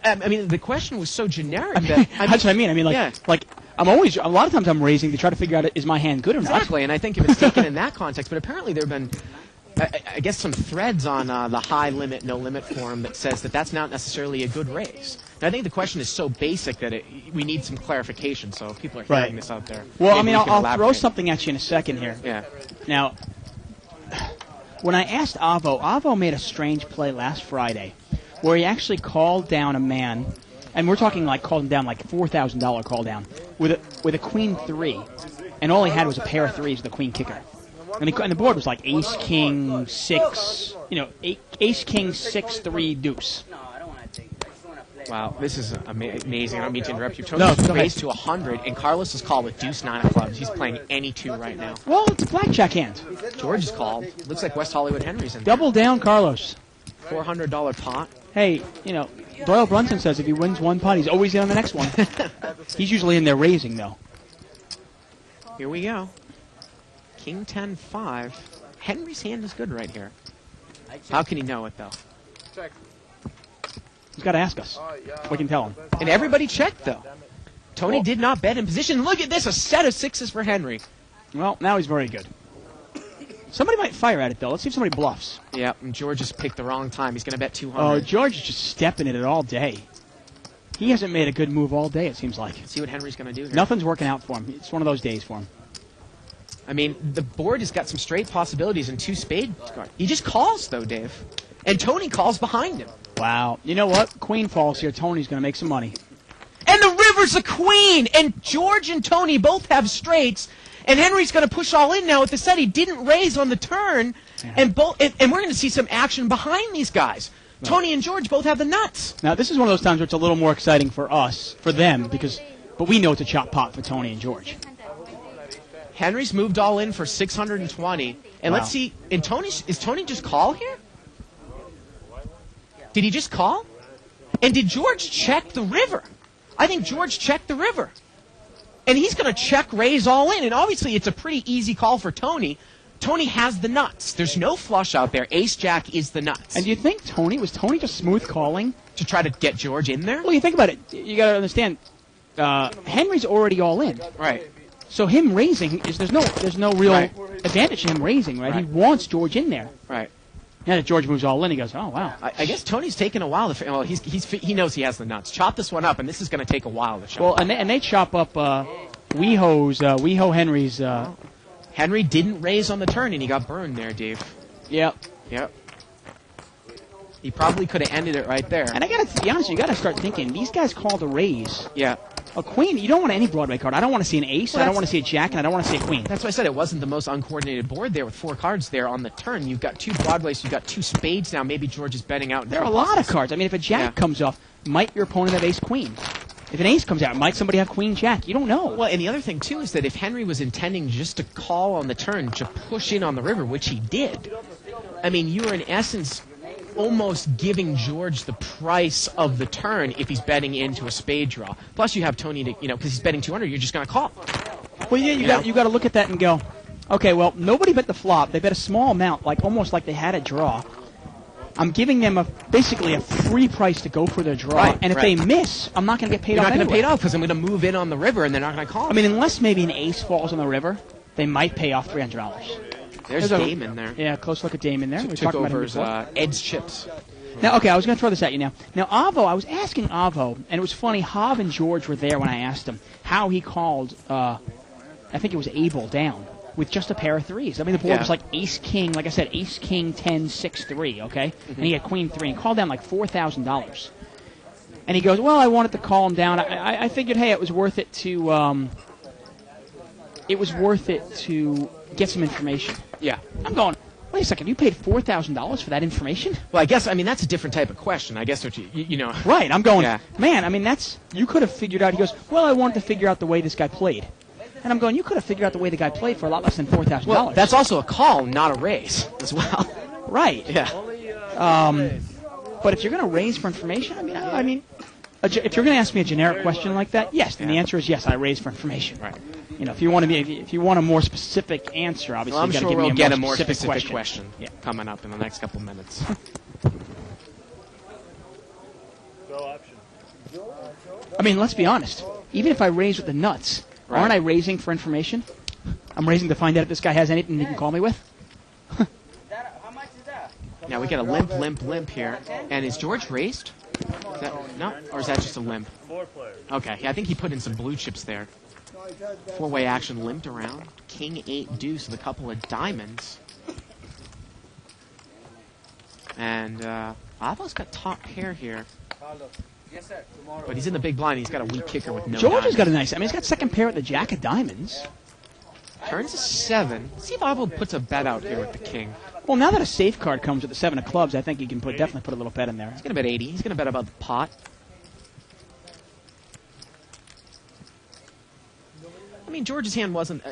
I mean, the question was so generic that That's what I mean. I mean, like I'm always a lot of times I'm raising to try to figure out is my hand good or not. Exactly, and I think if it's taken in that context, but apparently there have been, I guess, some threads on the high limit, no limit forum that says that that's not necessarily a good raise. And I think the question is so basic that we need some clarification. So if people are hearing Right. this out there, Well, I maybe mean, we can I'll throw elaborate. something at you in a second here. Yeah. Now, when I asked Avo made a strange play last Friday where he actually called down a man, and we're talking like called him down like $4,000 call down, with a queen 3, and all he had was a pair of 3s with a queen kicker. And the board was like ace, king, 6, ace, king, 6, 3, deuce. No, I don't want to take. I just want to play. Wow, this is amazing. I don't mean to interrupt you. No, Tony's go raised to 100, and Carlos is called with deuce 9 of clubs. He's playing any 2 right now. Well, it's a blackjack hand. George is called. Looks like West Hollywood Henry's in there. Double down, Carlos. $400 pot. Hey, Doyle Brunson says if he wins one pot, he's always in on the next one. He's usually in there raising, though. Here we go. King 10-5. Henry's hand is good right here. How can he know it, though? Check. He's got to ask us. Yeah. We can tell him. And everybody checked, though. Tony did not bet in position. Look at this, a set of 6s for Henry. Well, now he's very good. Somebody might fire at it, though. Let's see if somebody bluffs. Yeah, and George just picked the wrong time. He's going to bet 200. Oh, George is just stepping at it all day. He hasn't made a good move all day, it seems like. See what Henry's going to do here. Nothing's working out for him. It's one of those days for him. I mean, the board has got some straight possibilities and 2 spade cards. He just calls, though, Dave. And Tony calls behind him. Wow. You know what? Queen falls here. Tony's going to make some money. And the river's a queen! And George and Tony both have straights. And Henry's going to push all in now with the set. He didn't raise on the turn. Yeah. And we're going to see some action behind these guys. Right. Tony and George both have the nuts. Now, this is one of those times where it's a little more exciting for us, for them, but we know it's a chop pot for Tony and George. Henry's moved all in for 620. And Wow. let's see, is Tony just call here? Did he just call? And did George check the river? I think George checked the river. And he's going to check raise all in. And obviously it's a pretty easy call for Tony. Tony has the nuts. There's no flush out there. Ace-Jack is the nuts. And do you think was Tony just smooth calling? To try to get George in there? Well, you think about it. You got to understand, Henry's already all in. Right. So him raising there's no real Right. advantage to him raising, right? Right. He wants George in there. Right. Now that George moves all in, he goes, oh wow. I guess Tony's taking a while. Well, he knows he has the nuts. Chop this one up, and this is going to take a while to chop. Well, and they chop up Weho Henry's. Henry didn't raise on the turn, and he got burned there, Dave. Yep. Yep. He probably could have ended it right there. And I got to be honest, you got to start thinking. These guys called a raise. Yeah. A queen. You don't want any Broadway card. I don't want to see an ace. Well, I don't want to see a jack, and I don't want to see a queen. That's why I said it wasn't the most uncoordinated board there with 4 cards there on the turn. You've got 2 Broadways, you've got 2 spades now. Maybe George is betting out. There are a lot of cards. I mean, if a jack comes off, might your opponent have ace queen? If an ace comes out, might somebody have queen jack? You don't know. Well, and the other thing, too, is that if Henry was intending just to call on the turn to push in on the river, which he did, I mean, you were in essence almost giving George the price of the turn if he's betting into a spade draw. Plus, you have Tony to, because he's betting 200, you're just going to call. Well, yeah, you got to look at that and go, okay, well, nobody bet the flop. They bet a small amount, almost like they had a draw. I'm giving them basically a free price to go for their draw, Right, and if they miss, I'm not going to get paid You're off. not going to anyway. pay it off because I'm going to move in on the river and they're not going to call. I mean, unless maybe an ace falls on the river, they might pay off $300. There's Dame in there. Yeah, close look at Dame in there. We Took talked about him over before. Ed's chips. Now, okay, I was going to throw this at you now. Now, Avo, I was asking Avo, and it was funny, Hav and George were there when I asked him how he called, I think it was Abel down with just a pair of threes. I mean, the board was like ace-king, like I said, ace-king, 10, 6, 3, okay? And he had queen 3 and called down like $4,000. And he goes, well, I wanted to call him down. I figured, hey, it was worth it to get some information. Yeah. I'm going, wait a second, you paid $4,000 for that information? Well, I guess, that's a different type of question. I guess what you know. Right, I'm going, Yeah. man, you could have figured out, he goes, well, I wanted to figure out the way this guy played. And I'm going, you could have figured out the way the guy played for a lot less than $4,000. Well, that's also a call, not a raise, as well. right. Yeah. But if you're going to raise for information, if you're going to ask me a generic question like that, yes, then the answer is yes, I raise for information. Right. If you want a more specific answer, obviously Well, I'm you got to sure give we'll me get a a more more specific question Yeah. coming up in the next couple minutes. Go option. I mean, let's be honest. Even if I raise with the nuts, Right. aren't I raising for information? I'm raising to find out if this guy has anything he can call me with. How much is that? Now we got a limp here. And is George raised? Is that, no? Or is that just a limp? 4 players. Okay. Yeah, I think he put in some blue chips there. Four-way action limped around. King 8 deuce with a couple of diamonds. And Avo's got top pair here. Yes, sir. Tomorrow. But he's in the big blind. He's got a weak kicker with no George has diamonds. got a nice. He's got second pair with the jack of diamonds. Turns a 7. Let's see if Avo puts a bet out here with the king. Well, now that a safe card comes with the 7 of clubs, I think he can definitely put a little bet in there. He's going to bet 80. He's going to bet about the pot. I mean, George's hand wasn't...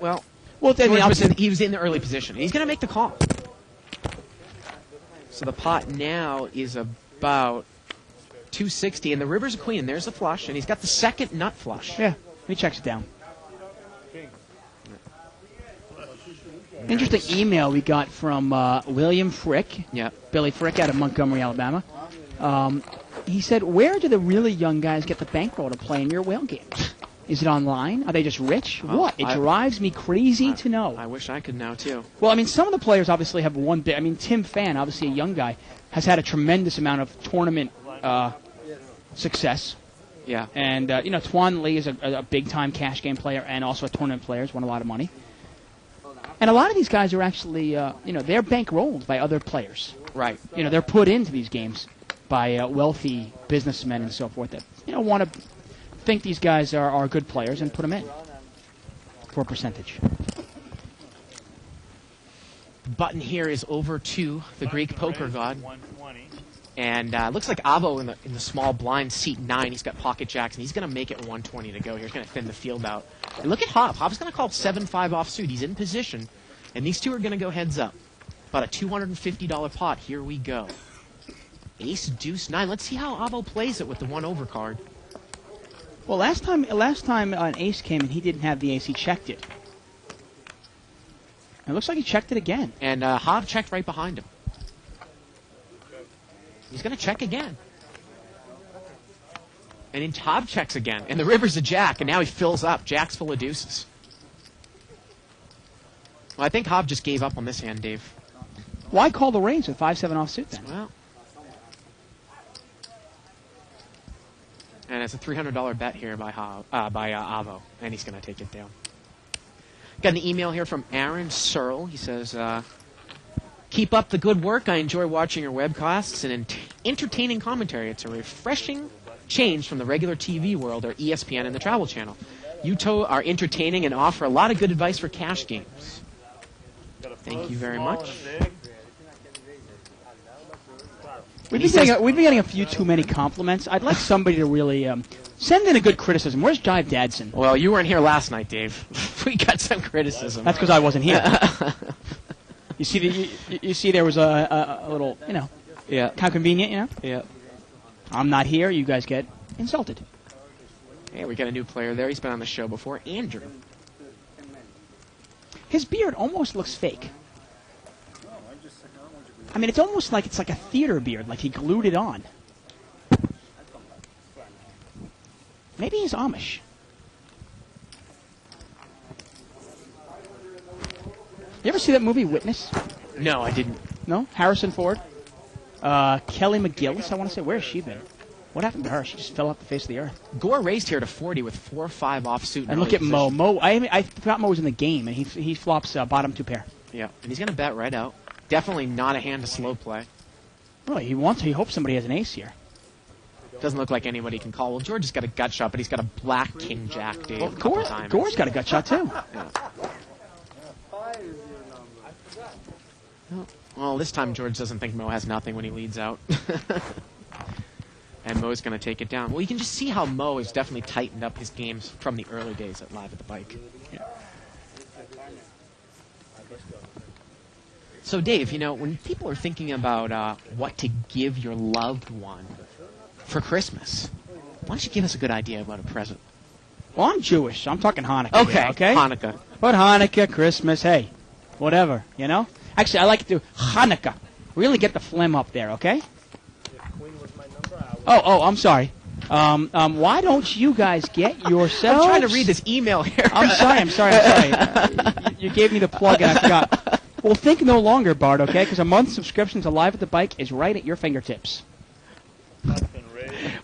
well, then George he was in the early position. He's going to make the call. So the pot now is about 260, and the river's a queen. There's a flush, and he's got the second nut flush. Yeah, he checks it down. Interesting email we got from William Frick, Yeah. Billy Frick out of Montgomery, Alabama. He said, where do the really young guys get the bankroll to play in your whale games? Is it online? Are they just rich? Well, What? It drives me crazy to know. I wish I could now, too. Well, some of the players obviously have won big. Tim Fan, obviously a young guy, has had a tremendous amount of tournament success. Yeah. And, Tuan Lee is a big-time cash game player and also a tournament player. Has won a lot of money. And a lot of these guys are actually, they're bankrolled by other players. Right. They're put into these games by wealthy businessmen and so forth that, want to think these guys are good players and put them in for a percentage. Button here is over to the Greek poker god. 120. And looks like Avo in the small blind seat 9. He's got pocket jacks, and he's going to make it 120 to go here. He's going to thin the field out. And look at Hop. Hop's going to call 7-5 offsuit. He's in position, and these two are going to go heads up. About a $250 pot. Here we go. Ace, deuce, 9. Let's see how Avo plays it with the 1 over card. Well, last time an ace came and he didn't have the ace, he checked it. It looks like he checked it again. And Hop checked right behind him. He's going to check again. And then Hop checks again. And the river's a jack, and now he fills up. Jack's full of deuces. Well, I think Hop just gave up on this hand, Dave. Why call the range with 5-7 offsuit then? Well. And it's a $300 bet here by Avo, and he's going to take it down. Got an email here from Aaron Searle. He says, keep up the good work. I enjoy watching your webcasts and entertaining commentary. It's a refreshing change from the regular TV world or ESPN and the Travel Channel. You two are entertaining and offer a lot of good advice for cash games. Thank you very much. We've been getting a few too many compliments. I'd like somebody to really send in a good criticism. Where's Jive Dadson? Well, you weren't here last night, Dave. We got some criticism. That's because I wasn't here. You see, there was a little, Yeah. How convenient, you know? Yeah. I'm not here. You guys get insulted. Hey, we got a new player there. He's been on the show before. Andrew. His beard almost looks fake. I mean, it's almost like it's like a theater beard, like he glued it on. Maybe he's Amish. You ever see that movie Witness? No, I didn't. No? Harrison Ford? Kelly McGillis, I want to say. Where has she been? What happened to her? She just fell off the face of the earth. Gore raced here to 40 with 4 or 5 off suit. And look at Mo. Mo, I thought Mo was in the game, and he flops bottom 2 pair. Yeah, and he's going to bet right out. Definitely not a hand to slow play. Really, he hopes somebody has an ace here. Doesn't look like anybody can call. Well, George has got a gut shot, but he's got a black king jack, Dave. Well, a couple times. Gore's got a gut shot, too. Yeah. Well, this time George doesn't think Mo has nothing when he leads out. And Mo's going to take it down. Well, you can just see how Mo has definitely tightened up his games from the early days at Live at the Bike. Yeah. So, Dave, you know, when people are thinking about what to give your loved one for Christmas, why don't you give us a good idea about a present? Well, I'm Jewish, so I'm talking Hanukkah. Okay, here, okay? Hanukkah. But Hanukkah, Christmas, hey, whatever, you know? Actually, I like to do Hanukkah. Really get the phlegm up there, okay? Oh, I'm sorry. Why don't you guys get yourselves... I'm trying to read this email here. I'm sorry. You gave me the plug and I forgot. Well, think no longer, Bart, okay? Because a month's subscription to Live at the Bike is right at your fingertips.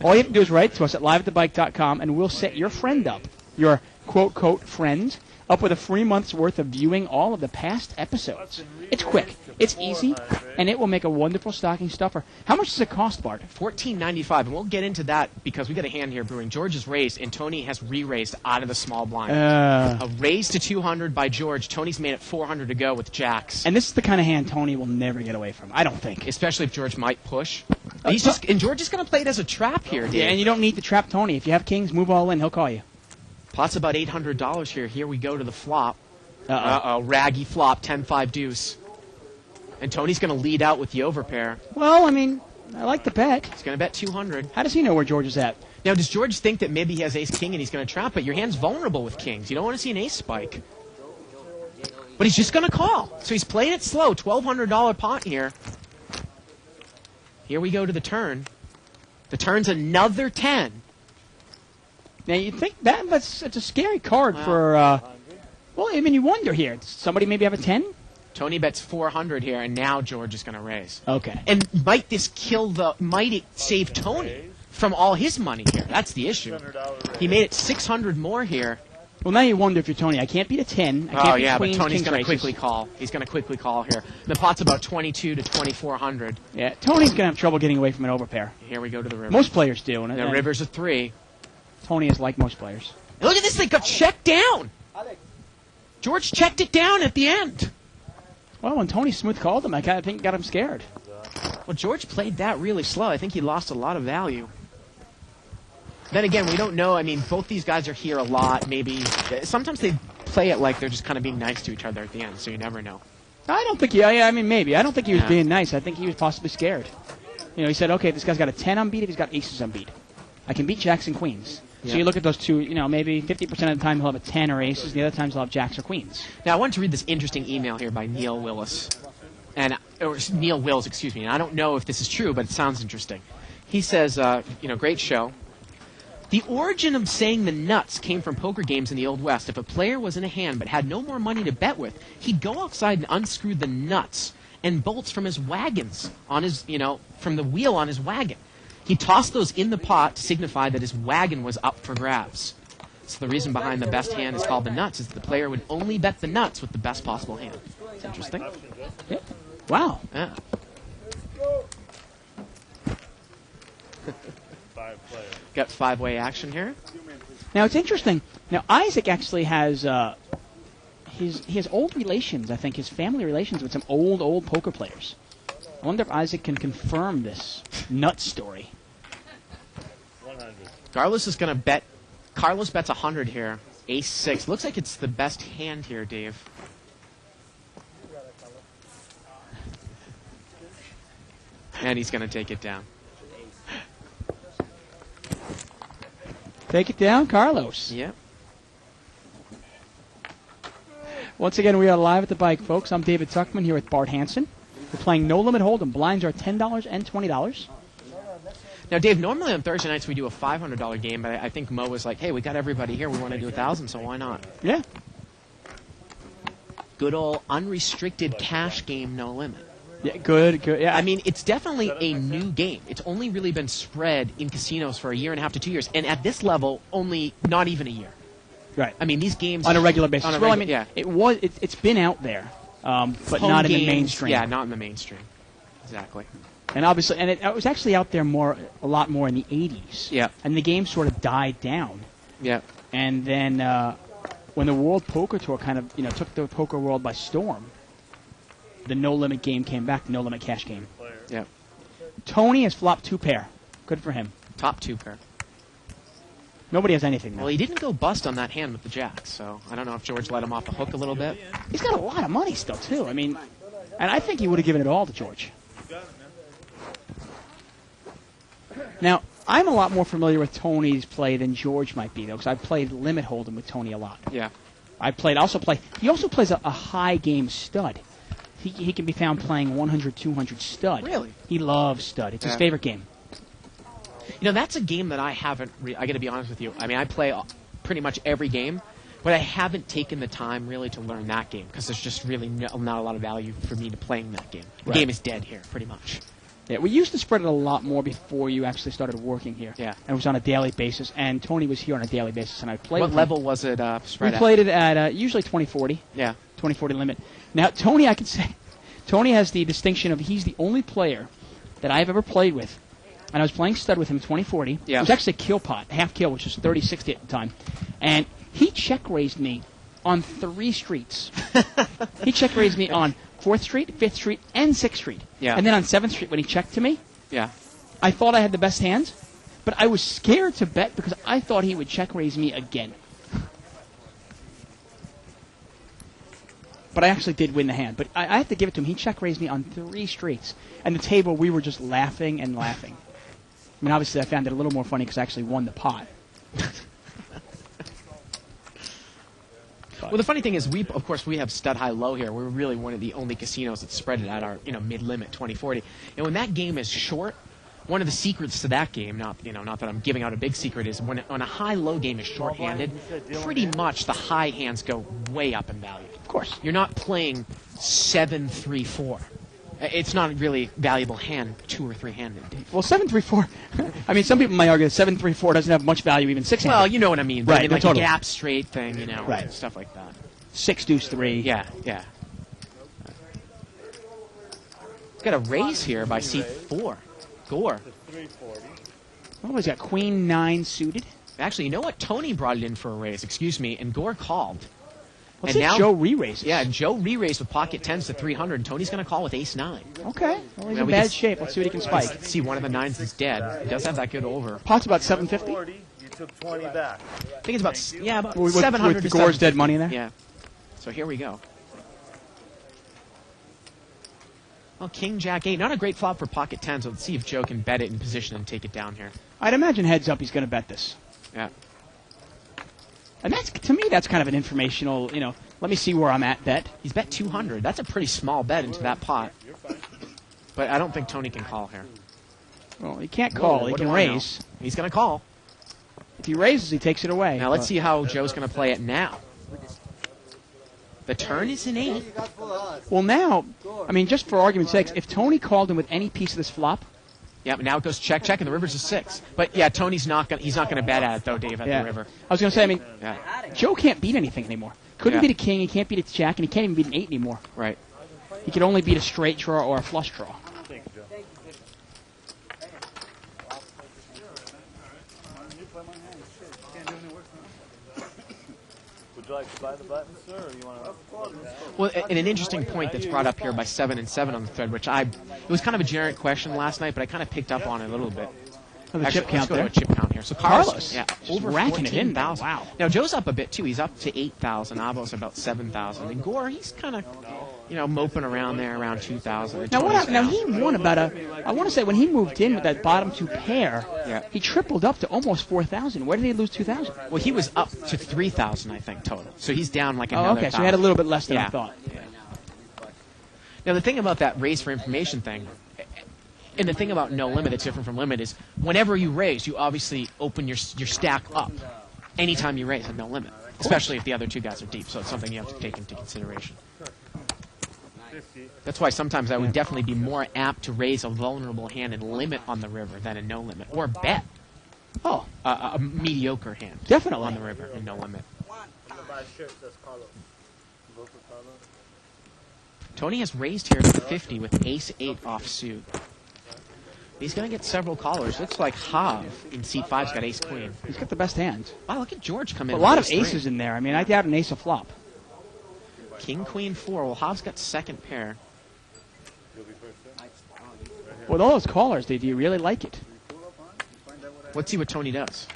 All you have to do is write to us at liveatthebike.com, and we'll set your friend up, your quote friend, up with a free month's worth of viewing all of the past episodes. It's quick, it's easy, and it will make a wonderful stocking stuffer. How much does it cost, Bart? $14.95, and we'll get into that because we got a hand here brewing. George has raised, and Tony has re-raised out of the small blind. A raise to 200 by George. Tony's made it 400 to go with jacks. And this is the kind of hand Tony will never get away from, I don't think. Especially if George might push. And George is going to play it as a trap here, Dave. Yeah, and you don't need to trap Tony. If you have kings, move all in, he'll call you. Pot's about $800 here. Here we go to the flop. Uh-oh. Raggy flop, 10-5 deuce. And Tony's going to lead out with the overpair. Well, I mean, I like the bet. He's going to bet 200. How does he know where George is at? Now, does George think that maybe he has ace-king and he's going to trap it? Your hand's vulnerable with kings. You don't want to see an ace spike. But he's just going to call. So he's playing it slow. $1,200 pot here. Here we go to the turn. The turn's another 10. Now, you think it's a scary card for, well, I mean, you wonder here. Does somebody maybe have a 10? Tony bets 400 here, and now George is going to raise. Okay. And might it save Tony from all his money here? That's the issue. He made it 600 more here. Well, now you wonder if you're Tony. I can't beat a 10. I can't beat queens, but Tony's kings, going to races. quickly call. He's going to quickly call here. The pot's about 22 to 2,400. Yeah, Tony's going to have trouble getting away from an overpair. Here we go to the river. Most players do. The river's a 3. Tony is like most players. Look at this thing. Got checked down. George checked it down at the end. Well, when Tony smooth called him, I think it got him scared. Well, George played that really slow. I think he lost a lot of value. Then again, we don't know. I mean, both these guys are here a lot. Maybe sometimes they play it like they're just kind of being nice to each other at the end, so you never know. I don't think I mean, maybe. I don't think he was being nice. I think he was possibly scared. You know, he said, okay, this guy's got a 10 unbeat if he's got aces unbeat. I can beat jacks and queens. So you look at those two, you know, maybe 50% of the time he'll have a 10 or aces, the other times he'll have jacks or queens. Now, I wanted to read this interesting email here by Neil Willis. Or Neil Wills, excuse me. And I don't know if this is true, but it sounds interesting. He says, great show. The origin of saying the nuts came from poker games in the Old West. If a player was in a hand but had no more money to bet with, he'd go outside and unscrew the nuts and bolts from his wagons on his, from the wheel on his wagon. He tossed those in the pot to signify that his wagon was up for grabs. So the reason behind the best hand is called the nuts is that the player would only bet the nuts with the best possible hand. It's interesting. Yeah. Wow. Yeah. Got 5-way action here. Now it's interesting. Now Isaac actually has he has old relations. I think his family relations with some old poker players. I wonder if Isaac can confirm this nut story. 100. Carlos is going to bet. Carlos bets 100 here. Ace-6. Looks like it's the best hand here, Dave. And he's going to take it down. Take it down, Carlos. Yep. Once again, we are live at the bike, folks. I'm David Tuckman here with Bart Hansen. We're playing No Limit Hold'em. Blinds are $10 and $20. Now, Dave, normally on Thursday nights we do a $500 game, but I think Mo was like, hey, we got everybody here. We want to do 1,000, so why not? Yeah. Good old unrestricted cash game, No Limit. Yeah, good. Yeah, I mean, it's definitely a new game. It's only really been spread in casinos for 1.5 to 2 years, and at this level, only not even a year. right. I mean, these games On a regular basis. On a well, I regu- mean, yeah. it's been out there, but Home not in the games, mainstream. Yeah, not in the mainstream. Exactly. And obviously, and it was actually out there a lot more in the 80s. Yeah. And the game sort of died down. Yeah. And then when the World Poker Tour kind of took the poker world by storm, the No Limit game came back, the No Limit cash game. Yeah. Tony has flopped 2 pair. Good for him. Top 2 pair. Nobody has anything now. Well, he didn't go bust on that hand with the jacks, so I don't know if George let him off the hook a little bit. He's got a lot of money still, too. I mean, and I think he would have given it all to George. Now, I'm a lot more familiar with Tony's play than George might be, though, because I played Limit Hold'em with Tony a lot. Yeah. He also plays a high game stud. He can be found playing 100, 200 stud. Really? He loves stud. It's his Yeah. favorite game. You know, that's a game that I haven't I got to be honest with you. I mean, I play pretty much every game, but I haven't taken the time really to learn that game because there's just really not a lot of value for me to playing that game. The Right. game is dead here, pretty much. Yeah, we used to spread it a lot more before you actually started working here. Yeah. And it was on a daily basis, and Tony was here on a daily basis, and I played What with him. level was it spread We at? played it at usually 2040. Yeah. 2040 limit. Now, Tony, I can say, Tony has the distinction of he's the only player that I've ever played with, and I was playing stud with him in 2040. Yeah. It was actually a kill pot, half kill, which was 30-60 at the time. And he check-raised me on 3 streets. He check-raised me on 4th Street, 5th Street, and 6th Street. Yeah. And then on 7th Street, when he checked to me, Yeah. I thought I had the best hands, but I was scared to bet because I thought he would check-raise me again. But I actually did win the hand. But I have to give it to him. He check-raised me on 3 streets. And the table, we were just laughing and laughing. I mean, obviously, I found it a little more funny because I actually won the pot. Well, the funny thing is, of course, we have stud high low here. We're really one of the only casinos that spread it at our mid-limit 2040. And when that game is short, one of the secrets to that game, not that I'm giving out a big secret, is when a high-low game is short-handed, pretty much the high hands go way up in value. Of course. You're not playing 7-3-4. It's not a really valuable hand, 2 or 3-handed. Well, 7-3-4. I mean, some people might argue that 7-3-4 doesn't have much value, even 6-handed. Well, you know what I mean. Right, I mean, no, like totally. a gap straight thing, Right. stuff like that. 6-deuce-3. Yeah, yeah. He's got a raise here by C4. Gore. What was that? Queen 9 suited? Actually, you know what? Tony brought it in for a raise, excuse me, and Gore called. Let's And see now if Joe re-raises. Yeah, Joe re-raised with pocket 10s to 300, and Tony's going to call with ace-9. Okay. Well, he's Yeah, in we bad can- shape. Let's see what he can spike. See, one of the 9s is dead. He does have that good over. Pot's about 750. 40, you took 20 back. I think it's about, With 700 the to Gore's 750. dead money in there? Yeah. So here we go. Well, King, Jack, 8. Not a great flop for pocket 10s, so let's see if Joe can bet it in position and take it down here. I'd imagine heads up he's going to bet this. Yeah. And to me, that's kind of an informational, let me see where I'm at bet. He's bet 200. That's a pretty small bet into that pot. But I don't think Tony can call here. Well, he can't call. He What do can I know? raise. He's going to call. If he raises, he takes it away. Now let's see how Joe's going to play it now. The turn is an 8. Well, now, I mean, just for argument's sake, if Tony called him with any piece of this flop, Yeah, but now it goes check, check, and the river's a 6. But yeah, Tony's not going. He's not going to bet at it though, Dave, at yeah. the river. I was going to say, I mean, Yeah, Joe can't beat anything anymore. Couldn't Yeah. beat a king, he can't beat a jack, and he can't even beat an 8 anymore. right. He could only beat a straight draw or a flush draw. Would you like to buy the button, sir, or you want to? Well, and an interesting point that's brought up here by 7 and 7 on the thread, which it was kind of a generic question last night, but I kind of picked up on it a little bit. Oh, the Actually, chip count let's go there. to a chip count here. So Carlos, yeah, just over racking it in there. 14,000. Wow. Now Joe's up a bit too. He's up to 8,000. Abo's about 7,000. And Gore, he's kind of, moping around there around 2,000. Now what happened? Now he won about I want to say when he moved in with that bottom two pair, Yeah. he tripled up to almost 4,000. Where did he lose 2,000? Well, he was up to 3,000, I think, total. So he's down like Oh, another okay. So he had a 1,000. little bit less than I Yeah. thought. Now, the thing about that raise for information thing, and the thing about no limit that's different from limit is whenever you raise, you obviously open your stack up anytime you raise at no limit, especially if the other two guys are deep. So it's something you have to take into consideration. That's why sometimes I would definitely be more apt to raise a vulnerable hand and limit on the river than a no limit, or bet Oh, a mediocre hand definitely. on the river and no limit. Buy shirts, that's Carlo. Vote for Carlo. Tony has raised here to 50 with ace-8 offsuit. He's going to get several callers. Looks like Hav in seat 5's got ace-queen. He's got the best hand. Wow, look at George come in. A lot with of ace-3. aces in there. I mean, I doubt an ace of flop. King, queen, 4. Well, Hav's got second pair. With all those callers, do you really like it? Let's see what Tony does.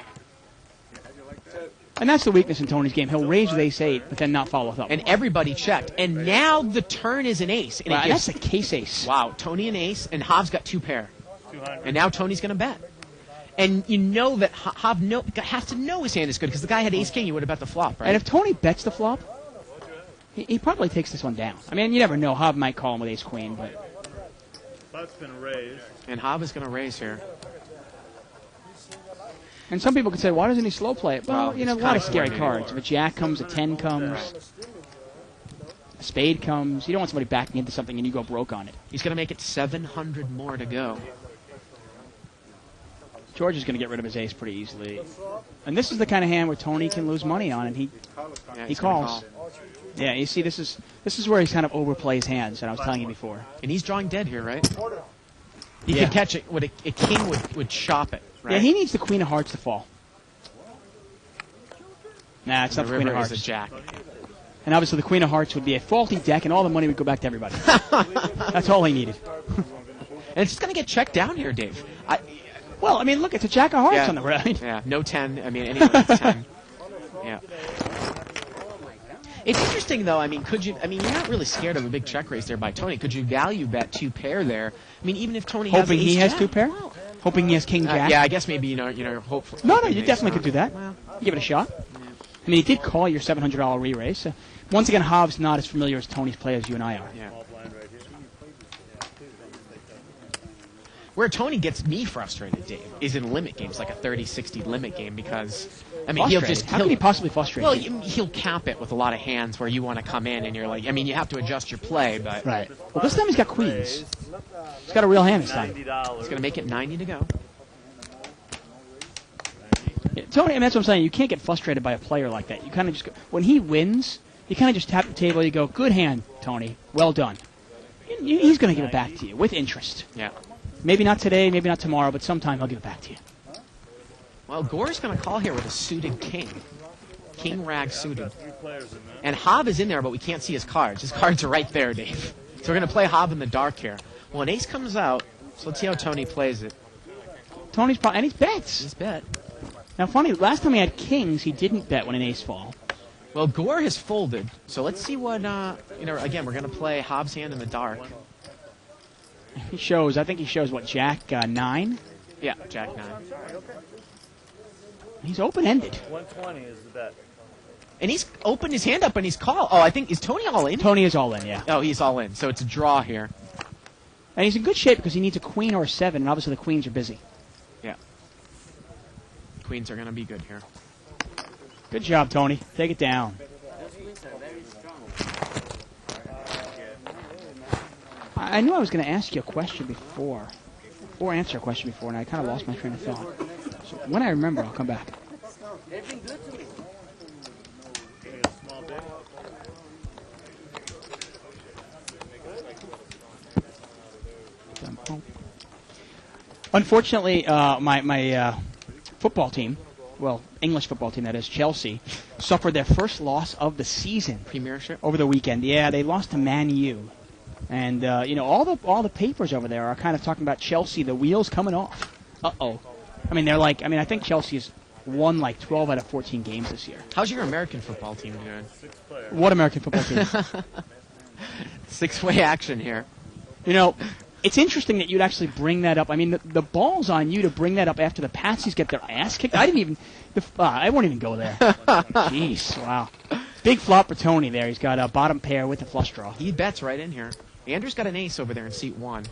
And that's the weakness in Tony's game. He'll raise with ace-8, but then not follow up. And everybody checked. And now the turn is an ace. And Wow, it gives, that's a case ace. wow, Tony an ace, and Hav's got 2 pair. And now Tony's going to bet. And you know that Hav has to know his hand is good because the guy had ace-king. You would have bet the flop, right? And if Tony bets the flop, he probably takes this one down. I mean, you never know. Hav might call him with ace-queen, but... That's been raised. And Hav is going to raise here. And some people could say, why doesn't he slow play it? Well, Well, you know, a he's lot of kinda scary coordinated. cards. If a jack comes, a 10 comes, a spade comes. You don't want somebody backing into something and you go broke on it. He's going to make it 700 more to go. George is going to get rid of his ace pretty easily. And this is the kind of hand where Tony can lose money on, and he Yeah, he he's gonna calls. call. Yeah, you see, this is where he kind of overplays hands, and I was telling you before. And he's drawing dead here, right? He Yeah. could catch it. What a king would chop it, right? Yeah, he needs the queen of hearts to fall. Nah, it's the not the queen of river is hearts. a jack. And obviously the queen of hearts would be a faulty deck, and all the money would go back to everybody. That's all he needed. And it's just going to get checked down here, Dave. Well, I mean, look, it's a jack of hearts Yeah. on the right. Yeah, no 10. I mean, anyone that's 10. Yeah. It's interesting, though. I mean, you're not really scared of a big check raise there by Tony. Could you value bet 2 pair there? I mean, even if Tony Hoping has he has ace-jack? 2 pair? Hoping he has king jack? Yeah, I guess maybe, hopefully. No, you definitely could do that. Give it a shot. I mean, he did call your $700 re-raise. So once again, Hav's not as familiar as Tony's play as you and I are. Yeah. Where Tony gets me frustrated, Dave, is in limit games, like a 30-60 limit game, because, I mean, Frustrated. How can he possibly frustrate Well, you? he'll cap it with a lot of hands where you want to come in and you're like, I mean, you have to adjust your play, but Right. Well, this time he's got queens. He's got a real hand this time. it's going to make it 90 to go. Yeah, Tony, I mean, that's what I'm saying. You can't get frustrated by a player like that. You kind of just go, when he wins, you kind of just tap the table. You go, good hand, Tony. Well done. He's going to give it back to you with interest. Yeah. Maybe not today, maybe not tomorrow, but sometime he'll give it back to you. Well, Gore's going to call here with a suited king. King rag suited. And Hav is in there, but we can't see his cards. His cards are right there, Dave. So we're going to play Hav in the dark here. Well, an ace comes out, so let's see how Tony plays it. Tony's probably, and he's bets. He's bet. Now, funny, last time he had kings, he didn't bet when an ace fall. Well, Gore has folded, so let's see what, again, we're going to play Hav's hand in the dark. He shows, I think he shows, what, Jack 9? Yeah, Jack 9. He's open-ended. 120 is the bet. And he's opened his hand up and he's called. Oh, I think, is Tony all in? Tony is all in, yeah. Oh, he's all in, so it's a draw here. And he's in good shape because he needs a queen or a 7, and obviously the queens are busy. Yeah. Queens are going to be good here. Good job, Tony. Take it down. I knew I was going to ask you a question before, or answer a question before, and I kind of lost my train of thought. So when I remember, I'll come back. Everything good to me. Unfortunately, my football team, well, English football team, that is, Chelsea, suffered their first loss of the season Premiership? over the weekend. Yeah, they lost to Man U. And, all the papers over there are kind of talking about Chelsea, the wheels coming off. Uh-oh. I mean, I think Chelsea has won like 12 out of 14 games this year. How's your American football team doing? What American football team? Six-way action here. You know, it's interesting that you'd actually bring that up. I mean, the ball's on you to bring that up after the Patsies get their ass kicked. I won't even go there. Jeez, wow. Big flop for Tony there. He's got a bottom pair with the flush draw. He bets right in here. Andrew's got an ace over there in seat 1.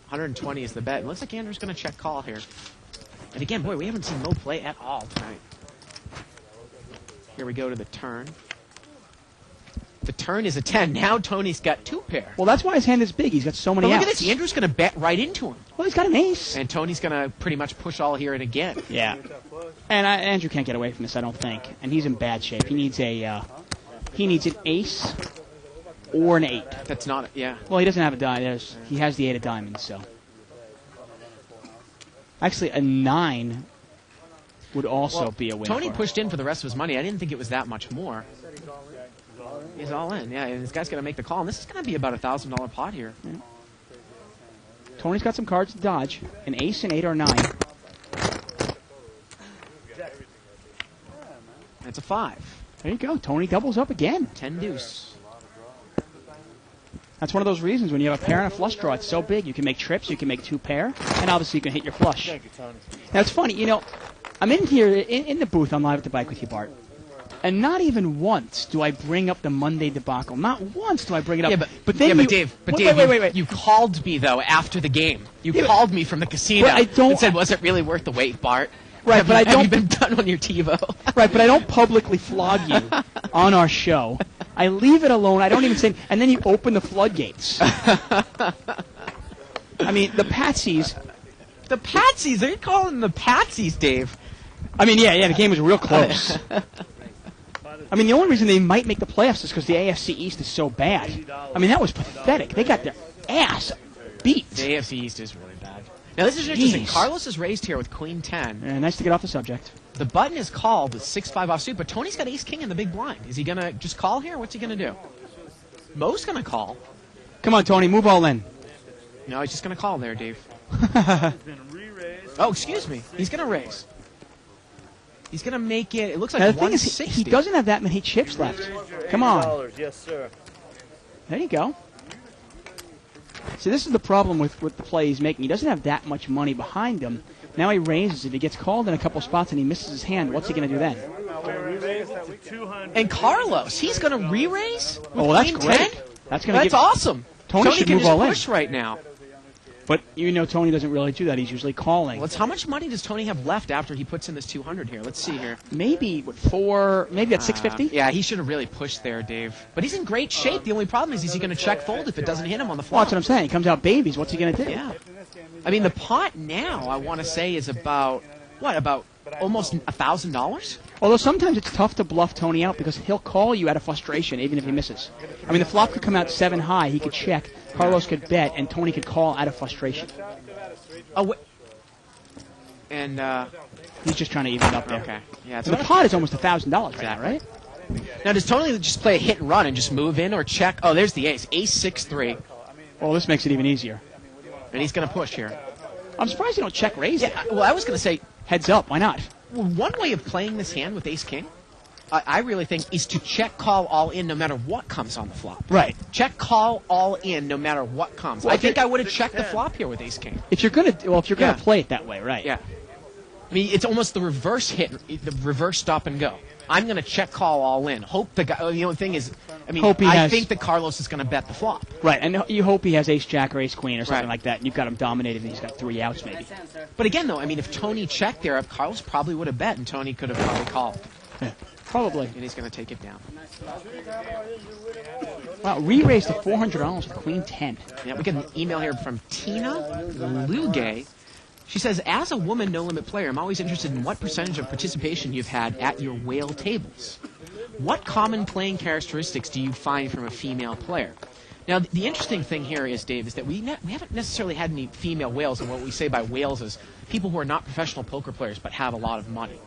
120 is the bet. It looks like Andrew's going to check call here. And again, boy, we haven't seen Mo play at all tonight. Here we go to the turn. The turn is a 10. Now Tony's got 2 pair. Well, that's why his hand is big. He's got so many But look outs. at this. Andrew's going to bet right into him. Well, he's got an ace. And Tony's going to pretty much push all here and again. Yeah. And Andrew can't get away from this, I don't think. And he's in bad shape. He needs an ace or an 8. That's not, yeah. Well, he doesn't have a dime. He has the 8 of diamonds, so. Actually, a 9 would also be a win. Tony for him. pushed in for the rest of his money. I didn't think it was that much more. He's all in, yeah. And this guy's going to make the call. And this is going to be about a $1,000 pot here. Yeah. Tony's got some cards to dodge. An ace, an 8, or a 9. That's a 5. There you go. Tony doubles up again. 10 deuce. That's one of those reasons when you have a pair and a flush draw, it's so big. You can make trips, you can make 2 pair, and obviously you can hit your flush. Thank you, Tony. Now, it's funny, you know, I'm in here in the booth on Live at the Bike with you, Bart. And not even once do I bring up the Monday debacle. Not once do I bring it up. Yeah, Dave, wait. You called me, though, after the game. You called me from the casino and said, was it really worth the wait, Bart? Right, Have you been done on your TiVo? Right, but I don't publicly flog you on our show. I leave it alone. I don't even say, and then you open the floodgates. I mean, the Patsies. The Patsies? Are you calling them the Patsies, Dave? I mean, yeah, the game was real close. I mean, the only reason they might make the playoffs is because the AFC East is so bad. I mean, that was pathetic. They got their ass beat. The AFC East is really bad. Now, this is interesting. Jeez. Carlos is raised here with Queen 10. Nice to get off the subject. The button is called with 6-5 offsuit, but Tony's got ace-king in the big blind. Is he going to just call here? What's he going to do? Mo's going to call. Come on, Tony, move all in. No, he's just going to call there, Dave. Oh, excuse me. He's going to raise. He's going to make it, it looks like Now, the thing is, 160. he doesn't have that many chips left. Come on. Yes, sir. There you go. See, this is the problem with the play he's making. He doesn't have that much money behind him. Now he raises. If he gets called in a couple spots and he misses his hand, what's he going to do then? And Carlos, he's going to re-raise? Oh, that's Queen great. 10? That's awesome. Tony should can move just all in. push right now. But you know Tony doesn't really do that. He's usually calling. How much money does Tony have left after he puts in this 200 here? Let's see here. Maybe maybe at 650? Yeah, he should have really pushed there, Dave. But he's in great shape. The only problem is he going to check fold if it doesn't hit him on the Well, flop? that's what I'm saying. He comes out babies. What's he going to do? Yeah. I mean, the pot now, I want to say, is about almost $1,000? Although sometimes it's tough to bluff Tony out because he'll call you out of frustration even if he misses. I mean, the flop could come out 7 high. He could check. Carlos could bet, and Tony could call out of frustration. Oh, wait. And, He's just trying to even it up there. okay. Yeah, So the pot is almost $1,000 right now, right? Now, does Tony just play a hit and run and just move in or check? Oh, there's the ace. Ace 6-3. Well, this makes it even easier. And he's going to push here. I'm surprised you don't check raise. Yeah, well, I was going to say, Heads up. Why not? one way of playing this hand with ace-king, I really think, is to check call all in no matter what comes on the flop. Right. Check call all in no matter what comes. Well, I think I would have checked the flop here with ace-king. If you're gonna Yeah. play it that way, right? Yeah. I mean, it's almost the reverse hit, the reverse stop and go. I'm going to check call all in. Hope the guy. The only thing is, I think that Carlos is going to bet the flop. Right, and you hope he has ace jack or ace queen or something Right. like that, and you've got him dominated, and he's got 3 outs maybe. But again, though, I mean, if Tony checked there, Carlos probably would have bet, and Tony could have probably called. Yeah, probably. And he's going to take it down. Wow, re-raised to $400 with queen 10. Yeah, we get an email here from Tina Lugay. She says, as a woman no-limit player, I'm always interested in what percentage of participation you've had at your whale tables. What common playing characteristics do you find from a female player? Now, the interesting thing here is, Dave, is that we haven't necessarily had any female whales, and what we say by whales is people who are not professional poker players but have a lot of money.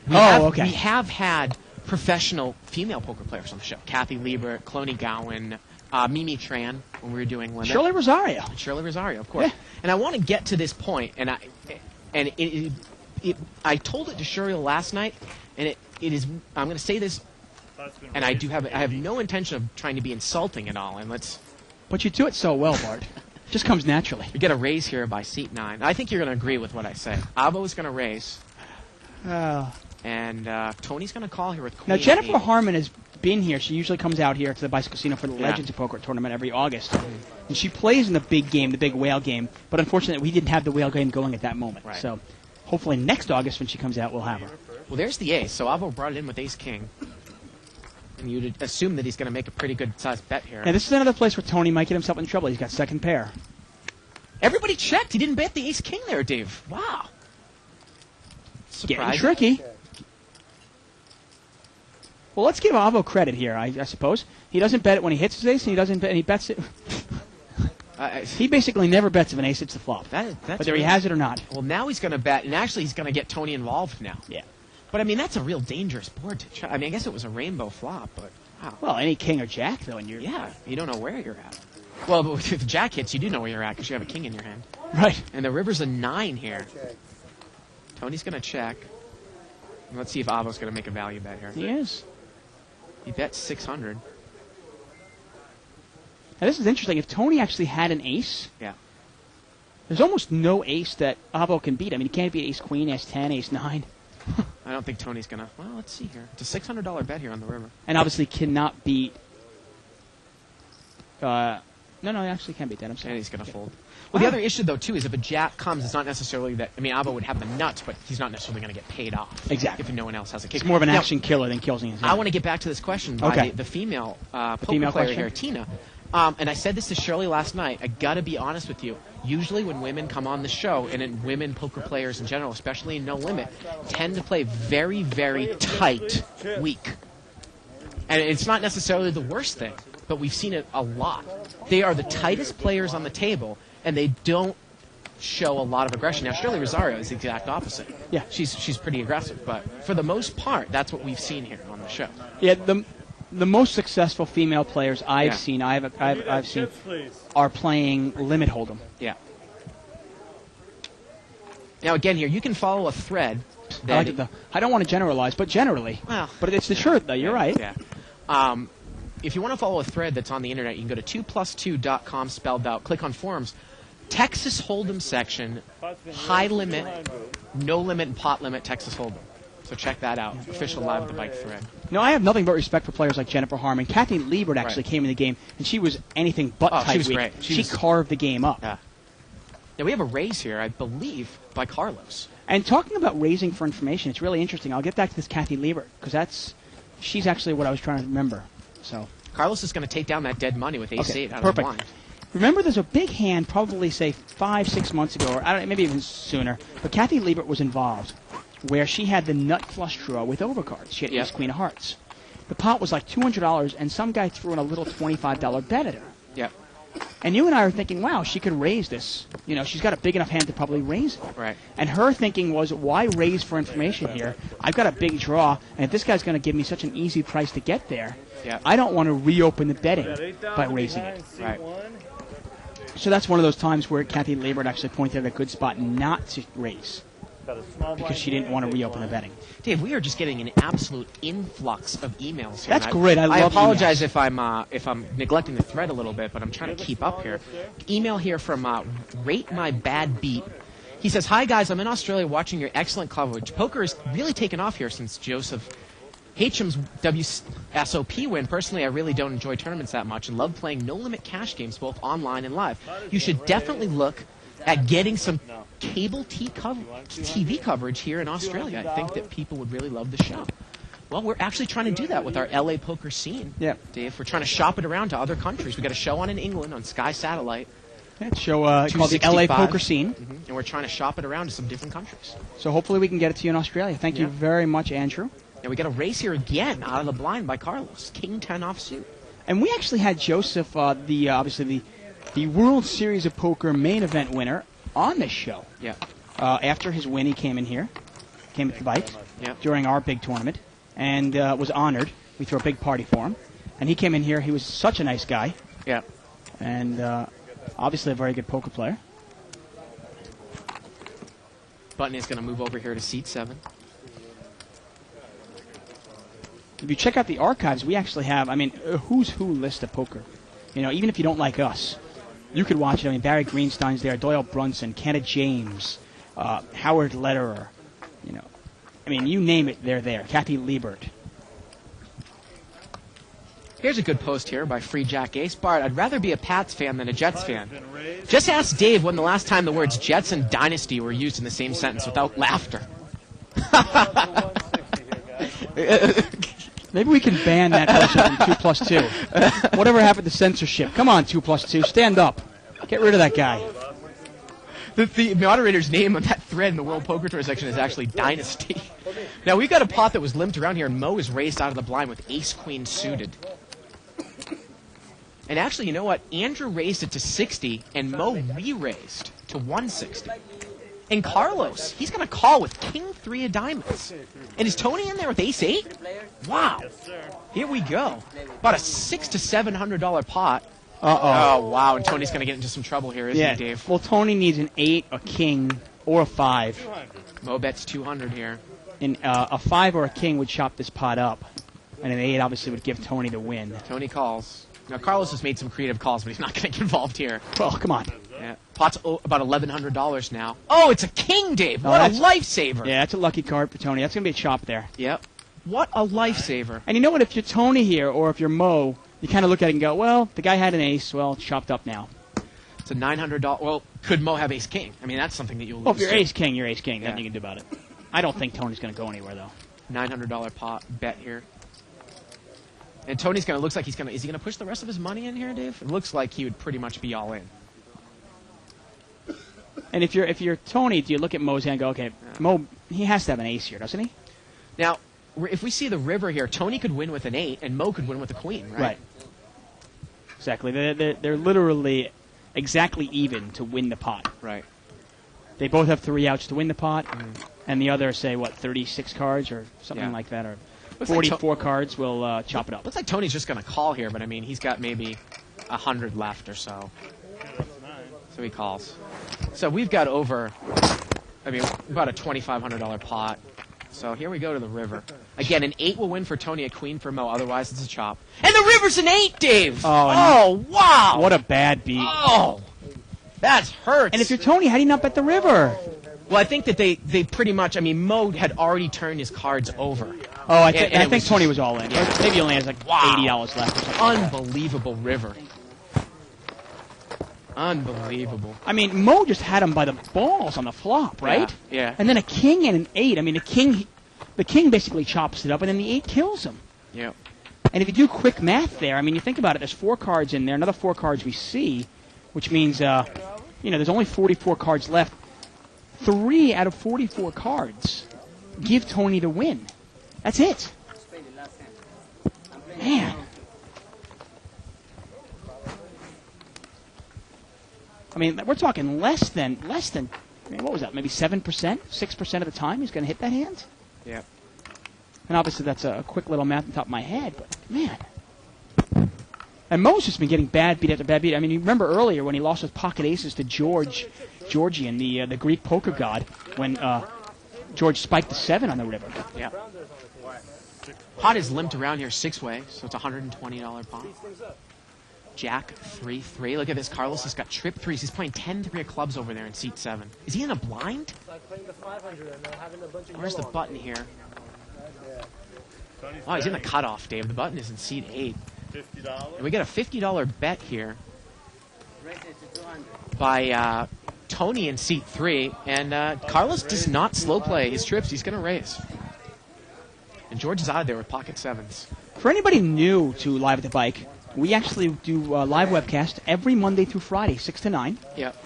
We have had professional female poker players on the show. Kathy Liebert, Cloney Gowan, Mimi Tran, when we were doing Limit. Shirley Rosario. Shirley Rosario, of course. Yeah. And I want to get to this point, and I told it to Shirley last night, and it is. I'm going to say this And I have no intention of trying to be insulting at all. And But you do it so well, Bart. Just comes naturally. we get a raise here by seat 9. I think you're going to agree with what I say. Avo is going to raise, and Tony's going to call here with Queen. Now, Jennifer 8. Harmon has been here. She usually comes out here to the Bicycle Casino for the Legends of Poker tournament every August. And she plays in the big game, the big whale game. But unfortunately, we didn't have the whale game going at that moment. Right. So hopefully next August when she comes out, we'll have her. Well, there's the ace. So Avo brought it in with ace-king. And you'd assume that he's going to make a pretty good-sized bet here. Now, this is another place where Tony might get himself in trouble. He's got second pair. Everybody checked. He didn't bet the ace-king there, Dave. Wow. Getting Surprising. tricky. Well, let's give Avo credit here, I suppose. He doesn't bet it when he hits his ace, and he bets it. He basically never bets if an ace hits the flop. That's whether he has it or not. Well, now he's going to bet, and actually he's going to get Tony involved now. Yeah. But, I mean, that's a real dangerous board to try. I mean, I guess it was a rainbow flop, but wow. Well, any king or jack, though, and you're... Yeah, you don't know where you're at. Well, but if jack hits, you do know where you're at because you have a king in your hand. Right. And the river's a 9 here. Tony's going to check. And let's see if Avo's going to make a value bet here. He is. He bet 600. Now, this is interesting. If Tony actually had an ace, Yeah. there's almost no ace that Avo can beat. I mean, he can't beat ace-queen, ace-10, ace-9. I don't think Tony's going to... Well, let's see here. It's a $600 bet here on the river. And obviously cannot beat... no, he actually can't beat that. I'm sorry. And he's going to fold. Well, the other issue, though, too, is if a jack comes, it's not necessarily that... I mean, Avo would have the nuts, but he's not necessarily going to get paid off. Exactly. If no one else has a kick. It's more of an Now, action killer than killing his hand. I want to get back to this question by Okay. the female poker female player question? here, Tina. And I said this to Shirley last night. I got to be honest with you. Usually when women come on the show, and in women poker players in general, especially in No Limit, tend to play very, very tight weak. And it's not necessarily the worst thing, but we've seen it a lot. They are the tightest players on the table, and they don't show a lot of aggression. Now, Shirley Rosario is the exact opposite. Yeah. She's pretty aggressive, but for the most part, that's what we've seen here on the show. Yeah, the most successful female players I've Yeah. seen, I've seen, are playing limit hold'em. Yeah. Now, again, here, you can follow a thread. I like it, though. I don't want to generalize, but generally. Well, but it's the truth, though. You're right. Yeah. If you want to follow a thread that's on the internet, you can go to 2plus2.com, spelled out, click on forums. Texas Hold'em section, high limit, no limit, and pot limit Texas Hold'em. So check that out. Official Live at the Bike thread. No, I have nothing but respect for players like Jennifer Harmon. Kathy Liebert actually Right. came in the game, and she was anything but Oh, she tight was weak. great. She She was- carved the game up. Yeah. Now, we have a raise here, I believe, by Carlos. And talking about raising for information, it's really interesting. I'll get back to this Kathy Liebert, because she's actually what I was trying to remember. So Carlos is going to take down that dead money with ace-8 out of the perfect. blind. Remember, there's a big hand, probably say 5-6 months ago, or I don't know, maybe even sooner. But Kathy Liebert was involved, where she had the nut flush draw with overcards. She had Yep. ace queen of hearts. The pot was like $200, and some guy threw in a little $25 bet at her. Yep. And you and I are thinking, wow, she could raise this. You know, she's got a big enough hand to probably raise it. Right. And her thinking was, why raise for information here? I've got a big draw, and if this guy's going to give me such an easy price to get there, Yeah. I don't want to reopen the betting by raising it. Right. So that's one of those times where Kathy Liebert actually pointed at a good spot not to raise because she didn't want to reopen the betting. Dave, we are just getting an absolute influx of emails here. That's And great. I love apologize emails. if I'm neglecting the thread a little bit, but I'm trying to keep up here. Email here from Rate My Bad Beat. He says, "Hi guys, I'm in Australia watching your excellent coverage. Poker has really taken off here since Joseph Hacham's WSOP win. Personally, I really don't enjoy tournaments that much and love playing no-limit cash games both online and live. You should definitely look at getting some cable TV coverage here in Australia. I think that people would really love the show." Well, we're actually trying to do that with our LA poker scene. Yeah. Dave, we're trying to shop it around to other countries. We got a show on in England on Sky Satellite. That show called the LA 265. Poker Scene. And we're trying to shop it around to some different countries. So hopefully we can get it to you in Australia. Thank you Yeah. very much, Andrew. And we got a race here again out of the blind by Carlos. King 10 offsuit. And we actually had Joseph, obviously the World Series of Poker main event winner, on this show. Yeah. After his win, he came in here, came at the bike Yeah. during our big tournament, and was honored. We threw a big party for him. And he came in here. He was such a nice guy, Yeah. and obviously a very good poker player. Button is going to move over here to seat 7. if you check out the archives, we actually have, I mean, a who's who list of poker. You know, even if you don't like us, you could watch it. I mean, Barry Greenstein's there, Doyle Brunson, Kenneth James, Howard Lederer. You know, I mean, you name it, they're there. Kathy Liebert. Here's a good post here by Free Jack Ace. Bart, I'd rather be a Pats fan than a Jets fan. Just ask Dave when the last time the words Jets and Dynasty were used in the same sentence without laughter. Maybe we can ban that person from 2+2. Whatever happened to censorship? Come on, 2+2, stand up. Get rid of that guy. The moderator's name on that thread in the World Poker Tour section is actually Dynasty. Now, we've got a pot that was limped around here, and Mo is raised out of the blind with ace-queen suited. And actually, you know what? Andrew raised it to 60, and Mo re-raised to 160. And Carlos, he's going to call with king 3 of diamonds. And is Tony in there with ace 8? Wow. Here we go. About a $600 to $700 pot. Uh-oh. Oh, wow. And Tony's going to get into some trouble here, isn't he, Dave? Well, Tony needs an 8, a king, or a 5. Mo bets 200 here. And a 5 or a king would chop this pot up. And an 8 obviously would give Tony the win. Tony calls. Now, Carlos has made some creative calls, but he's not going to get involved here. Well, come on. Yeah. Pot's about $1,100 now. Oh, it's a king, Dave. What a lifesaver. Yeah, that's a lucky card for Tony. That's going to be a chop there. Yep. What a lifesaver. And you know what? If you're Tony here or if you're Mo, you kind of look at it and go, well, the guy had an ace. Well, it's chopped up now. It's a $900. Well, could Mo have ace-king? I mean, that's something that you'll lose. Well, if you're ace-king, you're ace-king. Yeah. Nothing you can do about it. I don't think Tony's going to go anywhere, though. $900 pot bet here. And Tony's going to, looks like he's going to, is he going to push the rest of his money in here, Dave? It looks like he would pretty much be all in. And if you're Tony, do you look at Mo's hand and go, okay, Mo, he has to have an ace here, doesn't he? Now, if we see the river here, Tony could win with an 8, and Mo could win with a queen, right? Right. Exactly. They're literally exactly even to win the pot. Right. They both have 3 outs to win the pot, and the other, say, 36 cards or something like that, or Looks 44 cards will chop it up. Looks like Tony's just going to call here, but I mean, he's got maybe 100 left or so. So he calls. So we've got over, I mean, about a $2,500 pot. So here we go to the river. Again, an 8 will win for Tony, a queen for Mo. Otherwise, it's a chop. And the river's an 8, Dave! Oh, wow! What a bad beat. Oh! That hurts. And if you're Tony, how do you not bet the river? Well, I think that they pretty much, I mean, Mo had already turned his cards over. Oh, I think Tony was all in. Yeah. Maybe he only has like $80 left or something. Unbelievable river. Unbelievable. I mean, Mo just had him by the balls on the flop, right? Yeah. And then a king and an 8. I mean, the king basically chops it up, and then the 8 kills him. Yep. And if you do quick math there, I mean, you think about it, there's 4 cards in there, another 4 cards we see, which means, there's only 44 cards left. 3 out of 44 cards give Tony the win. That's it. Man. I mean, we're talking less than, I mean, what was that, maybe 7%, 6% of the time he's going to hit that hand? Yep. And obviously that's a quick little math on top of my head, but man. And Mo's just been getting bad beat after bad beat. I mean, you remember earlier when he lost his pocket aces to Georgian, the Greek poker god, when George spiked the 7 on the river. Yeah. Pot is limped around here 6-way, so it's a $120 pot. Jack 3-3. Look at this. Carlos has got trip 3s. He's playing 10-3 of clubs over there in seat 7. Is he in a blind? Where's the button here? Oh, he's in the cutoff, Dave. The button is in seat 8. $50. And we got a $50 bet here by Tony in seat 3. And Carlos does not slow play his trips. He's going to raise. And George is out of there with pocket 7s. For anybody new to Live at the Bike, we actually do live webcast every Monday through Friday, 6 to 9. Yep.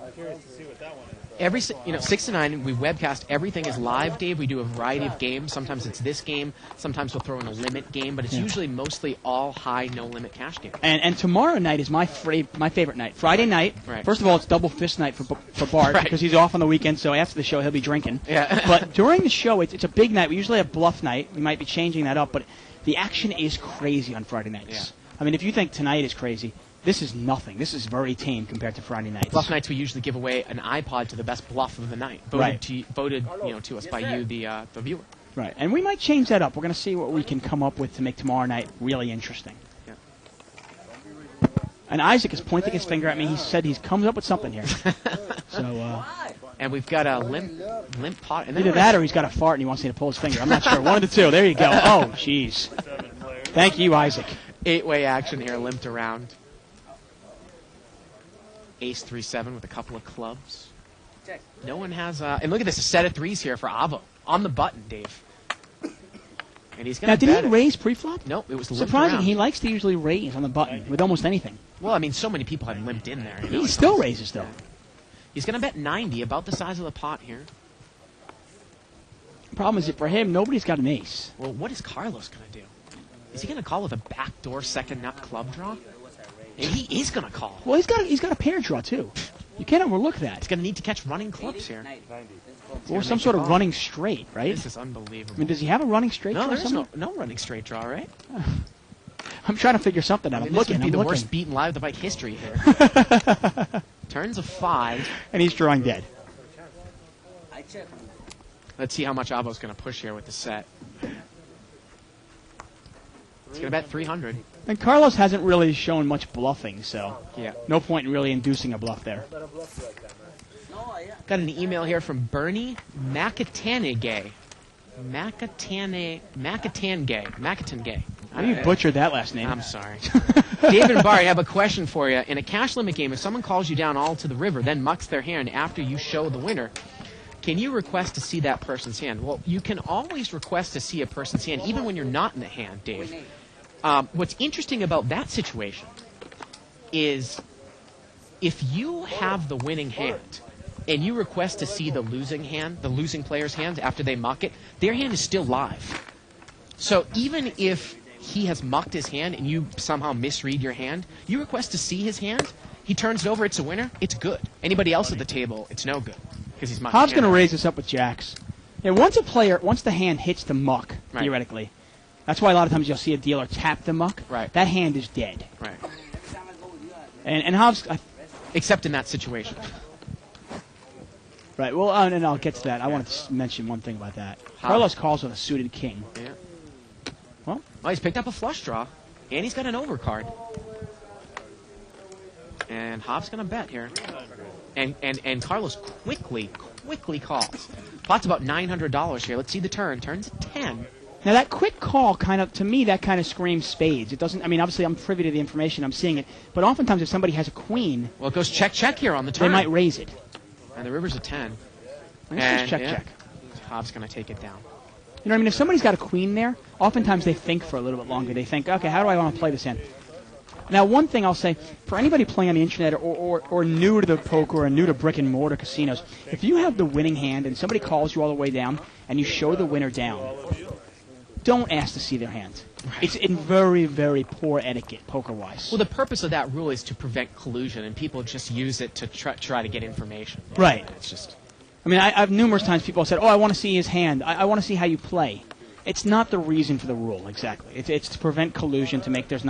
I'm curious to see what that one is. Every 6 to 9, we webcast. Everything is live, Dave. We do a variety of games. Sometimes it's this game. Sometimes we'll throw in a limit game, but it's usually mostly all high, no limit cash games. And tomorrow night is my favorite night. Friday night. Right. First of all, it's double fist night for Bart Right. because he's off on the weekend. So after the show, he'll be drinking. Yeah. But during the show, it's a big night. We usually have bluff night. We might be changing that up, but the action is crazy on Friday nights. Yeah. I mean, if you think tonight is crazy, this is nothing. This is very tame compared to Friday nights. Bluff nights, we usually give away an iPod to the best bluff of the night, voted Right. to us by you, the viewer. Right, and we might change that up. We're going to see what we can come up with to make tomorrow night really interesting. Yeah. And Isaac is pointing his finger at me. He said he's comes up with something here. So, And we've got a limp pot. And then either that or he's got a fart and he wants me to pull his finger. I'm not sure. One of the two. There you go. Oh, jeez. Thank you, Isaac. 8-way action here, limped around. Ace 3-7 with a couple of clubs. Check. No one has and look at this, a set of threes here for Avo. On the button, Dave. And he's Now, going to did he raise pre-flop? Nope, it was limped Surprising. around. He likes to usually raise on the button with almost anything. Well, I mean, so many people have limped in there. You know, He it's still almost- raises, though. He's going to bet 90, about the size of the pot here. Problem is that for him, nobody's got an ace. Well, what is Carlos going to do? Is he going to call with a backdoor second nut club draw? And he is going to call. Well, he's got a pair draw, too. You can't overlook that. He's going to need to catch running clubs here. Or some sort of running straight, right? This is unbelievable. I mean, does he have a running straight No, draw there's somewhere? no running straight draw, right? I'm trying to figure something out. I mean, I'm this looking. would be I'm the looking. worst beat in live the bike history here. Turns of 5. And he's drawing dead. I check. Let's see how much Avo's going to push here with the set. He's going to bet 300. And Carlos hasn't really shown much bluffing, so Yeah. no point in really inducing a bluff there. No, yeah. Got an email here from Bernie Macatanegay. Macatangay. You butchered that last name. I'm sorry. David Barr, I have a question for you. In a cash limit game, if someone calls you down all to the river, then mucks their hand after you show the winner, can you request to see that person's hand? Well, you can always request to see a person's hand, even when you're not in the hand, Dave. What's interesting about that situation is if you have the winning hand and you request to see the losing player's hand after they muck it, their hand is still live. So even if he has mucked his hand and you somehow misread your hand, you request to see his hand, he turns it over, it's a winner, it's good. Anybody else at the table, it's no good. Because he's mucking. Hobbs going to raise this up with jacks. Yeah, once the hand hits the muck, Right. theoretically, that's why a lot of times you'll see a dealer tap the muck. Right. That hand is dead. Right. And Hobbs, Except in that situation. right, well, and I'll get to that. I wanted to mention one thing about that. Carlos calls with a suited king. Yeah. Well, Oh, he's picked up a flush draw, and he's got an overcard. And Hobbs going to bet here. And Carlos quickly calls. Pot's about $900 here. Let's see the turn. Turns at 10. now that quick call to me, that kind of screams spades. It doesn't, I mean, obviously I'm privy to the information, I'm seeing it, but oftentimes if somebody has a queen, Well, it goes check here on the they turn. might raise it. And the river's a 10. I guess it's check, yeah, check. Hobbs going to take it down. You know what I mean? If somebody's got a queen there, oftentimes they think for a little bit longer. They think, okay, how do I want to play this hand? Now, one thing I'll say, for anybody playing on the internet or new to the poker or new to brick and mortar casinos, if you have the winning hand and somebody calls you all the way down and you show the winner down, don't ask to see their hand. It's in very, very poor etiquette, poker-wise. Well, the purpose of that rule is to prevent collusion, and people just use it to try to get information. Right. It's just... I mean, I've numerous times people have said, oh, I want to see his hand. I want to see how you play. It's not the reason for the rule, exactly. It's to prevent collusion, to make sure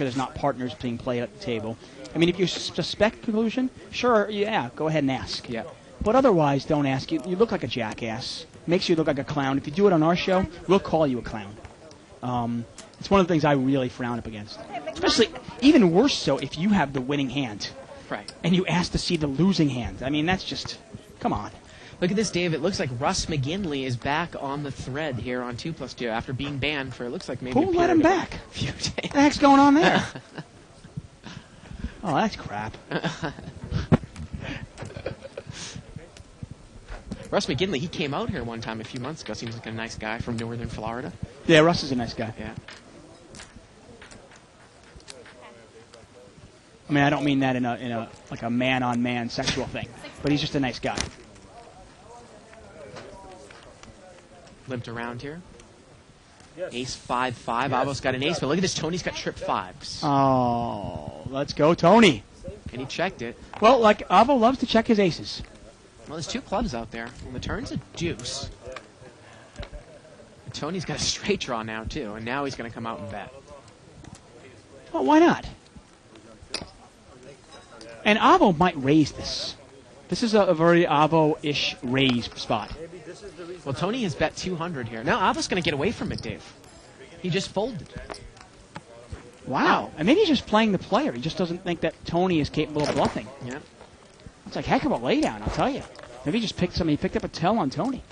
there's not partners being played at the table. I mean, if you suspect collusion, sure, yeah, go ahead and ask. Yeah. But otherwise, don't ask. You look like a jackass. Makes you look like a clown. If you do it on our show, we'll call you a clown. It's one of the things I really frown up against. Especially, even worse so, if you have the winning hand Right. and you ask to see the losing hand. I mean, that's just, come on. Look at this, Dave. It looks like Russ McGinley is back on the thread here on 2+2 after being banned for, it looks like maybe Who let him back? a few days. What the heck's going on there? Oh, that's crap. Russ McGinley, he came out here one time a few months ago. Seems like a nice guy from northern Florida. Yeah, Russ is a nice guy. Yeah. I mean, I don't mean that in a like a man-on-man sexual thing, but he's just a nice guy. Limped around here. Ace 5-5. Avo's got an ace, but look at this. Tony's got trip 5s. Oh, let's go, Tony. And he checked it. Well, like, Avo loves to check his aces. Well, there's 2 clubs out there. Well, the turn's a deuce. And Tony's got a straight draw now, too, and now he's going to come out and bet. Well, why not? And Avo might raise this. This is a very Avo-ish raise spot. Well, Tony has bet 200 here. Now, Abba's going to get away from it, Dave. He just folded. Wow. And maybe he's just playing the player. He just doesn't think that Tony is capable of bluffing. Yeah. It's like heck of a laydown, I'll tell you. Maybe he just picked something. He picked up a tell on Tony.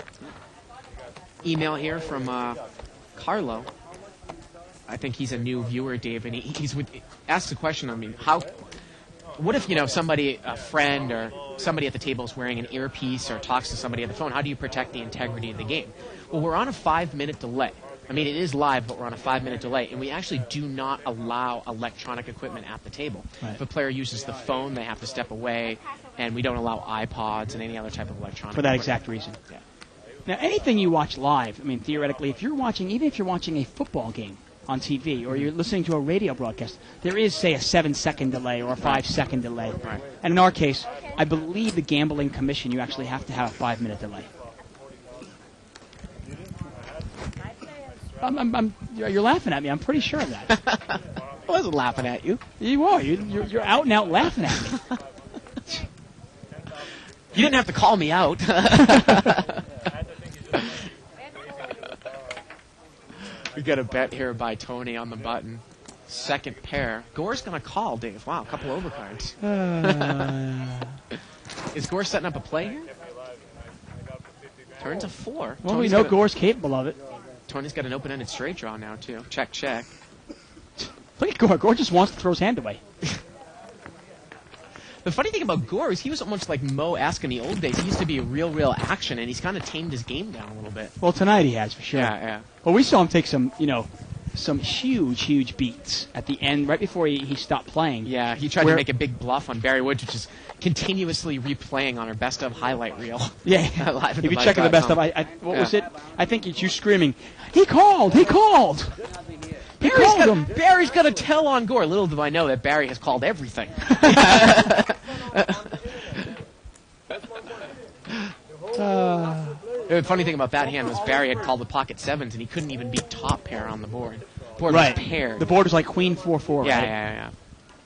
Email here from Carlo. I think he's a new viewer, Dave, and he's asks the question. I mean, what if somebody, a friend or somebody at the table is wearing an earpiece or talks to somebody on the phone? How do you protect the integrity of the game? Well, we're on a 5-minute delay. I mean, it is live, but we're on a 5-minute delay, and we actually do not allow electronic equipment at the table. Right. If a player uses the phone, they have to step away, and we don't allow iPods and any other type of electronic For that equipment. exact reason. Yeah. Now, anything you watch live, I mean, theoretically, if you're watching, even if you're watching a football game on TV or you're listening to a radio broadcast, there is, say, a 7-second delay or a 5-second delay. Right. And in our case, I believe the Gambling Commission, you actually have to have a 5-minute delay. You're laughing at me. I'm pretty sure of that. I wasn't laughing at you. You are. You're out and out laughing at me. You didn't have to call me out. We got a bet here by Tony on the button. Second pair. Gore's going to call, Dave. Wow, a couple overcards. Is Gore setting up a play here? Turn to 4. Well, Tony's we know got Gore's capable of it. Tony's got an open-ended straight draw now, too. Check, check. Look at Gore. Gore just wants to throw his hand away. The funny thing about Gore is he was almost like Mo-esque in the old days. He used to be a real action, and he's kind of tamed his game down a little bit. Well, tonight he has, for sure. Yeah. Well, we saw him take some huge beats at the end, right before he stopped playing. Yeah, he tried to make a big bluff on Barry Woods, which is continuously replaying on our best of highlight reel. Yeah. Live at If you check the best of, what was it? I think it's you screaming, "He called! He called!" He called him. Barry's got a tell on Gore. Little do I know that Barry has called everything. The funny thing about that hand was Barry had called the pocket sevens, and he couldn't even beat top pair on the board. The board was paired. The board was like Queen 4-4, Yeah, right? yeah.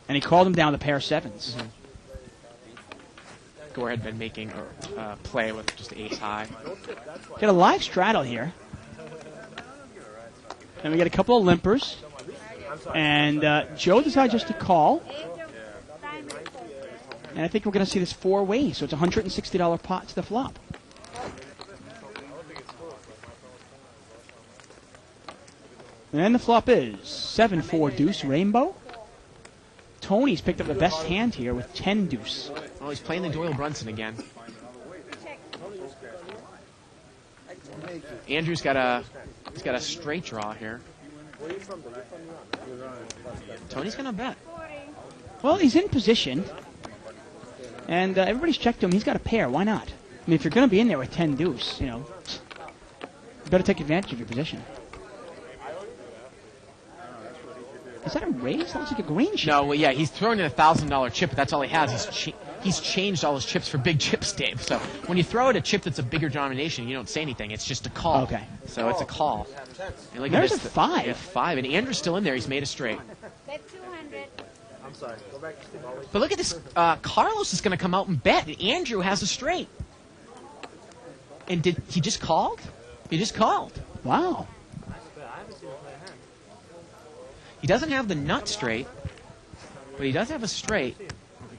And he called him down the pair of sevens. Mm-hmm. Gore had been making a play with just ace high. Got a live straddle here. And we get a couple of limpers. And Joe decided just to call. And I think we're going to see this 4 ways. So it's a $160 pot to the flop. And the flop is 7-4 deuce rainbow. Tony's picked up the best hand here with 10 deuce. Oh, he's playing the Doyle Brunson again. Andrew's got a straight draw here. Tony's gonna bet. Well, he's in position, and everybody's checked him. He's got a pair. Why not? I mean, if you're going to be in there with 10 deuce, you better take advantage of your position. Is that a raise? That looks like a green chip. No, well, yeah, he's throwing in a $1,000 chip, but that's all he has. He's changed all his chips for big chips, Dave. So when you throw out a chip that's a bigger denomination, you don't say anything. It's just a call. Okay. So it's a call. And look There's at a this, 5. Yeah, 5. And Andrew's still in there. He's made a straight. Bet 200. I'm sorry. Go back to Steve. But look at this. Carlos is going to come out and bet. And Andrew has a straight. And did he just called? He just called. Wow. He doesn't have the nut straight, but he does have a straight.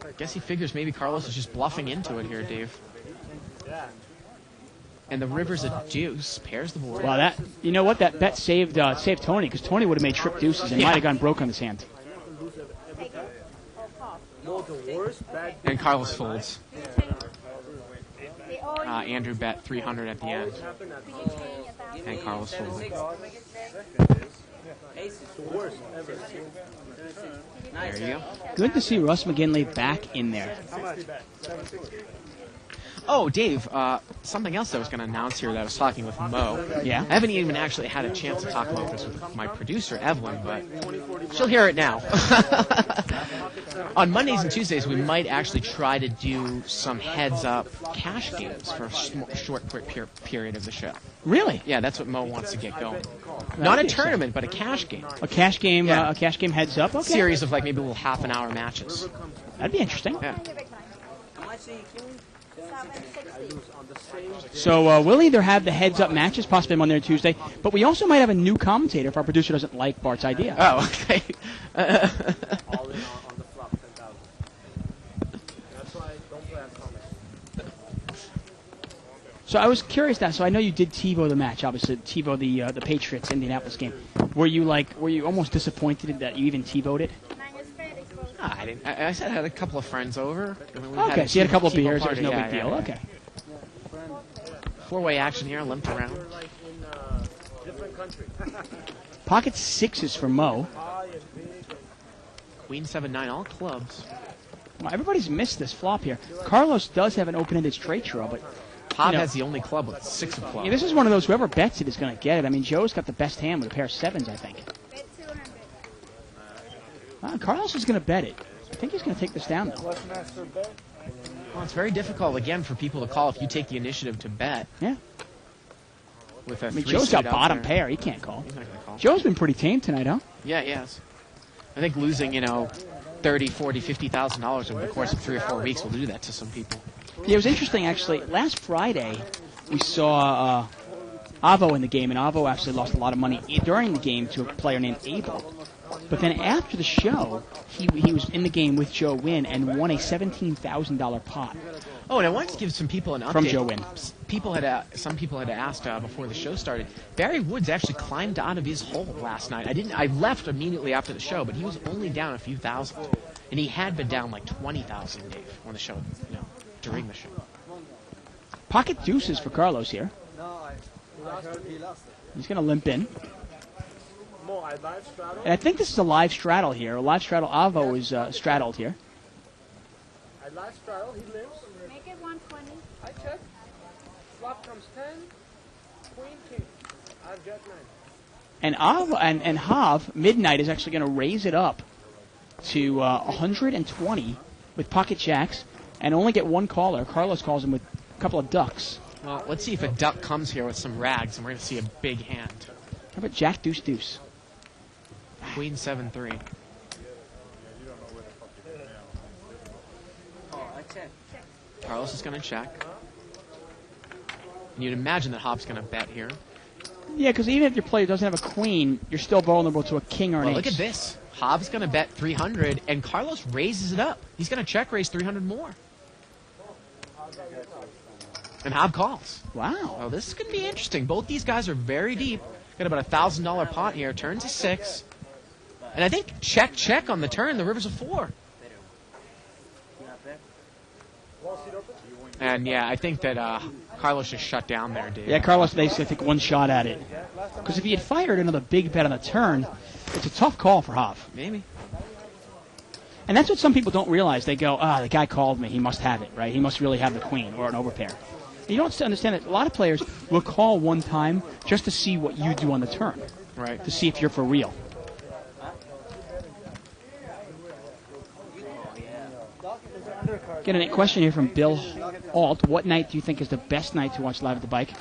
I guess he figures maybe Carlos is just bluffing into it here, Dave. And the river's a deuce. Pairs the board. Wow, that bet saved Tony, because Tony would have made trip deuces and might have gone broke on his hand. And Carlos folds. Andrew bet 300 at the end. And Carlos folds. There you go. Good to see Russ McGinley back in there. Oh, Dave, something else I was going to announce here that I was talking with Mo. Yeah? I haven't even actually had a chance to talk about this with my producer, Evelyn, but she'll hear it now. On Mondays and Tuesdays, we might actually try to do some heads-up cash games for a short period of the show. Really? Yeah, that's what Mo wants to get going. Not a tournament, but a cash game. A cash game, Yeah. a cash game heads up. Okay. Series of like maybe little half-an-hour matches. That'd be interesting. Yeah. 760. So we'll either have the heads-up matches, possibly Monday or Tuesday, but we also might have a new commentator if our producer doesn't like Bart's idea. Oh, okay. All in on the flop, 10,000. That's why don't play on comment. So I was curious now. So I know you did TiVo the match, obviously TiVo the Patriots Indianapolis game. Were you almost disappointed that you even TiVo'd it? Minus Freddy Pro. I didn't. I said I had a couple of friends over. And then we Okay, so you had a couple of TiVo beers. It was party. no Yeah, big yeah, deal. yeah. Okay. Four-way action here, limped around. We're like in different country. Pocket sixes for Mo. High and big. Queen 7-9, all clubs. Well, everybody's missed this flop here. Carlos does have an open-ended straight draw, but Pop know- has the only club with 6 of clubs. yeah, this is one of those whoever bets it is going to get it. I mean, Joe's got the best hand with a pair of sevens, I think. Bet 200. Carlos is going to bet it. I think he's going to take this down, though. What's master bet? Well, it's very difficult, again, for people to call if you take the initiative to bet. Yeah. With a I mean, three Joe's got suit out bottom there. pair. He can't call. He's not going to call. Joe's been pretty tame tonight, huh? Yeah, yes. I think losing, $30, $40, $50,000 over the course of 3 or 4 weeks will do that to some people. Yeah, it was interesting, actually. Last Friday, we saw Avo in the game, and Avo actually lost a lot of money during the game to a player named Abel. But then after the show, he was in the game with Joe Wynn and won a $17,000 pot. Oh, and I wanted to give some people an update. From Joe Wynn. Some people had asked before the show started. Barry Woods actually climbed out of his hole last night. I left immediately after the show, but he was only down a few thousand, and he had been down like 20,000, Dave, when the show, during the show. Pocket deuces for Carlos here. No, I heard he lost it. He's going to limp in. More, I live straddle. And I think this is a live straddle here. A live straddle. Avo is straddled here. I live straddle, he lives. Make it 120. I check. Flop comes 10. Queen, king. I have jack 9. And and Hav, Midnight, is actually going to raise it up to 120 with pocket jacks and only get one caller. Carlos calls him with a couple of ducks. Well, let's see if a duck comes here with some rags, and we're going to see a big hand. How about Jack Deuce Deuce? Queen 7-3. Oh, I check. Carlos is going to check. And you'd imagine that Hop's going to bet here. Yeah, because even if your player doesn't have a queen, you're still vulnerable to a king or an Well, ace. look at this. Hob's going to bet 300, and Carlos raises it up. He's going to check raise 300 more. And Hob calls. Wow. Oh, this is going to be interesting. Both these guys are very deep. Got about a $1,000 pot here. Turns a 6. And I think check on the turn. The river's a 4. And yeah, I think that Carlos just shut down there, Dave. Yeah, Carlos basically took one shot at it. Because if he had fired another big bet on the turn, it's a tough call for Hav. Maybe. And that's what some people don't realize. They go, the guy called me. He must have it, right? He must really have the queen or an overpair. You don't understand that a lot of players will call one time just to see what you do on the turn, Right. to see if you're for real. Get a question here from Bill Alt. What night do you think is the best night to watch Live at the Bike?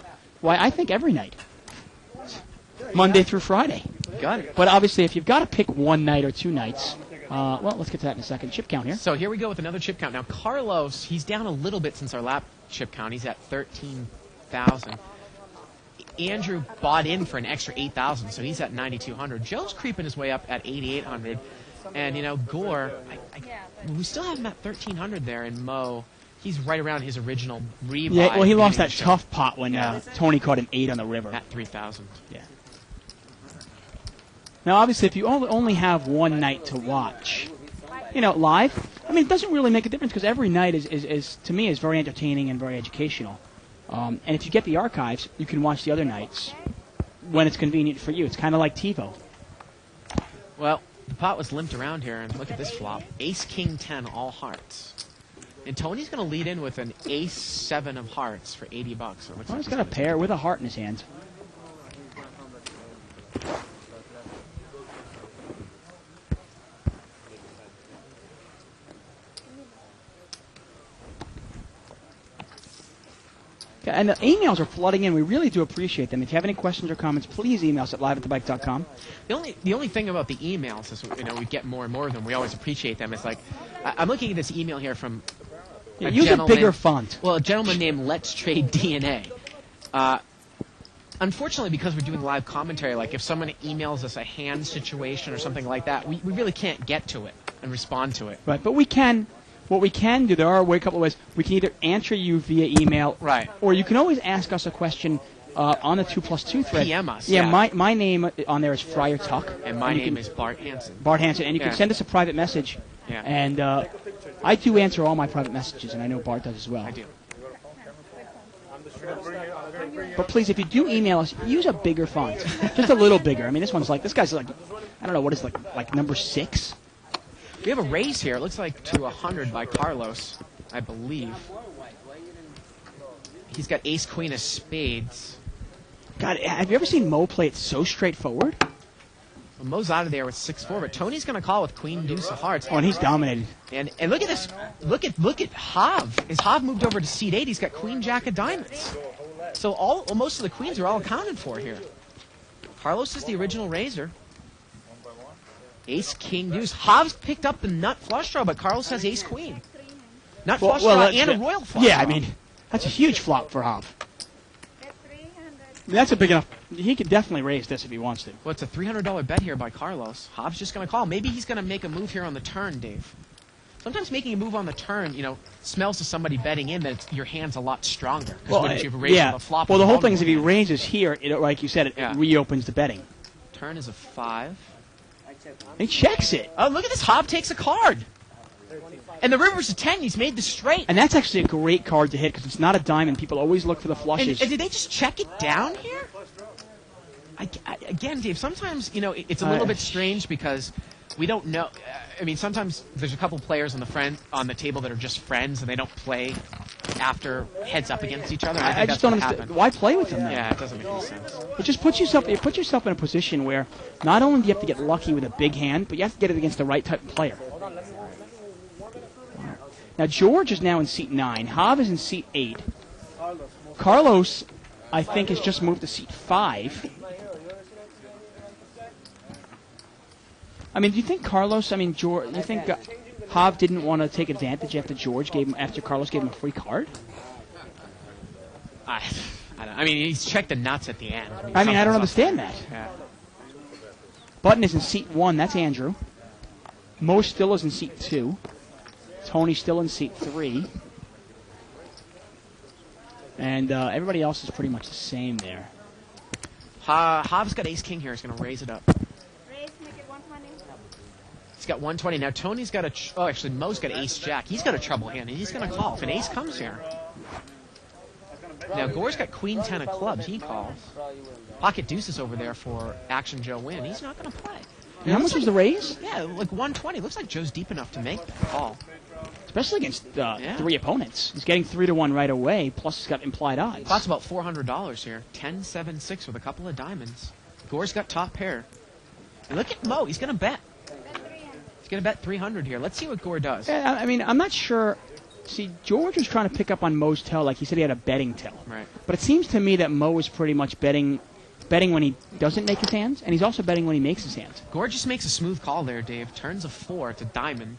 Why, I think every night. Monday through Friday. Got it. But obviously, if you've got to pick one night or two nights, well, let's get to that in a second. Chip count here. So here we go with another chip count. Now, Carlos, he's down a little bit since our lap chip count. He's at 13,000. Andrew bought in for an extra 8,000, so he's at 9,200. Joe's creeping his way up at 8,800. And, Gore, we still have him at 1,300 there, and Mo, he's right around his original rebuy. Yeah, well, he lost that show tough pot when Tony caught an 8 on the river. at 3,000. Yeah. Now, obviously, if you only have one night to watch, live, I mean, it doesn't really make a difference because every night is to me, is very entertaining and very educational. And if you get the archives, you can watch the other nights when it's convenient for you. It's kind of like TiVo. Well, the pot was limped around here, and look at this flop. Ace, King, 10, all hearts. And Tony's going to lead in with an Ace, 7 of hearts for $80. So it looks Well, like he's he's got a gonna pair with a heart in his hand. And the emails are flooding in. We really do appreciate them. If you have any questions or comments, please email us at liveatthebike.com. The only thing about the emails is, we get more and more of them. We always appreciate them. It's like, I'm looking at this email here from Yeah, use a gentleman- bigger font. Well, a gentleman named Let's Trade DNA. Unfortunately, because we're doing live commentary, like if someone emails us a hand situation or something like that, we really can't get to it and respond to it. Right, but what we can do, there are a couple of ways. We can either answer you via email, Right. or you can always ask us a question on the 2+2 thread. PM us, Yeah, yeah. my name on there is Friar Tuck. And my you name can- is Bart Hansen. Bart Hansen, and you Yeah. can send us a private message. Yeah. And I do answer all my private messages, and I know Bart does as well. I do. But please, if you do email us, use a bigger font, just a little bigger. I mean, this guy's like, I don't know what is like number 6. We have a raise here. It looks like to 100 by Carlos, I believe. He's got ace queen of spades. God, have you ever seen Mo play it so straightforward? Well, Mo's out of there with 6-4, but Tony's going to call with queen deuce of hearts. Oh, and he's dominated. And look at this. Look at Hav. As Hav moved over to seat 8, he's got queen jack of diamonds. So most of the queens are all accounted for here. Carlos is the original raiser. Ace king deuce. Hav's picked up the nut flush draw, but Carlos has ace queen. Nut flush draw and a royal flush Yeah, draw. I mean, that's a huge flop for Hav. Get 300. That's a big enough. He could definitely raise this if he wants to. Well, it's a $300 bet here by Carlos. Hav's just going to call. Maybe he's going to make a move here on the turn, Dave. Sometimes making a move on the turn, smells to somebody betting in that your hand's a lot stronger. Because wouldn't you raise yeah. with a flop? Well, the with a whole thing is if he vulnerable raises here, like you said, it Yeah. reopens the betting. hand? Turn is a 5. He checks it. Oh, look at this. Hav takes a card. And the river's a 10. He's made the straight. And that's actually a great card to hit because it's not a diamond. People always look for the And flushes. did they just check it down here? Again, Dave, sometimes, it's a little bit strange because we don't know. I mean, sometimes there's a couple players on the table that are just friends and they don't play after heads up against each other. And I I think just that's don't what understand. happened. Why play with them then? Yeah, it doesn't make any sense. It just puts yourself in a position where not only do you have to get lucky with a big hand, but you have to get it against the right type of player. Now George is now in seat 9. Hav is in seat 8. Carlos, I think, has just moved to seat 5. I mean, do you think Carlos? I mean, George. Do you think Hav didn't want to take advantage after Carlos gave him a free card? I don't know. I mean, he's checked the nuts at the end. I don't something's up understand that. there. Yeah. Button is in seat 1. That's Andrew. Mo still is in seat 2. Tony's still in seat 3. And everybody else is pretty much the same there. Hav's got ace king here. He's going to raise it up. Raise, make it 120. He's got 120. Now Tony's got actually Mo's got ace jack. He's got a trouble hand, and he's going to call if an ace comes here. Now Gore's got queen 10 of clubs. He calls. Pocket deuces over there for Action Joe win. He's not going to play. And how much was the raise? Yeah, like 120. Looks like Joe's deep enough to make the call. Especially against 3 opponents. He's getting 3-1 right away, plus he's got implied odds. Costs about $400 here. 10-7-6 with a couple of diamonds. Gore's got top pair. And look at Mo. He's going to bet. He's going to bet 300 here. Let's see what Gore does. Yeah, I mean, I'm not sure. See, George was trying to pick up on Mo's tell, like he said he had a betting tell. Right. But it seems to me that Mo is pretty much betting when he doesn't make his hands, and he's also betting when he makes his hands. Gore just makes a smooth call there, Dave. Turns a 4. It's a diamond.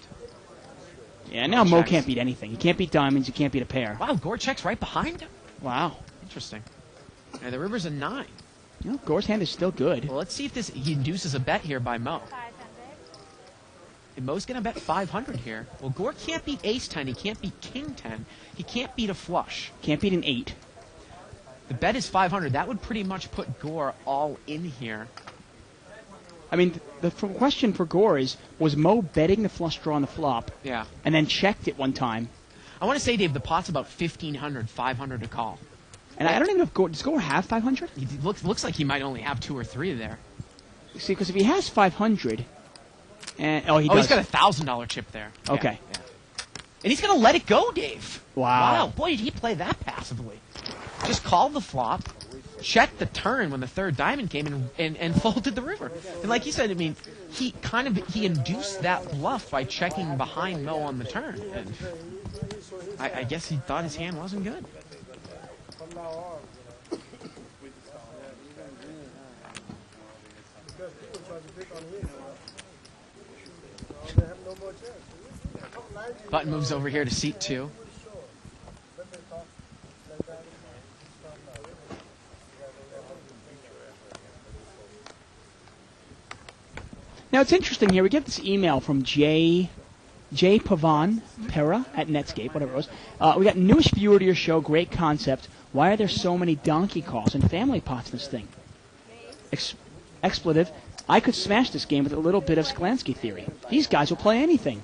Yeah, now Mo Checks. can't beat anything. He can't beat diamonds. He can't beat a pair. Wow, Gore checks right behind him. Wow. Interesting. And the river's a 9. You know, Gore's hand is still good. Well, let's see if he induces a bet here by Mo. 500. And Mo's going to bet 500 here. Well, Gore can't beat ace 10. He can't beat king 10. He can't beat a flush. Can't beat an 8. The bet is 500. That would pretty much put Gore all in here. I mean, the question for Gore is, was Mo betting the flush draw on the flop Yeah. and then checked it one time? I want to say, Dave, the pot's about 1,500, 500 to call. And I don't even know if Gore, does Gore have 500? He looks like he might only have 2 or 3 there. See, because if he has 500, and he He's does. got a $1,000 chip there. Yeah, Okay. yeah. And he's going to let it go, Dave. Wow. Boy, did he play that passively. Just called the flop, checked the turn when the third diamond came, and folded the river. And like you said, I mean, he induced that bluff by checking behind Mo on the turn. And I guess he thought his hand wasn't good. Button moves over here to seat 2. Now, it's interesting here. We get this email from J. Pavan Pera at Netscape, whatever it was. We got newest viewer to your show. Great concept. Why are there so many donkey calls and family pots in this thing? Expletive. I could smash this game with a little bit of Sklansky theory. These guys will play anything.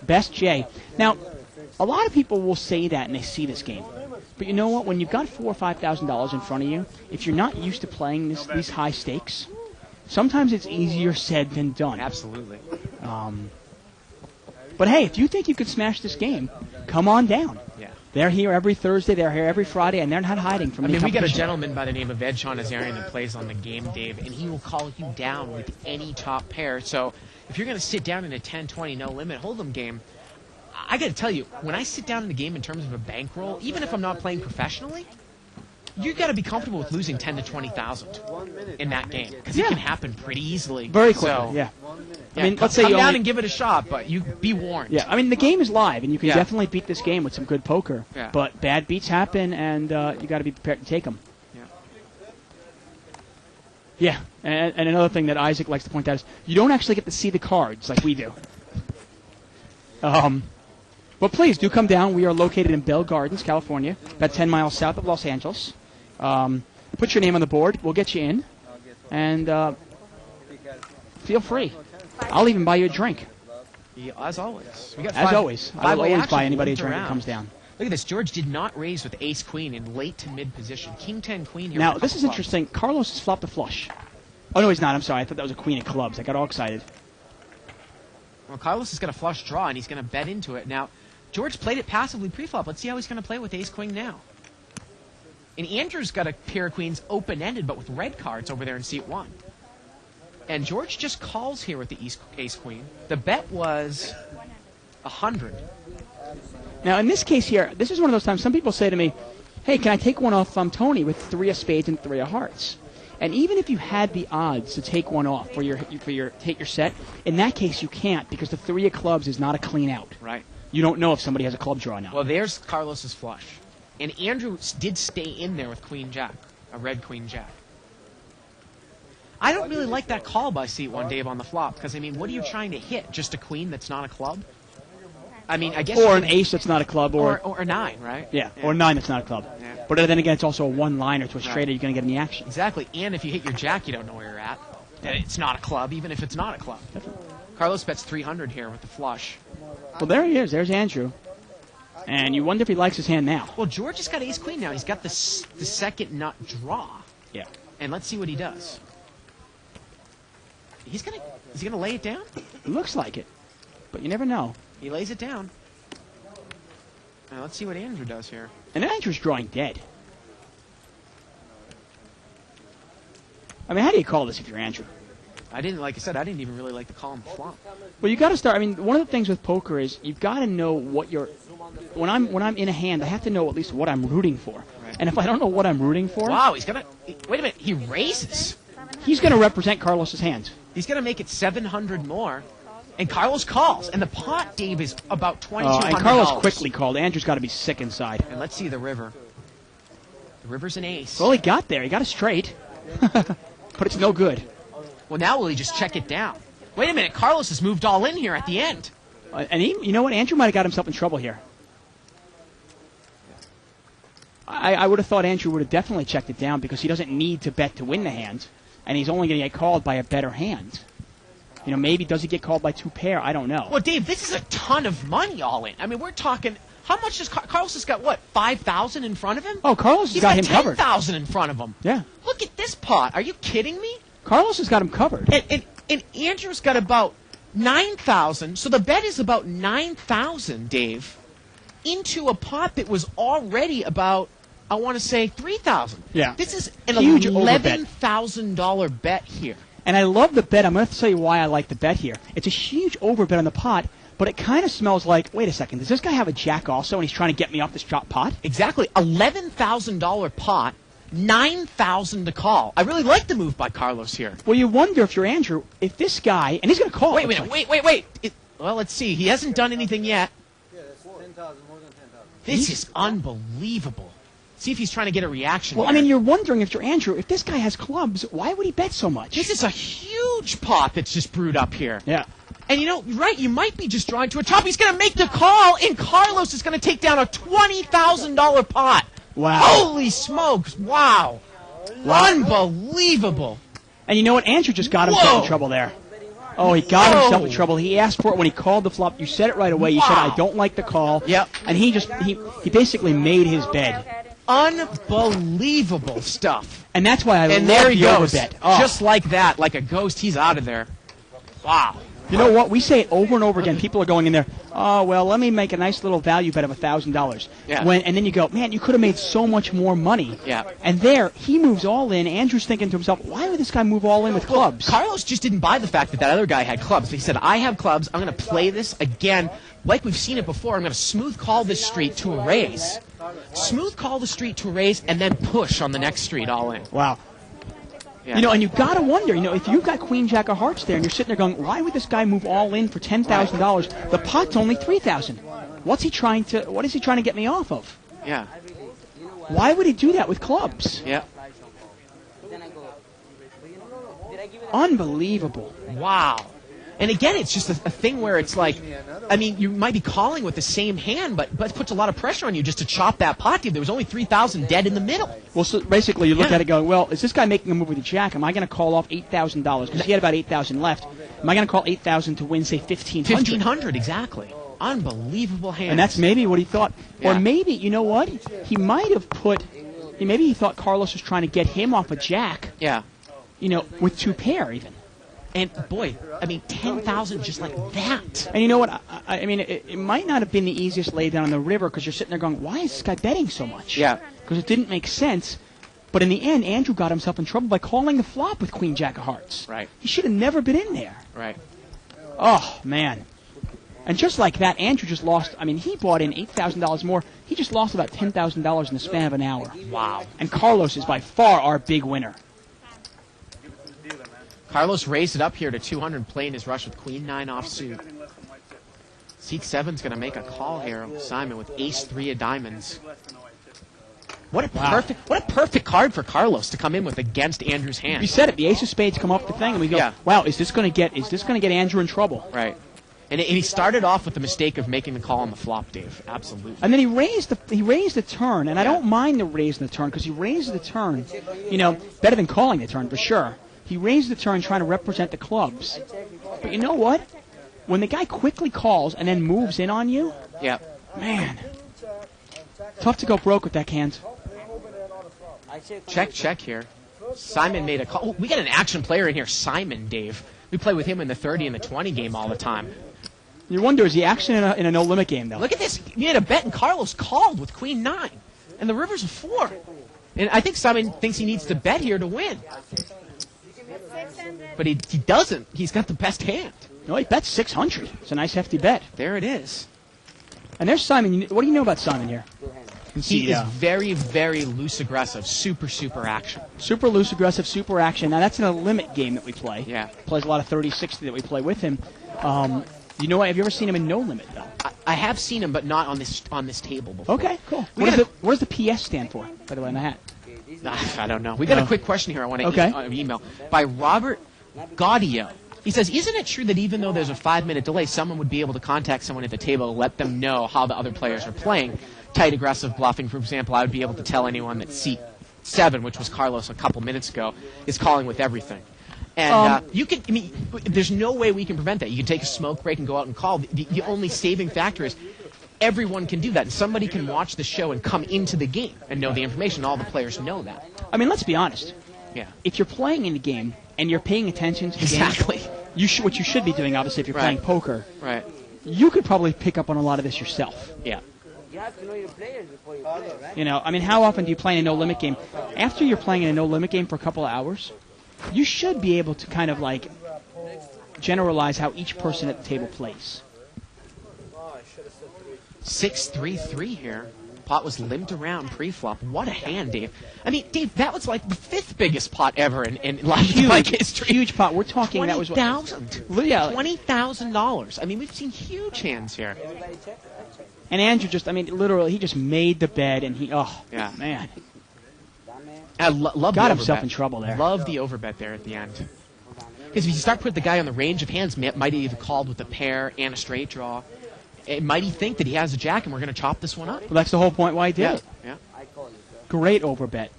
Best J. Now, a lot of people will say that and they see this game. But you know what? When you've got $4,000 or $5,000 in front of you, if you're not used to playing these high stakes, sometimes it's easier said than done. Absolutely. But hey, if you think you could smash this game, come on down. Yeah. They're here every Thursday, they're here every Friday, and they're not hiding from I the mean, we got a competition. gentleman by the name of Ed Shaughnessy that plays on the game, Dave, and he will call you down with any top pair. So if you're going to sit down in a 10-20 no-limit hold'em game, I got to tell you, when I sit down in the game in terms of a bankroll, even if I'm not playing professionally, you got to be comfortable with losing 10 to 20,000 in that game because it can happen pretty easily. Very quickly, So, yeah. I mean, let's say come you down only- and give it a shot, but you be warned. Yeah, I mean, the game is live, and you can Yeah. definitely beat this game with some good poker. Yeah. But bad beats happen, and you got to be prepared to take them. Yeah. Yeah, and another thing that Isaac likes to point out is you don't actually get to see the cards like we do. But please do come down. We are located in Bell Gardens, California, about 10 miles south of Los Angeles. Put your name on the board. We'll get you in, and feel free. I'll even buy you a drink. Yeah, as always. We got As always, I will five-way always action buy anybody a linked drink that around. comes down. Look at this. George did not raise with ace-queen in late to mid position. King 10 queen here. Now, with a this couple is clubs. interesting. Carlos has flopped a flush. Oh, no, he's not. I'm sorry. I thought that was a queen of clubs. I got all excited. Well, Carlos is going to flush draw, and he's going to bet into it. Now, George played it passively pre-flop. Let's see how he's going to play with ace-queen now. And Andrew's got a pair of queens open-ended, but with red cards over there in seat 1. And George just calls here with the ace-queen. The bet was 100. Now, in this case here, this is one of those times some people say to me, hey, can I take one off Tony with 3 of spades and 3 of hearts? And even if you had the odds to take one off for your take your set, in that case you can't because the 3 of clubs is not a clean out. Right. You don't know if somebody has a club draw now. Well, there's Carlos's flush. And Andrew did stay in there with queen-jack, a red queen-jack. I don't really like that call by seat 1, Dave, on the flop, because, I mean, what are you trying to hit? Just a queen that's not a club? I mean, I guess... Or an ace that's not a club, or a 9, right? yeah, or 9 that's not a club. Yeah. But then again, it's also a one-liner to a straight. Are you going to get any action? Exactly. And if you hit your jack, you don't know where you're at. And it's not a club, even if it's not a club. Carlos bets 300 here with the flush. Well, there he is. There's Andrew. And you wonder if he likes his hand now. Well, George has got ace-queen now. He's got the second nut draw. Yeah. And let's see what he does. Is he gonna lay it down? It looks like it. But you never know. He lays it down. Now let's see what Andrew does here. And Andrew's drawing dead. I mean, how do you call this if you're Andrew? Like I said, I didn't even really like the call on the flop. Well, you got to start. I mean, one of the things with poker is you've got to know what you're. When I'm in a hand, I have to know at least what I'm rooting for. Right. And if I don't know what I'm rooting for, Wow, he's gonna. Wait a minute, he raises. he's going to represent Carlos's hand. He's gonna make it 700 more, and Carlos calls, and the pot, Dave, is about $2,200. And Carlos quickly called. Andrew's got to be sick inside. And let's see the river. The river's an ace. Well, he got there. He got it straight. But it's no good. Well, now will he just check it down? Wait a minute, Carlos has moved all in here at the end. And you know what? Andrew might have got himself in trouble here. I would have thought Andrew would have definitely checked it down because he doesn't need to bet to win the hand, and he's only going to get called by a better hand. You know, maybe does he get called by 2 pair? I don't know. Well, Dave, this is a ton of money all in. I mean, we're talking. How much does Carlos has got? What, 5,000 in front of him? Oh, Carlos has He's got got him covered. 10,000 in front of him. Yeah. Look at this pot. Are you kidding me? Carlos has got him covered. And Andrew's got about 9,000. So the bet is about 9,000, Dave, into a pot that was already about, I want to say, 3,000. Yeah. This is an Huge overbet. $11,000 bet here. And I love the bet. I'm going to tell you why I like the bet here. It's a huge overbet on the pot, but it kind of smells like, wait a second, does this guy have a jack also and he's trying to get me off this drop pot? Exactly. $11,000 pot, 9,000 to call. I really like the move by Carlos here. Well, you wonder if you're Andrew, if this guy, and he's going to call. Wait. Well, let's see. He hasn't done anything yet. Yeah, that's 10,000, more than 10,000. This is unbelievable. See if he's trying to get a reaction. Well, I here. mean, you're wondering if you're Andrew, if this guy has clubs, why would he bet so much? This is a huge huge pot that's just brewed up here. Yeah. And right, you might be just drawing to a top. He's going to make the call, and Carlos is going to take down a $20,000 pot. Wow. Holy smokes. Wow. Unbelievable. And you know what? Andrew just got himself in trouble there. Oh, he got himself in Whoa. trouble. He asked for it when he called the flop. You said it right away. You said, I don't like the call. Yep. And he basically made his bed. Unbelievable stuff. And that's why I And love there he the goes. overbet. Oh. Just like that, like a ghost, he's out of there. Wow. You know what? We say it over and over again. People are going in there, oh, well, let me make a nice little value bet of $1,000. Yeah. And then you go, man, you could have made so much more money. Yeah. And there, he moves all in. Andrew's thinking to himself, why would this guy move all in with clubs? Carlos just didn't buy the fact that other guy had clubs. He said, I have clubs. I'm going to play this again. Like we've seen it before, I'm going to smooth call this street to a raise. Smooth call the street to a raise and then push on the next street all in. Wow. Yeah. And you got to wonder, if you've got Queen Jack of Hearts there and you're sitting there going, why would this guy move all in for $10,000? The pot's only $3,000. What is he trying to get me off of? Yeah. Why would he do that with clubs? Yeah. Unbelievable. Wow. And again, it's just a thing where it's like, you might be calling with the same hand, but it puts a lot of pressure on you just to chop that pot. There was only 3,000 dead in the middle. Well, so basically, you look at it going, well, is this guy making a move with a jack? Am I going to call off $8,000? Because he had about $8,000 left. Am I going to call $8,000 to win, say, $1,500? $1,500, exactly. Unbelievable hand. And that's maybe what he thought. Yeah. Or maybe, you know what? He might have maybe he thought Carlos was trying to get him off a jack. Yeah. With two pair even. And boy, 10,000 just like that. And you know what? It might not have been the easiest lay down on the river because you're sitting there going, why is this guy betting so much? Yeah. Because it didn't make sense. But in the end, Andrew got himself in trouble by calling the flop with Queen Jack of Hearts. Right. He should have never been in there. Right. Oh, man. And just like that, Andrew just lost. He bought in $8,000 more. He just lost about $10,000 in the span of an hour. Wow. And Carlos is by far our big winner. Carlos raised it up here to 200, playing his rush with Queen 9 offsuit. Seat 7's going to make a call here, Simon, with Ace 3 of diamonds. What a perfect card for Carlos to come in with against Andrew's hand. We said it. The Ace of Spades come off the thing, and we go, wow, is this going to get Andrew in trouble? Right. And he started off with the mistake of making the call on the flop, Dave. Absolutely. And then he raised the turn, and I don't mind the raising the turn because he raised the turn, better than calling the turn for sure. He raised the turn trying to represent the clubs. But you know what? When the guy quickly calls and then moves in on you, man, tough to go broke with that hand. Check here. Simon made a call. Oh, we got an action player in here, Simon, Dave. We play with him in the 30 and the 20 game all the time. You wonder, is he actually in a no-limit game, though? Look at this. He had a bet, and Carlos called with Queen 9. And the river's a 4. And I think Simon thinks he needs to bet here to win. But he doesn't. He's got the best hand. No, he bets 600. It's a nice hefty bet. There it is. And there's Simon. What do you know about Simon here? He is very, very loose aggressive. Super action. Super loose aggressive, super action. Now, that's in a limit game that we play. Yeah. Plays a lot of 30-60 that we play with him. You know what? Have you ever seen him in no limit, though? I have seen him, but not on this table before. Okay, cool. What does the PS stand for, by the way, on the hat? I don't know. We got a quick question here I want to email. By Robert Gaudio. He says, isn't it true that even though there's a 5-minute delay, someone would be able to contact someone at the table to let them know how the other players are playing? Tight, aggressive bluffing, for example, I would be able to tell anyone that seat 7, which was Carlos a couple minutes ago, is calling with everything. And there's no way we can prevent that. You can take a smoke break and go out and call. The only saving factor is everyone can do that. And somebody can watch the show and come into the game and know the information. All the players know that. Let's be honest. Yeah. If you're playing in the game and you're paying attention to the game, what you should be doing, obviously, if you're playing poker, you could probably pick up on a lot of this yourself. Yeah. You have to know your players before you play, right? How often do you play in a no-limit game? After you're playing in a no-limit game for a couple of hours, you should be able to kind of generalize how each person at the table plays. 6-3-3 here. Pot was limped around pre-flop. What a hand, Dave. Dave, that was like the 5th biggest pot ever in live history. Huge pot. We're talking that was $20,000. Yeah. $20,000. We've seen huge hands here. And Andrew literally, he just made the bed, and man. I love got the himself overbet. in trouble there. Love the overbet there at the end. Because if you start putting the guy on the range of hands, might he have called with a pair and a straight draw? Might he think that he has a jack and we're going to chop this one up? Well, that's the whole point why he did it. Yeah. Great overbet.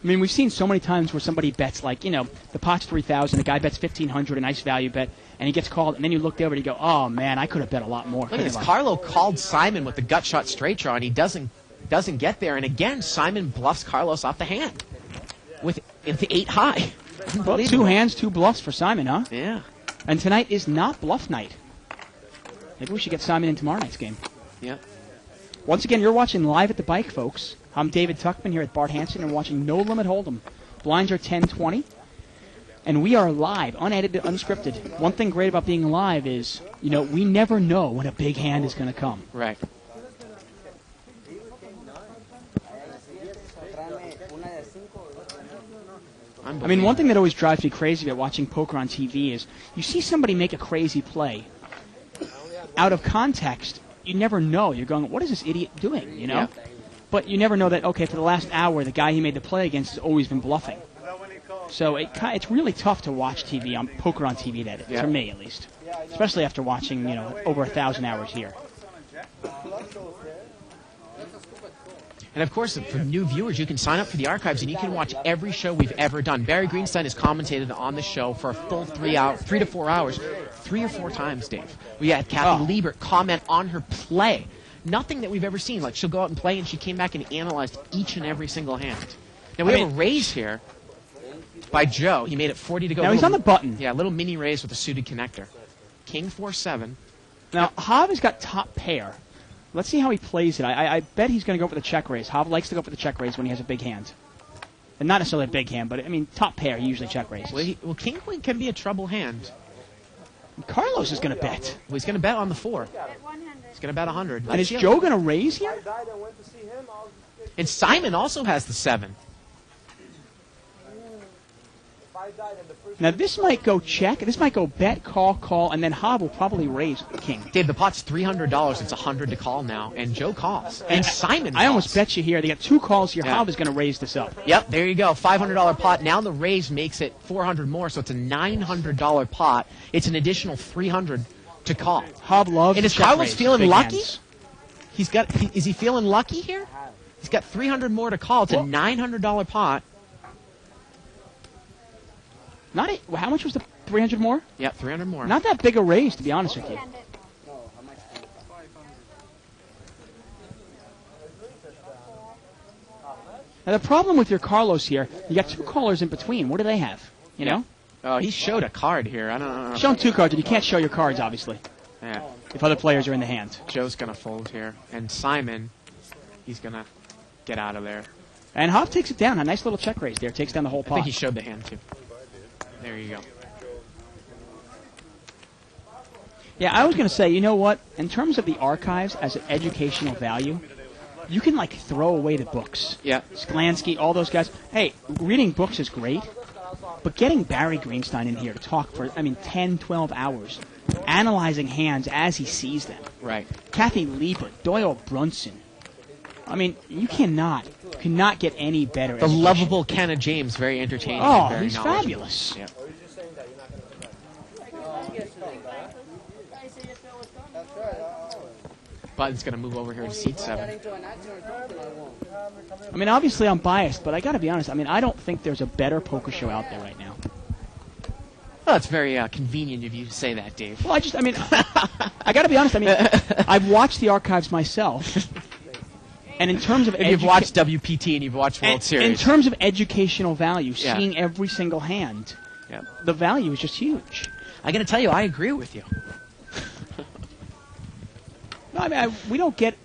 I mean, we've seen so many times where somebody bets like, the pot's 3,000, the guy bets 1,500, a nice value bet, and he gets called, and then you look over and you go, oh, man, I could have bet a lot more. Look at this. Carlo called Simon with the gut shot straight draw, and he doesn't get there. And again, Simon bluffs Carlos off the hand with the 8 high. Well, 2 hands, 2 bluffs for Simon, huh? Yeah. And tonight is not bluff night. Maybe we should get Simon in tomorrow night's game. Yeah. Once again, you're watching Live at the Bike, folks. I'm David Tuckman here at Bart Hansen and watching No Limit Hold'em. Blinds are 10-20. And we are live, unedited, unscripted. One thing great about being live is, we never know when a big hand is going to come. Right. I mean, one thing that always drives me crazy about watching poker on TV is you see somebody make a crazy play. Out of context, you never know. You're going, what is this idiot doing, Yeah. But you never know that, okay, for the last hour, the guy he made the play against has always been bluffing. So it's really tough to watch TV, poker on TV, that is, Yeah. for me at least. Especially after watching, over 1,000 hours here. And of course, for new viewers, you can sign up for the archives and you can watch every show we've ever done. Barry Greenstein has commentated on the show for a full 3 to 4 hours, 3 or 4 times, Dave. We had Kathy Liebert comment on her play. Nothing that we've ever seen. Like, she'll go out and play, and she came back and analyzed each and every single hand. Now, we have a raise here by Joe. He made it 40 to go. Now, he's on the button. Yeah, a little mini raise with a suited connector. King 4-7. Now, Hav has got top pair. Let's see how he plays it. I bet he's going to go for the check raise. Hav likes to go for the check raise when he has a big hand. And not necessarily a big hand, but, top pair, he usually check raises. Well, King Queen can be a trouble hand. Carlos is going to bet. Well, he's going to bet on the 4. Bet 100. He's going to bet 100. And is Joe going to raise here? And Simon also has the 7. Now, this might go check. This might go bet, call, and then Hav will probably raise the king. Dave, the pot's $300. It's 100 to call now, and Joe calls. And Simon calls. I almost bet you here. They got 2 calls here. Yeah. Hav is going to raise this up. Yep, there you go. $500 pot. Now the raise makes it 400 more, so it's a $900 pot. It's an additional 300 to call. Hav loves And is check Carlos raise, feeling big lucky? hands. Is he feeling lucky here? He's got 300 more to call. It's a $900 pot. How much was the 300 more? Yep, 300 more. Not that big a raise, to be honest with you. Now, the problem with your Carlos here, you got 2 callers in between. What do they have? You know? Oh, he showed a card here. I don't know. Showing 2 cards, and you can't show your cards, obviously, Yeah. if other players are in the hand. Joe's going to fold here. And Simon, he's going to get out of there. And Hav takes it down. A nice little check raise there. Takes down the whole I pot. think he showed the hand, too. There you go. Yeah, I was going to say, you know what? In terms of the archives as an educational value, you can, throw away the books. Yeah. Sklansky, all those guys. Hey, reading books is great, but getting Barry Greenstein in here to talk for, 10, 12 hours, analyzing hands as he sees them. Right. Kathy Liebert, Doyle Brunson. You cannot get any better. The education. lovable Kenna James, very entertaining. Oh, and very he's knowledgeable. fabulous. Yeah. Button's going to move over here to seat 7. Obviously I'm biased, but I got to be honest. I don't think there's a better poker show out there right now. Well, it's very convenient of you to say that, Dave. Well, I got to be honest. I've watched the archives myself, and in terms of If you've watched WPT and you've watched World Series. in terms of educational value, Yeah. seeing every single hand, Yeah. the value is just huge. I got to tell you, I agree with you. No, we don't get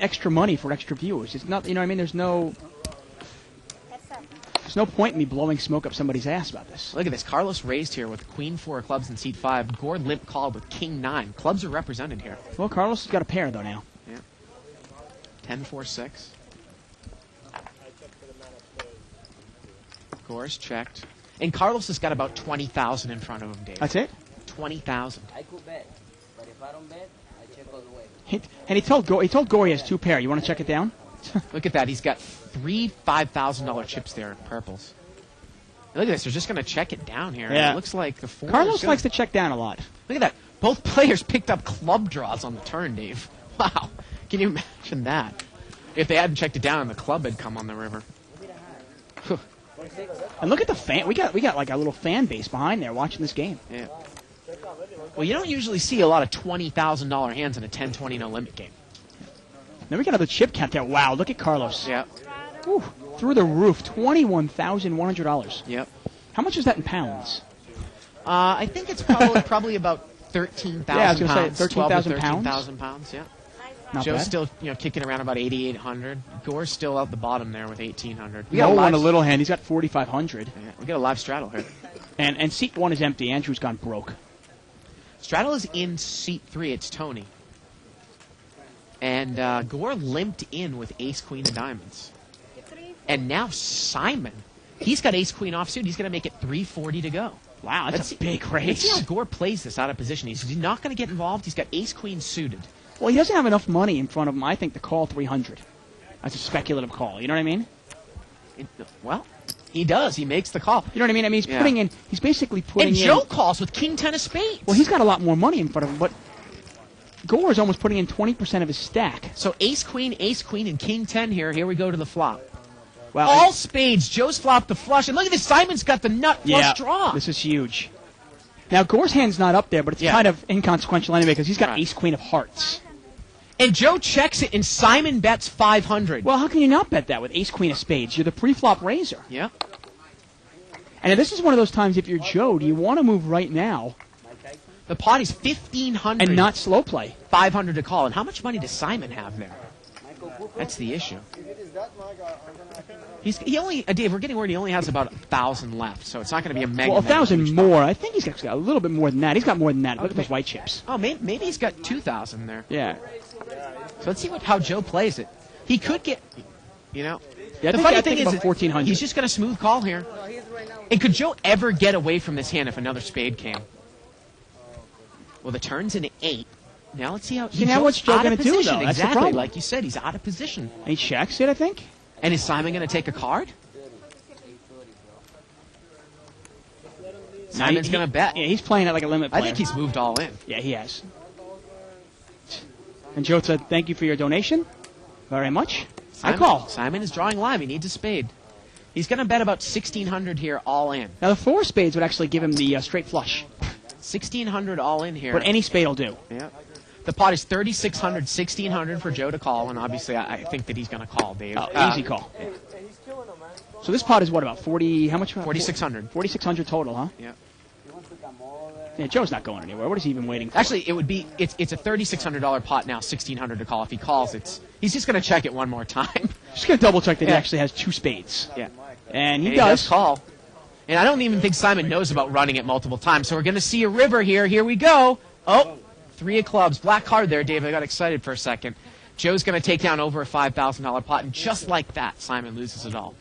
extra money for extra viewers. It's not, there's no point in me blowing smoke up somebody's ass about this. Look at this. Carlos raised here with Queen 4 of clubs in seat 5. Gord limp called with King 9. Clubs are represented here. Well, Carlos has got a pair though now. 10-4-6. Gore's checked. And Carlos has got about 20,000 in front of him, Dave. That's it. 20,000. I could bet, but if I don't bet, I check all the way. And he told Gore he has 2 pair. You want to check it down? Look at that. He's got 3 $5,000 chips there in purples. Look at this. They're just going to check it down here. Yeah. It looks like the 4 Carlos is good. likes to check down a lot. Look at that. Both players picked up club draws on the turn, Dave. Wow. Can you imagine that? If they hadn't checked it down, the club had come on the river. And look at the fan. We got like a little fan base behind there watching this game. Yeah. Well, you don't usually see a lot of $20,000 hands in a 10-20 no limit game. Then we got another chip count there. Wow, look at Carlos. Yeah. Whew, through the roof, $21,100. Yep. How much is that in pounds? I think it's probably about 13,000 Yeah, I was gonna say pounds. 13,000 12 to pounds. 13,000 pounds, yeah. Not Joe's bad. still, kicking around about 8,800. Gore's still out the bottom there with 1,800. We No got one a live, little hand. He's got 4,500. yeah, we got a live straddle here. And seat 1 is empty. Andrew's gone broke. Straddle is in seat 3. It's Tony. And Gore limped in with ace queen of diamonds. And now Simon, he's got ace queen offsuit. He's going to make it 340 to go. Wow, that's a big Let's see how race. Gore plays this out of position. He's not going to get involved. He's got ace queen suited. Well, he doesn't have enough money in front of him, I think, to call 300. That's a speculative call. You know what I mean? Well, he does. He makes the call. You know what I mean? I mean, he's Yeah. putting in. He's basically putting And in. Joe calls with king 10 of spades. Well, he's got a lot more money in front of him, but Gore is almost putting in 20% of his stack. So ace, queen, and king 10 here. Here we go to the flop. Well, All spades. Joe's flopped the flush. And look at this. Simon's got the nut flush draw. This is huge. Now, Gore's hand's not up there, but it's Yeah. kind of inconsequential anyway because he's got Right. ace queen of hearts. And Joe checks it, and Simon bets 500. Well, how can you not bet that with ace queen of spades? You're the pre-flop raiser. Yeah. And this is one of those times, if you're Joe, do you want to move right now The pot is 1,500. and not slow play? 500 to call. And how much money does Simon have there? That's the issue. He only, Dave, we're getting word he only has about 1,000 left, so it's not going to be a mega. Well, mega 1,000 huge more. I think he's got a little bit more than that. He's got more than that. Look at Okay. those white chips. Oh, maybe he's got 2,000 there. Yeah. So let's see how Joe plays it. He could get, Yeah, the funny I thing think is, about 1,400. he's just going to smooth call here. And could Joe ever get away from this hand if another spade came? Well, the turn's an 8. Now let's see how. See, now what's Joe out of gonna do, position. though? That's the Exactly, problem. like you said, he's out of position. He checks it, I think. And is Simon going to take a card? Simon's going to bet. Yeah, he's playing it like a limit player. I think he's moved all in. Yeah, he has. And Joe said, thank you for your donation. Very much. I call. Simon is drawing live. He needs a spade. He's going to bet about 1,600 here, all in. Now, the 4 spades would actually give him the straight flush. 1,600 all in here. But any spade will do. Yeah. The pot is 3,600, 1,600 for Joe to call, and obviously I think that he's going to call, Dave. Oh, easy call. So this pot is what, about 40, how much? 4,600. 4,600 total, huh? Yeah. Yeah, Joe's not going anywhere. What is he even waiting for? Actually, it would be it's a $3,600 pot now, 1,600 to call. If he calls, he's just going to check it one more time. Just going to double check that he Yeah. actually has 2 spades. Yeah. And he And does. call. And I don't even think Simon knows about running it multiple times. So we're going to see a river here. Here we go. Oh, 3 of clubs. Black card there, Dave. I got excited for a second. Joe's going to take down over a $5,000 pot, and just like that, Simon loses it all.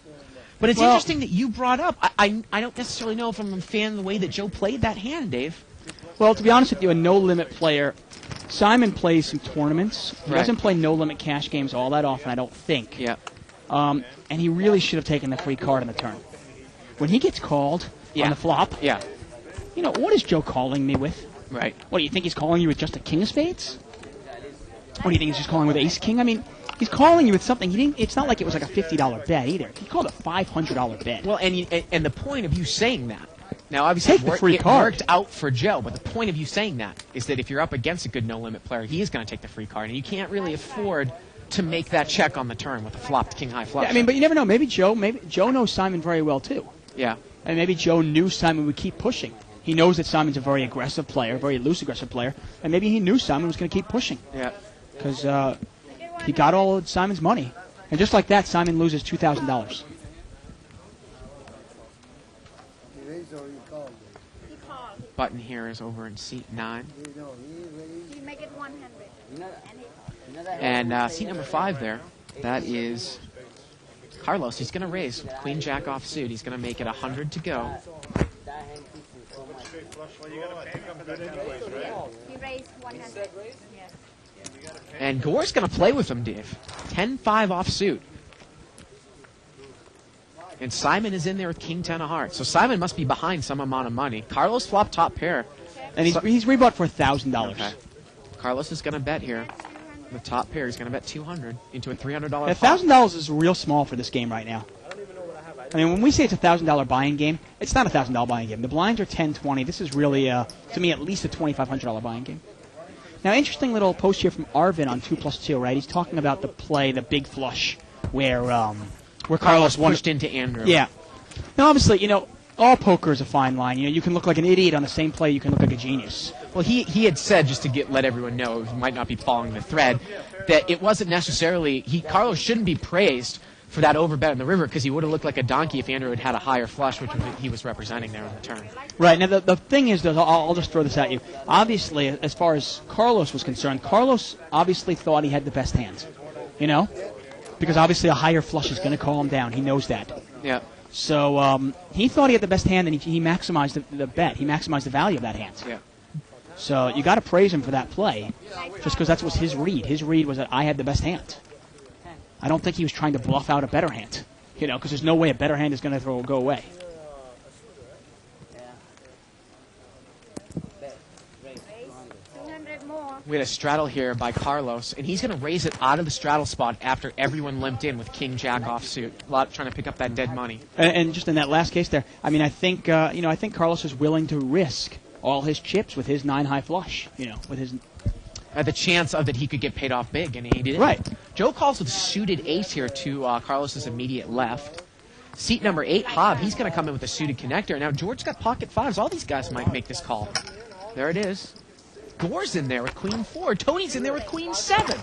But it's Well- interesting that you brought up. I don't necessarily know if I'm a fan of the way that Joe played that hand, Dave. Well, to be honest with you, a no-limit player, Simon plays some tournaments. He Right. doesn't play no-limit cash games all that often, I don't think. Yeah. And he really should have taken the free card on the turn. When he gets called Yeah. on the flop, Yeah. you know, what is Joe calling me with? Right. What, do you think he's calling you with just a king of spades? What do you think he's just calling with ace king? I mean, he's calling you with something. He didn't. It's not like it was like a $50 bet either. He called a $500 bet. Well, and the point of you saying that, now obviously Take the free it card. worked out for Joe, but the point of you saying that is that if you're up against a good no-limit player, he is going to take the free card, and you can't really afford to make that check on the turn with a flopped king-high flush. Yeah, I mean, but you never know. Maybe Joe knows Simon very well too, Yeah. and maybe Joe knew Simon would keep pushing. He knows that Simon's a very aggressive player, very loose aggressive player, and maybe he knew Simon was going to keep pushing Yeah. because he got all of Simon's money, and just like that, Simon loses $2,000. He raised or he called? He called. Button here is over in seat 9. He raised. He make it 100. And seat number 5 there, that is Carlos. He's going to raise with Queen Jack off suit. He's going to make it 100 to go. He raised 100. Yes. And Gore's going to play with him, Dave. 10-5 off suit. And Simon is in there with king 10 of hearts. So Simon must be behind some amount of money. Carlos flopped top pair. And he's rebought for $1,000. Okay. Carlos is going to bet here. The top pair, he's going to bet $200 into a $300 pot. $1,000 is real small for this game right now. I mean, when we say it's a $1,000 buy-in game, it's not a $1,000 buy-in game. The blinds are 10, 20. This is really, to me, at least a $2,500 buy-in game. Now, interesting little post here from Arvin on 2+2, right? He's talking about the play, the big flush, where Carlos pushed into Andrew. Yeah. Now, obviously, you know, all poker is a fine line. You know, you can look like an idiot on the same play. You can look like a genius. Well, he had said, just to let everyone know, who might not be following the thread, that it wasn't necessarily, Carlos shouldn't be praised for that overbet in the river because he would have looked like a donkey if Andrew had had a higher flush, which he was representing there on the turn. Right. Now, the thing is, though, I'll just throw this at you. Obviously, as far as Carlos was concerned, Carlos obviously thought he had the best hand, you know? Because obviously a higher flush is going to call him down. He knows that. Yeah. So he thought he had the best hand, and he maximized the bet. He maximized the value of that hand. Yeah. So you got to praise him for that play, just because that was his read. His read was that I had the best hand. I don't think he was trying to bluff out a better hand, you know, because there's no way a better hand is going to go away. We had a straddle here by Carlos, and he's going to raise it out of the straddle spot after everyone limped in with king jack offsuit. A lot trying to pick up that dead money. And just in that last case there, I mean, I think I think Carlos is willing to risk all his chips with his 9 high flush, you know, with his the chance of that he could get paid off big, and he did. Right. Joe calls with suited ace here to Carlos's immediate left. Seat number 8, Hob, he's going to come in with a suited connector. Now George's got pocket 5s. All these guys might make this call. There it is. Gore's in there with queen 4. Tony's in there with queen 7.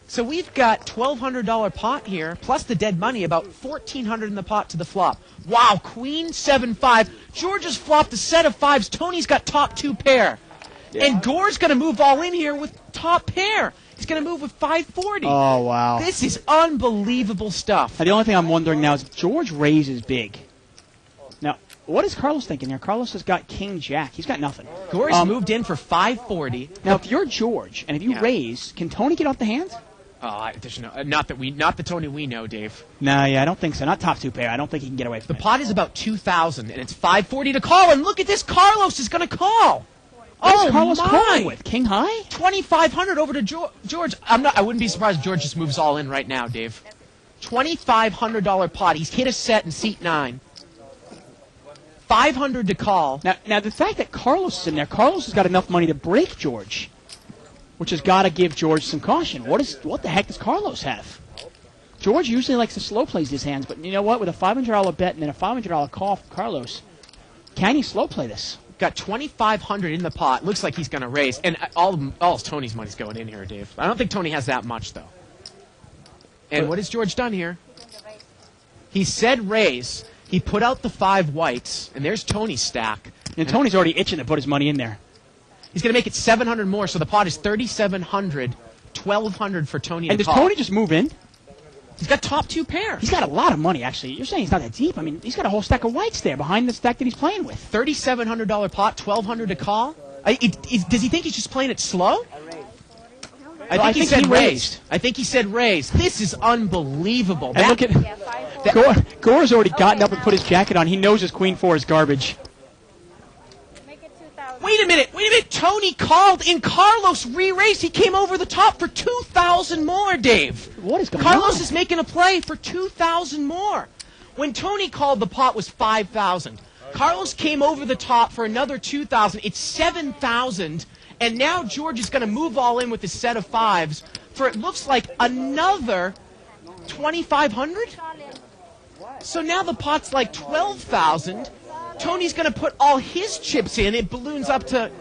So we've got $1,200 pot here, plus the dead money, about $1,400 in the pot to the flop. Wow, queen 7-5. George has flopped a set of 5s. Tony's got top 2 pair. Yeah. And Gore's going to move all in here with top pair. He's going to move with 540. Oh, wow. This is unbelievable stuff. Now, the only thing I'm wondering now is if George raises big. Now, what is Carlos thinking here? Carlos has got king jack. He's got nothing. Gore's moved in for 540. Now, if you're George and if you raise, can Tony get off the hand? There's not the Tony we know, Dave. No, yeah, I don't think so. Not top 2 pair. I don't think he can get away from it. The pot is about 2,000, and it's 540 to call. And look at this, Carlos is going to call. What is Carlos calling with? King high? 2,500 over to George. I wouldn't be surprised if George just moves all in right now, Dave. $2,500 pot. He's hit a set in seat 9. 500 to call. Now the fact that Carlos is in there, Carlos has got enough money to break George, which has got to give George some caution. What the heck does Carlos have? George usually likes to slow plays his hands, but you know what? With a $500 bet and then a $500 call from Carlos, can he slow play this? Got 2,500 in the pot. Looks like he's going to raise. And all Tony's money's going in here, Dave. I don't think Tony has that much, though. And what has George done here? He said raise. He put out the 5 whites, and there's Tony's stack. And Tony's already itching to put his money in there. He's going to make it 700 more, so the pot is 3,700, 1,200 for Tony. And does Tony just move in? He's got top 2 pair. He's got a lot of money, actually. You're saying he's not that deep. I mean, he's got a whole stack of whites there behind the stack that he's playing with. $3,700 pot, 1,200 to call. Does he think he's just playing it slow? I think he said raised. I think he said raised. This is unbelievable. And look at Gore's already gotten up and put his jacket on. He knows his queen 4 is garbage. Wait a minute. Tony called and Carlos re-raised. He came over the top for 2,000 more, Dave. What is going on? Carlos is making a play for 2,000 more. When Tony called, the pot was 5,000. Carlos came over the top for another 2,000. It's 7,000. And now George is going to move all in with his set of 5s for it looks like another 2,500. So now the pot's like 12,000. Tony's going to put all his chips in. It balloons up to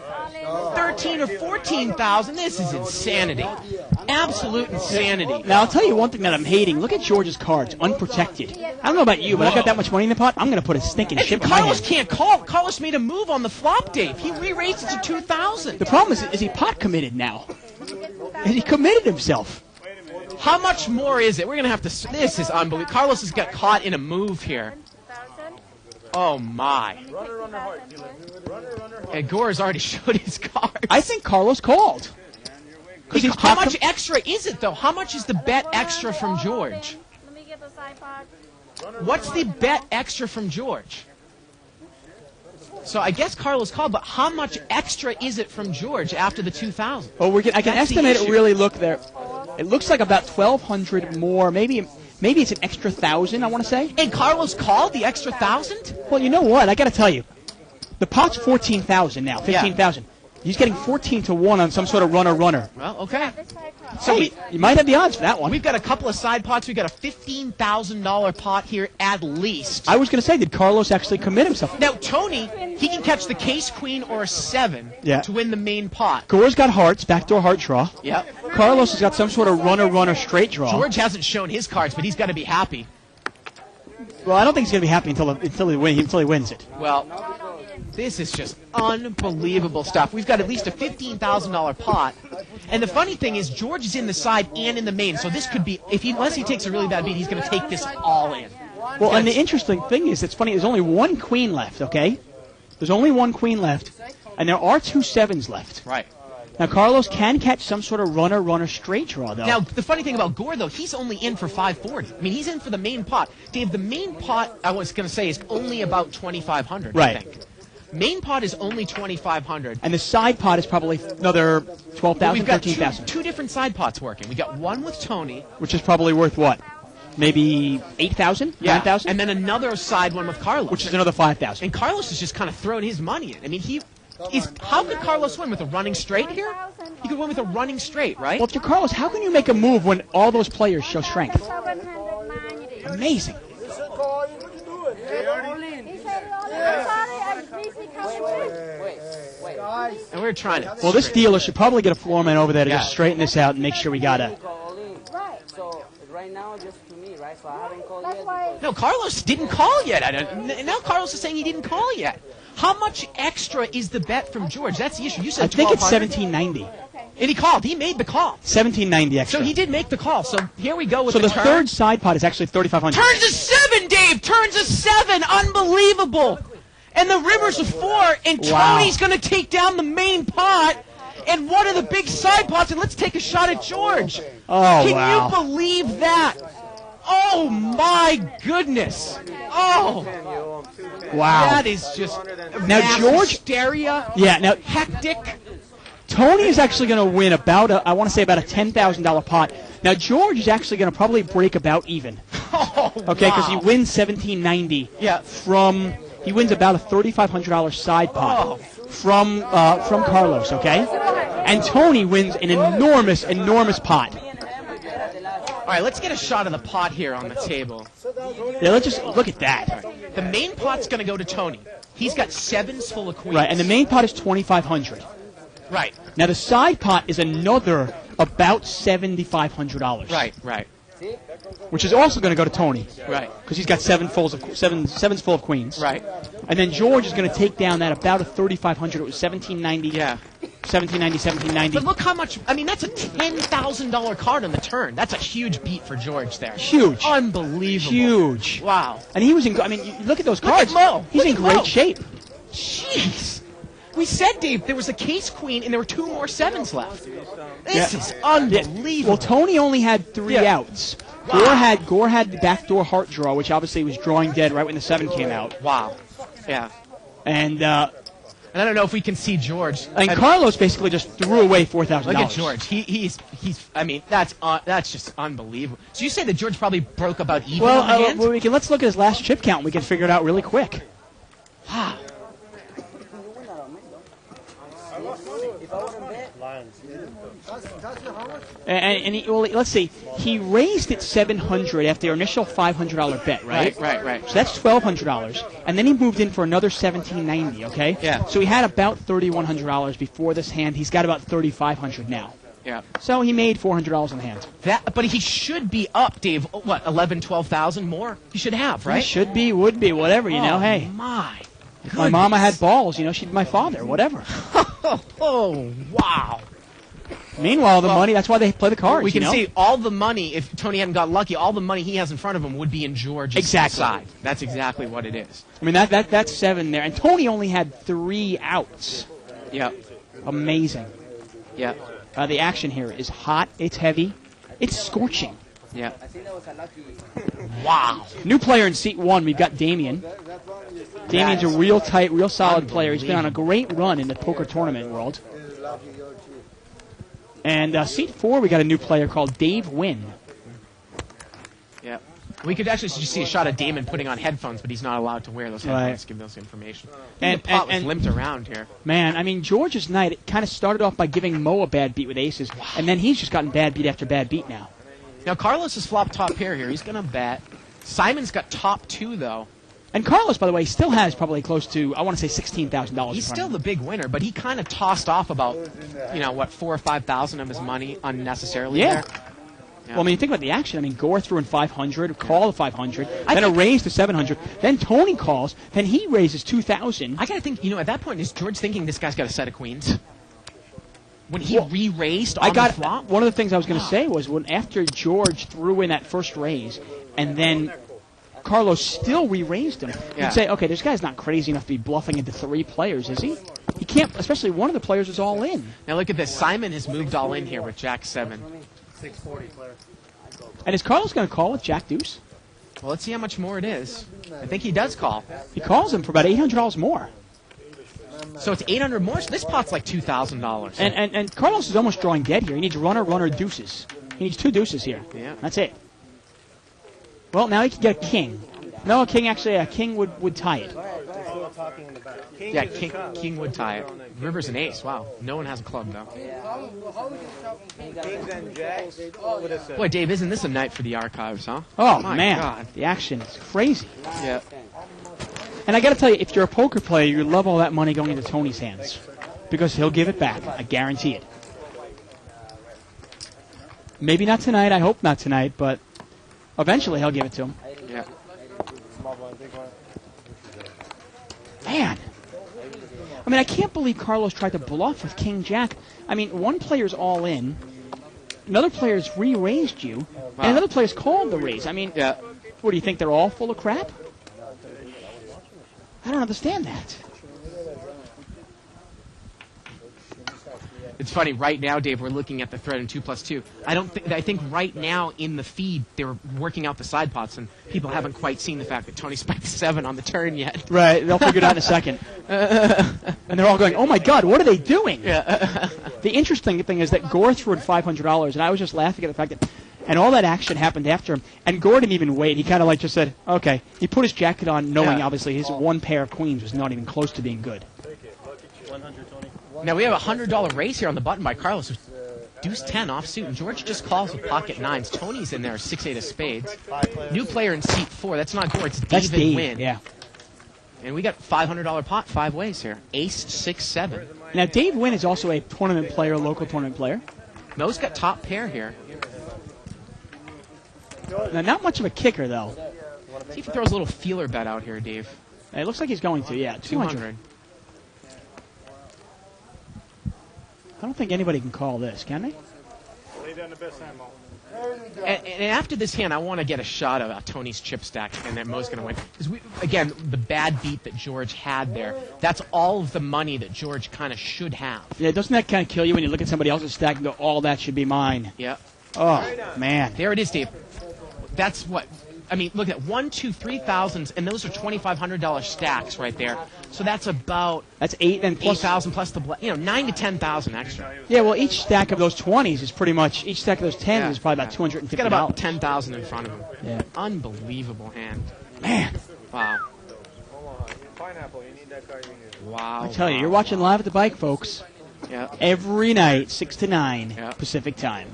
13 or 14,000. This is insanity. Absolute insanity. Now, I'll tell you one thing that I'm hating. Look at George's cards, unprotected. I don't know about you, but I've got that much money in the pot. I'm going to put a stinking chip in my hand. Carlos can't call. Carlos made a move on the flop, Dave. He re-raised it to 2,000. The problem is he pot committed now? He committed himself. How much more is it? We're going to have to... This is unbelievable. Carlos has got caught in a move here. Oh, my. And Gore's already showed his cards. I think Carlos called. How much extra is it, though? How much is the bet extra from George? Let me get the side pot. What's the bet extra from George? So I guess Carlos called, but how much extra is it from George after the 2,000? Oh, I can That's the estimate it issue. really look there. It looks like about 1,200 more. Maybe it's an extra 1,000, I want to say. And Carlos called the extra 1,000? Well, you know what? I got to tell you. The pot's 14,000 now, 15,000. He's getting 14 to 1 on some sort of runner. Well, okay. So you might have the odds for that one. We've got a couple of side pots. We've got a $15,000 pot here at least. I was going to say, did Carlos actually commit himself? Now, Tony, he can catch the case queen or a 7 Yeah. to win the main pot. Gore's got hearts, backdoor heart draw. Yep. Carlos has got some sort of runner straight draw. George hasn't shown his cards, but he's got to be happy. Well, I don't think he's going to be happy until he wins it. Well, this is just unbelievable stuff. We've got at least a $15,000 pot. And the funny thing is, George is in the side and in the main, so this could be, unless he takes a really bad beat, he's going to take this all in. Well, and the interesting thing is, it's funny, there's only one queen left, okay? There's only one queen left, and there are 2 7s left. Right. Now, Carlos can catch some sort of runner straight draw, though. Now, the funny thing about Gore, though, he's only in for 540. I mean, he's in for the main pot. Dave, the main pot, I was going to say, is only about 2,500, Right. I think. Main pot is only 2,500. And the side pot is probably another 12,000, We've got 13,000. two different side pots working. We got one with Tony. Which is probably worth what? Maybe 8,000? 9,000? And then another side one with Carlos. Which is another 5,000. And Carlos is just kind of throwing his money in. I mean, how could Carlos win with a running straight here? He could win with a running straight, right? Well, if you're Carlos, how can you make a move when all those players show strength? Amazing. And we're trying to. Well, this dealer should probably get a floor man over there to Yeah. just straighten this out and make sure we got a... So right now, just to me, right? So I haven't called yet. No, Carlos didn't call yet. Now Carlos is saying he didn't call yet. How much extra is the bet from George? That's the issue. You said I think it's 1,200. $17.90. And he called. He made the call. $17.90 extra. So he did make the call. So here we go with So the turn. third side pot is actually $3,500. Turns a 7, Dave. Turns a 7. Unbelievable. And the river's a 4. And Wow. Tony's going to take down the main pot. And one of the big side pots. And let's take a shot at George. Oh, Can wow. you believe that? Oh, my goodness. Oh, Wow. that is just Now, mass George- hysteria. Yeah, now, Hectic. Tony is actually going to win about I want to say about a $10,000 pot. Now, George is actually going to probably break about even. Oh, Okay, because he wow. wins $17.90 Yeah. he wins about a $3,500 side pot from Carlos, okay? And Tony wins an enormous pot. All right, let's get a shot of the pot here on the table. Yeah, let's just look at that. The main pot's going to go to Tony. He's got 7s full of queens. Right, and the main pot is $2,500. Right, Now, the side pot is another about $7,500. right, Which is also going to go to Tony. right, Because he's got sevens full of queens. right. And then George is going to take down that about a $3,500. It was $1,790. Yeah. $1,790, $1,790. But look how much, I mean, that's a $10,000 card on the turn. That's a huge beat for George there. Huge. Unbelievable. Huge. Wow. And he was in. I mean, you look at those Look at cards. Mo. He's Look in at great Mo. shape. Jeez. We said, Dave, there was a case queen and there were 2 more 7s left. This Yeah. is unbelievable. Well, Tony only had 3 Yeah. outs. Wow. Gore had the backdoor heart draw, which obviously was drawing dead right when the 7 came out. Wow. Yeah. And And I don't know if we can see George. Carlos basically just threw away $4,000. Look at George. He's. I mean, that's just unbelievable. So you say that George probably broke about even on the hand? Well, let's look at his last chip count. We can figure it out really quick. Let's see. He raised it $700 after the initial $500 bet, right? Right. So that's $1,200, and then he moved in for another $1,790. Okay. Yeah. So he had about $3,100 before this hand. He's got about $3,500 now. Yeah. So he made $400 in the hand. But he should be up, Dave. What, 11, 12,000 more? He should have, He right? should be, would be, whatever. You know. Oh, Hey, my. if my mama had balls. You know, she'd be my father. Whatever. Oh, wow. Meanwhile, the money. That's why they play the cards. We can you know? see all the money, if Tony hadn't got lucky, all the money he has in front of him would be in George's Exactly. side. That's exactly what it is. I mean, that's 7 there. And Tony only had 3 outs. Yep. Amazing. Yep. The action here is hot. It's heavy. It's scorching. Yeah. I think that was a lucky. Wow. New player in seat 1, we've got Damien. Damien's a real tight, real solid player. He's been on a great run in the poker tournament world. And seat 4, we got a new player called Dave Wynn. Yeah. We could actually just see a shot of Damon putting on headphones, but he's not allowed to wear those headphones Right. to give those information. And- The pot was and- limped around here. Man, I mean, George's night, it kind of started off by giving Mo a bad beat with aces, and then he's just gotten bad beat after bad beat now. Now, Carlos has flopped top pair here. He's going to bet. Simon's got top 2, though. And Carlos, by the way, still has probably close to, I want to say, $16,000. He's still the big winner, but he kind of tossed off about, 4,000 or 5,000 of his money unnecessarily Yeah. there. Well, I mean, think about the action. I mean, Gore threw in 500, call to 500, I then a think- raise to 700, then Tony calls, then he raises 2,000. I got to think, at that point, is George thinking this guy's got a set of queens? When he re-raised on the flop? One of the things I was going to say was when after George threw in that first raise, and then Carlos still re-raised him, Yeah. you'd say, okay, this guy's not crazy enough to be bluffing into 3 players, is he? He can't, especially one of the players is all in. Now look at this. Simon has moved all in here with Jack 7. 640 player. And is Carlos going to call with Jack Deuce? Well, let's see how much more it is. I think he does call. He calls him for about $800 more. So it's 800 more. So this pot's like $2,000. And Carlos is almost drawing dead here. He needs runner, deuces. He needs 2 deuces here. Yeah. That's it. Well, now he can get a king. No, a king would tie it. Still talking in the back. Yeah, king would tie it. River's an ace. Wow. No one has a club, though. Kings and jacks. What is it? Boy, Dave, isn't this a night for the archives, huh? Oh, My man. God. The action is crazy. Yeah. And I got to tell you, if you're a poker player, you love all that money going into Tony's hands. Because he'll give it back. I guarantee it. Maybe not tonight. I hope not tonight. But eventually he'll give it to him. Yeah. Man. I mean, I can't believe Carlos tried to bluff with King Jack. I mean, one player's all in. Another player's re-raised you. And another player's called the raise. I mean, Yeah. what do you think? They're all full of crap? I don't understand that. It's funny. Right now, Dave, we're looking at the thread in 2+2. I think right now in the feed they're working out the side pots, and people haven't quite seen the fact that Tony spiked 7 on the turn yet. Right, they'll figure it out in a second. And they're all going, oh my God, what are they doing? The interesting thing is that Gore threw in $500, and I was just laughing at the fact that, and all that action happened after him, and Gore didn't even wait. He kind of like just said, okay. He put his jacket on, knowing obviously his one pair of queens was not even close to being good. 100, Tony. Now we have a $100 raise here on the button by Carlos. Deuce 10 offsuit, and George just calls with pocket 9s. Tony's in there, 6-8 of spades. New player in seat 4. That's not Gore. It's That's David Dave, Wynn. yeah. And we got $500 pot 5 ways here. Ace 6-7. Now, Dave Wynn is also a tournament player, local tournament player. Mo's got top pair here. Now, not much of a kicker, though. See if he throws a little feeler bet out here, Dave. It looks like he's going to, yeah. 200. I don't think anybody can call this, can they? Lay down the best hand, Mo. And after this hand, I want to get a shot of Tony's chip stack, and that Mo's going to win. Because again, the bad beat that George had there, that's all of the money that George kind of should have. Yeah, doesn't that kind of kill you when you look at somebody else's stack and go, all that should be mine? Yeah. Oh, man. There it is, Dave. That's what. I mean, look at 1, 2, 3,000s, and those are $2,500 stacks right there. So that's about That's 8 and plus 8,000 plus the 9 to 10,000 extra. Yeah, well, each stack of those 20s is pretty much, each stack of those 10s is probably about $250. He's got about 10,000 in front of him. Yeah. Unbelievable hand. Man, Wow. Pineapple, you need that card. Wow. I tell you, you're watching Live at the Bike, folks. Yeah. Every night, 6 to 9 Yeah. Pacific time.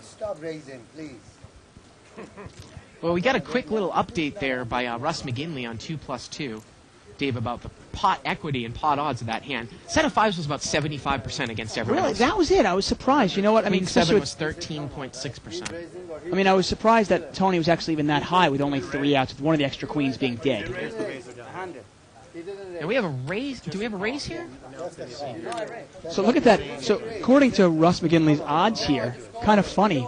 Stop raising, please. Well, we got a quick little update there by Russ McGinley on 2+2, Dave, about the pot equity and pot odds of that hand. Set of 5s was about 75% against everyone Really, else. that was it. I was surprised. You know what? I mean, Queen 7 especially was 13.6%. I mean, I was surprised that Tony was actually even that high with only 3 outs, with one of the extra queens being dead. 100. And we have a raise. Do we have a raise here? So look at that. So according to Russ McGinley's odds here, kind of funny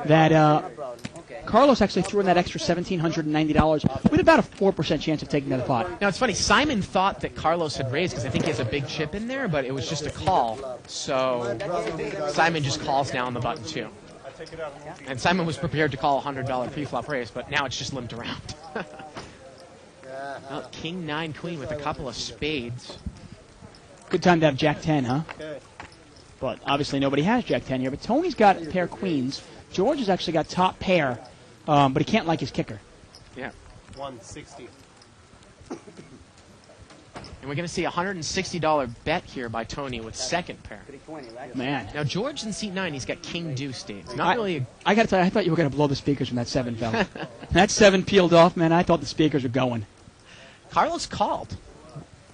that Carlos actually threw in that extra $1,790 with about a 4% chance of taking that pot. Now, it's funny. Simon thought that Carlos had raised because I think he has a big chip in there, but it was just a call. So Simon just calls now on the button, too. And Simon was prepared to call a $100 pre-flop raise, but now it's just limped around. Well, King 9 Queen with a couple of spades. Good time to have Jack 10, huh? But obviously nobody has Jack 10 here. But Tony's got a pair of queens. George has actually got top pair, but he can't like his kicker. Yeah. 160. And we're going to see a $160 bet here by Tony with second pair. 320, right? Man. Now, George in seat 9, he's got King Deuce, Dave. Not really. I got to tell you, I thought you were going to blow the speakers when that 7 fell. That 7 peeled off, man. I thought the speakers were going. Carlos called.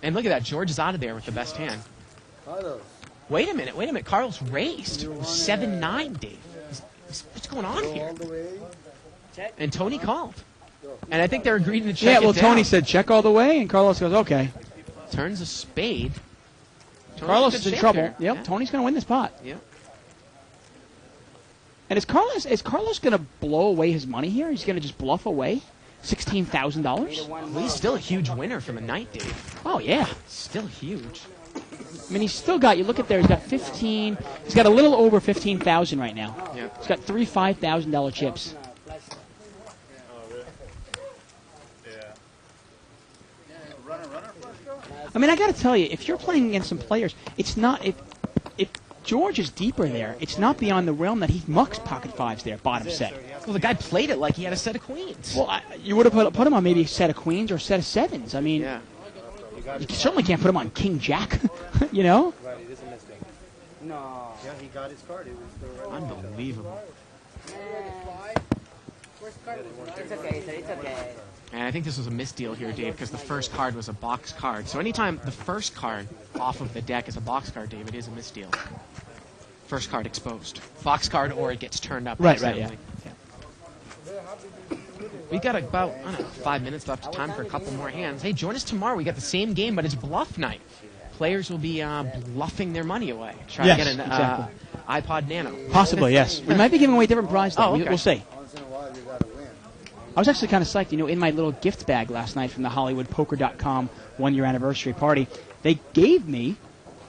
And look at that. George is out of there with the best hand. Carlos. Wait a minute. Carlos raised. 7-9, Dave. What's going on Go here? all the way. And Tony called. And I think they're agreeing to check Yeah, it well, down. Tony said check all the way, and Carlos goes, okay. Turns a spade. Tony's Carlos in is good in shape trouble. there. Yep, Yeah. Tony's going to win this pot. Yep. And is Carlos going to blow away his money here? He's going to just bluff away $16,000? Well, he's still a huge winner from a night, Dave. Oh, yeah. Still huge. I mean, he's still got, you look at there, he's got 15, he's got a little over 15,000 right now. Yeah. He's got 3 $5,000 chips. I mean, I got to tell you, if you're playing against some players, it's not, if George is deeper there, it's not beyond the realm that he mucks pocket fives there, bottom set. Well, the guy played it like he had a set of queens. Well, you would have put him on maybe a set of queens or a set of sevens. I mean, Yeah. you certainly can't put him on king jack, you know? Right, it is a mistake. No. Yeah, he got his card. It was the right Unbelievable. It's okay, sir. It's okay. And I think this was a misdeal here, Dave, because the first card was a box card. So anytime the first card off of the deck is a box card, Dave, it is a misdeal. First card exposed. Box card or it gets turned up. Right, accidentally. We got about, I don't know, 5 minutes left. Time for a couple more hands. Hey, join us tomorrow. We got the same game, but it's bluff night. Players will be bluffing their money away. Try Yes, to get an exactly. iPod Nano. Possibly, yes. We might be giving away different prizes, though. Oh, okay. We'll see. Once in a while, you got to win. I was actually kind of psyched. You know, in my little gift bag last night from the HollywoodPoker.com 1-year anniversary party, they gave me,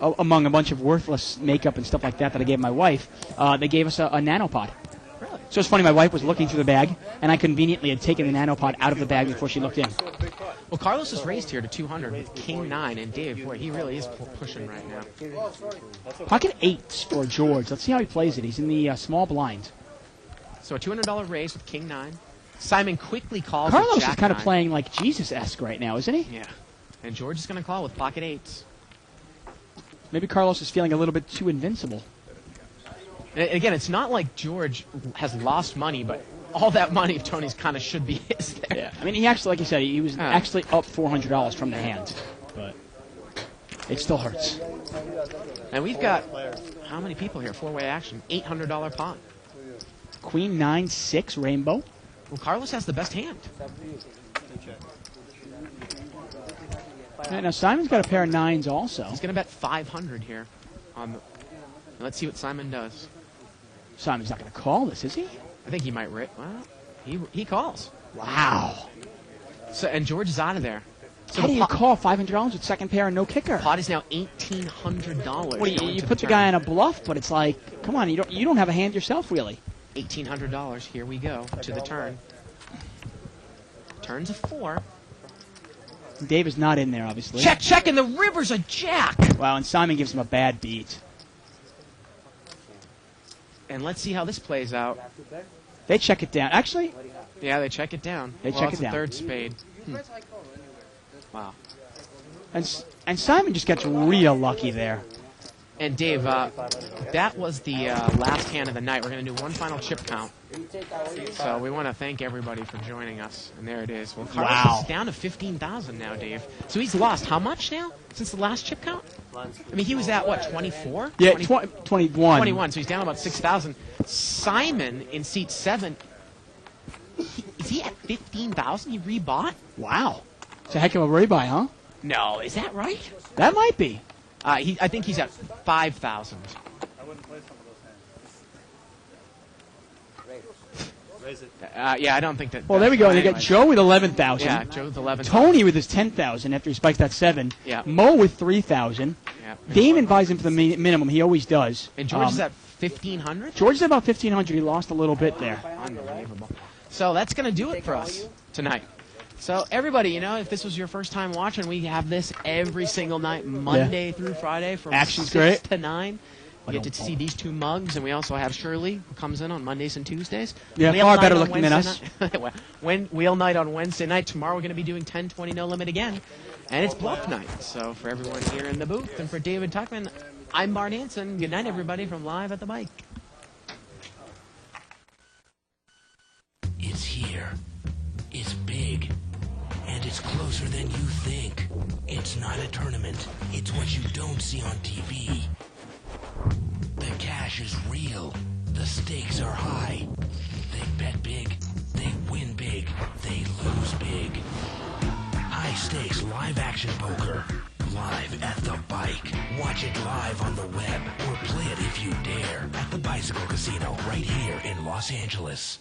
among a bunch of worthless makeup and stuff like that I gave my wife, they gave us a nanopod. Really? So it's funny, my wife was looking through the bag, and I conveniently had taken the nanopod out of the bag before she looked in. Well, Carlos is raised here to 200 with King 9, and Dave, boy, he really is pushing right now. Pocket 8s for George. Let's see how he plays it. He's in the small blind. So a $200 raise with King 9. Simon quickly calls with Carlos Jack is kind of 9. playing like Jesus-esque right now, isn't he? Yeah. And George is going to call with pocket 8s. Maybe Carlos is feeling a little bit too invincible. And again, it's not like George has lost money, but all that money of Tony's kind of should be his there. Yeah. I mean, he actually, like you said, he was Ah. actually up $400 from the hand. But it still hurts. And we've got, how many people here? Four-way action. $800 pot. Queen 9-6 rainbow. Well, Carlos has the best hand. Yeah, now Simon's got a pair of 9s also. He's going to bet 500 here. Let's see what Simon does. Simon's not going to call this, is he? I think he might rip. Well, he calls. Wow. So and George is out of there. So How the do you pot, call $500 with second pair and no kicker? pot is now $1,800. Well, you going to put the guy on a bluff, but it's like, come on, you don't have a hand yourself, really. $1,800. Here we go to the turn. Turns a 4. Dave is not in there, obviously. Check, and the river's a jack. Wow, and Simon gives him a bad beat. And let's see how this plays out. They check it down. Actually, Yeah, they check it down. They well, check it's it a down. third spade. Wow. and Simon just gets real lucky there. And Dave, that was the last hand of the night. We're going to do one final chip count. So we want to thank everybody for joining us. And there it is. Well, Carlos Wow. is down to 15,000 now, Dave. So he's lost how much now since the last chip count? I mean, he was at, what, 24? Yeah, 20 21. 21, so he's down about 6,000. Simon in seat 7, is he at 15,000? He rebought? Wow. It's a heck of a rebuy, huh? No, is that right? That might be. I think he's at 5,000. Raise it. Yeah, I don't think that. Well, there we go. They got Anyway. Joe with 11,000. Yeah, Joe with 11. Tony with his 10,000 after he spiked that 7. Yeah. Mo with 3,000. Yeah. Damon buys him for the minimum. He always does. And George is at 1,500. George is about 1,500. He lost a little bit there. Unbelievable. So that's going to do it for us tonight. So everybody, you know, if this was your first time watching, we have this every single night, Monday through Friday from Action's 6 great. to 9. You get to see these two mugs, and we also have Shirley, who comes in on Mondays and Tuesdays. Yeah, Wheel far night better on looking than Wednesday us. night- Wheel night on Wednesday night. Tomorrow we're going to be doing 10-20 No Limit again. And it's Bluff night. So for everyone here in the booth and for David Tuckman, I'm Bart Hanson. Good night, everybody, from Live at the Bike. It's here. It's big. And it's closer than you think. It's not a tournament. It's what you don't see on TV. The cash is real. The stakes are high. They bet big. They win big. They lose big. High stakes live action poker. Live at the bike. Watch it live on the web or play it if you dare at the Bicycle Casino right here in Los Angeles.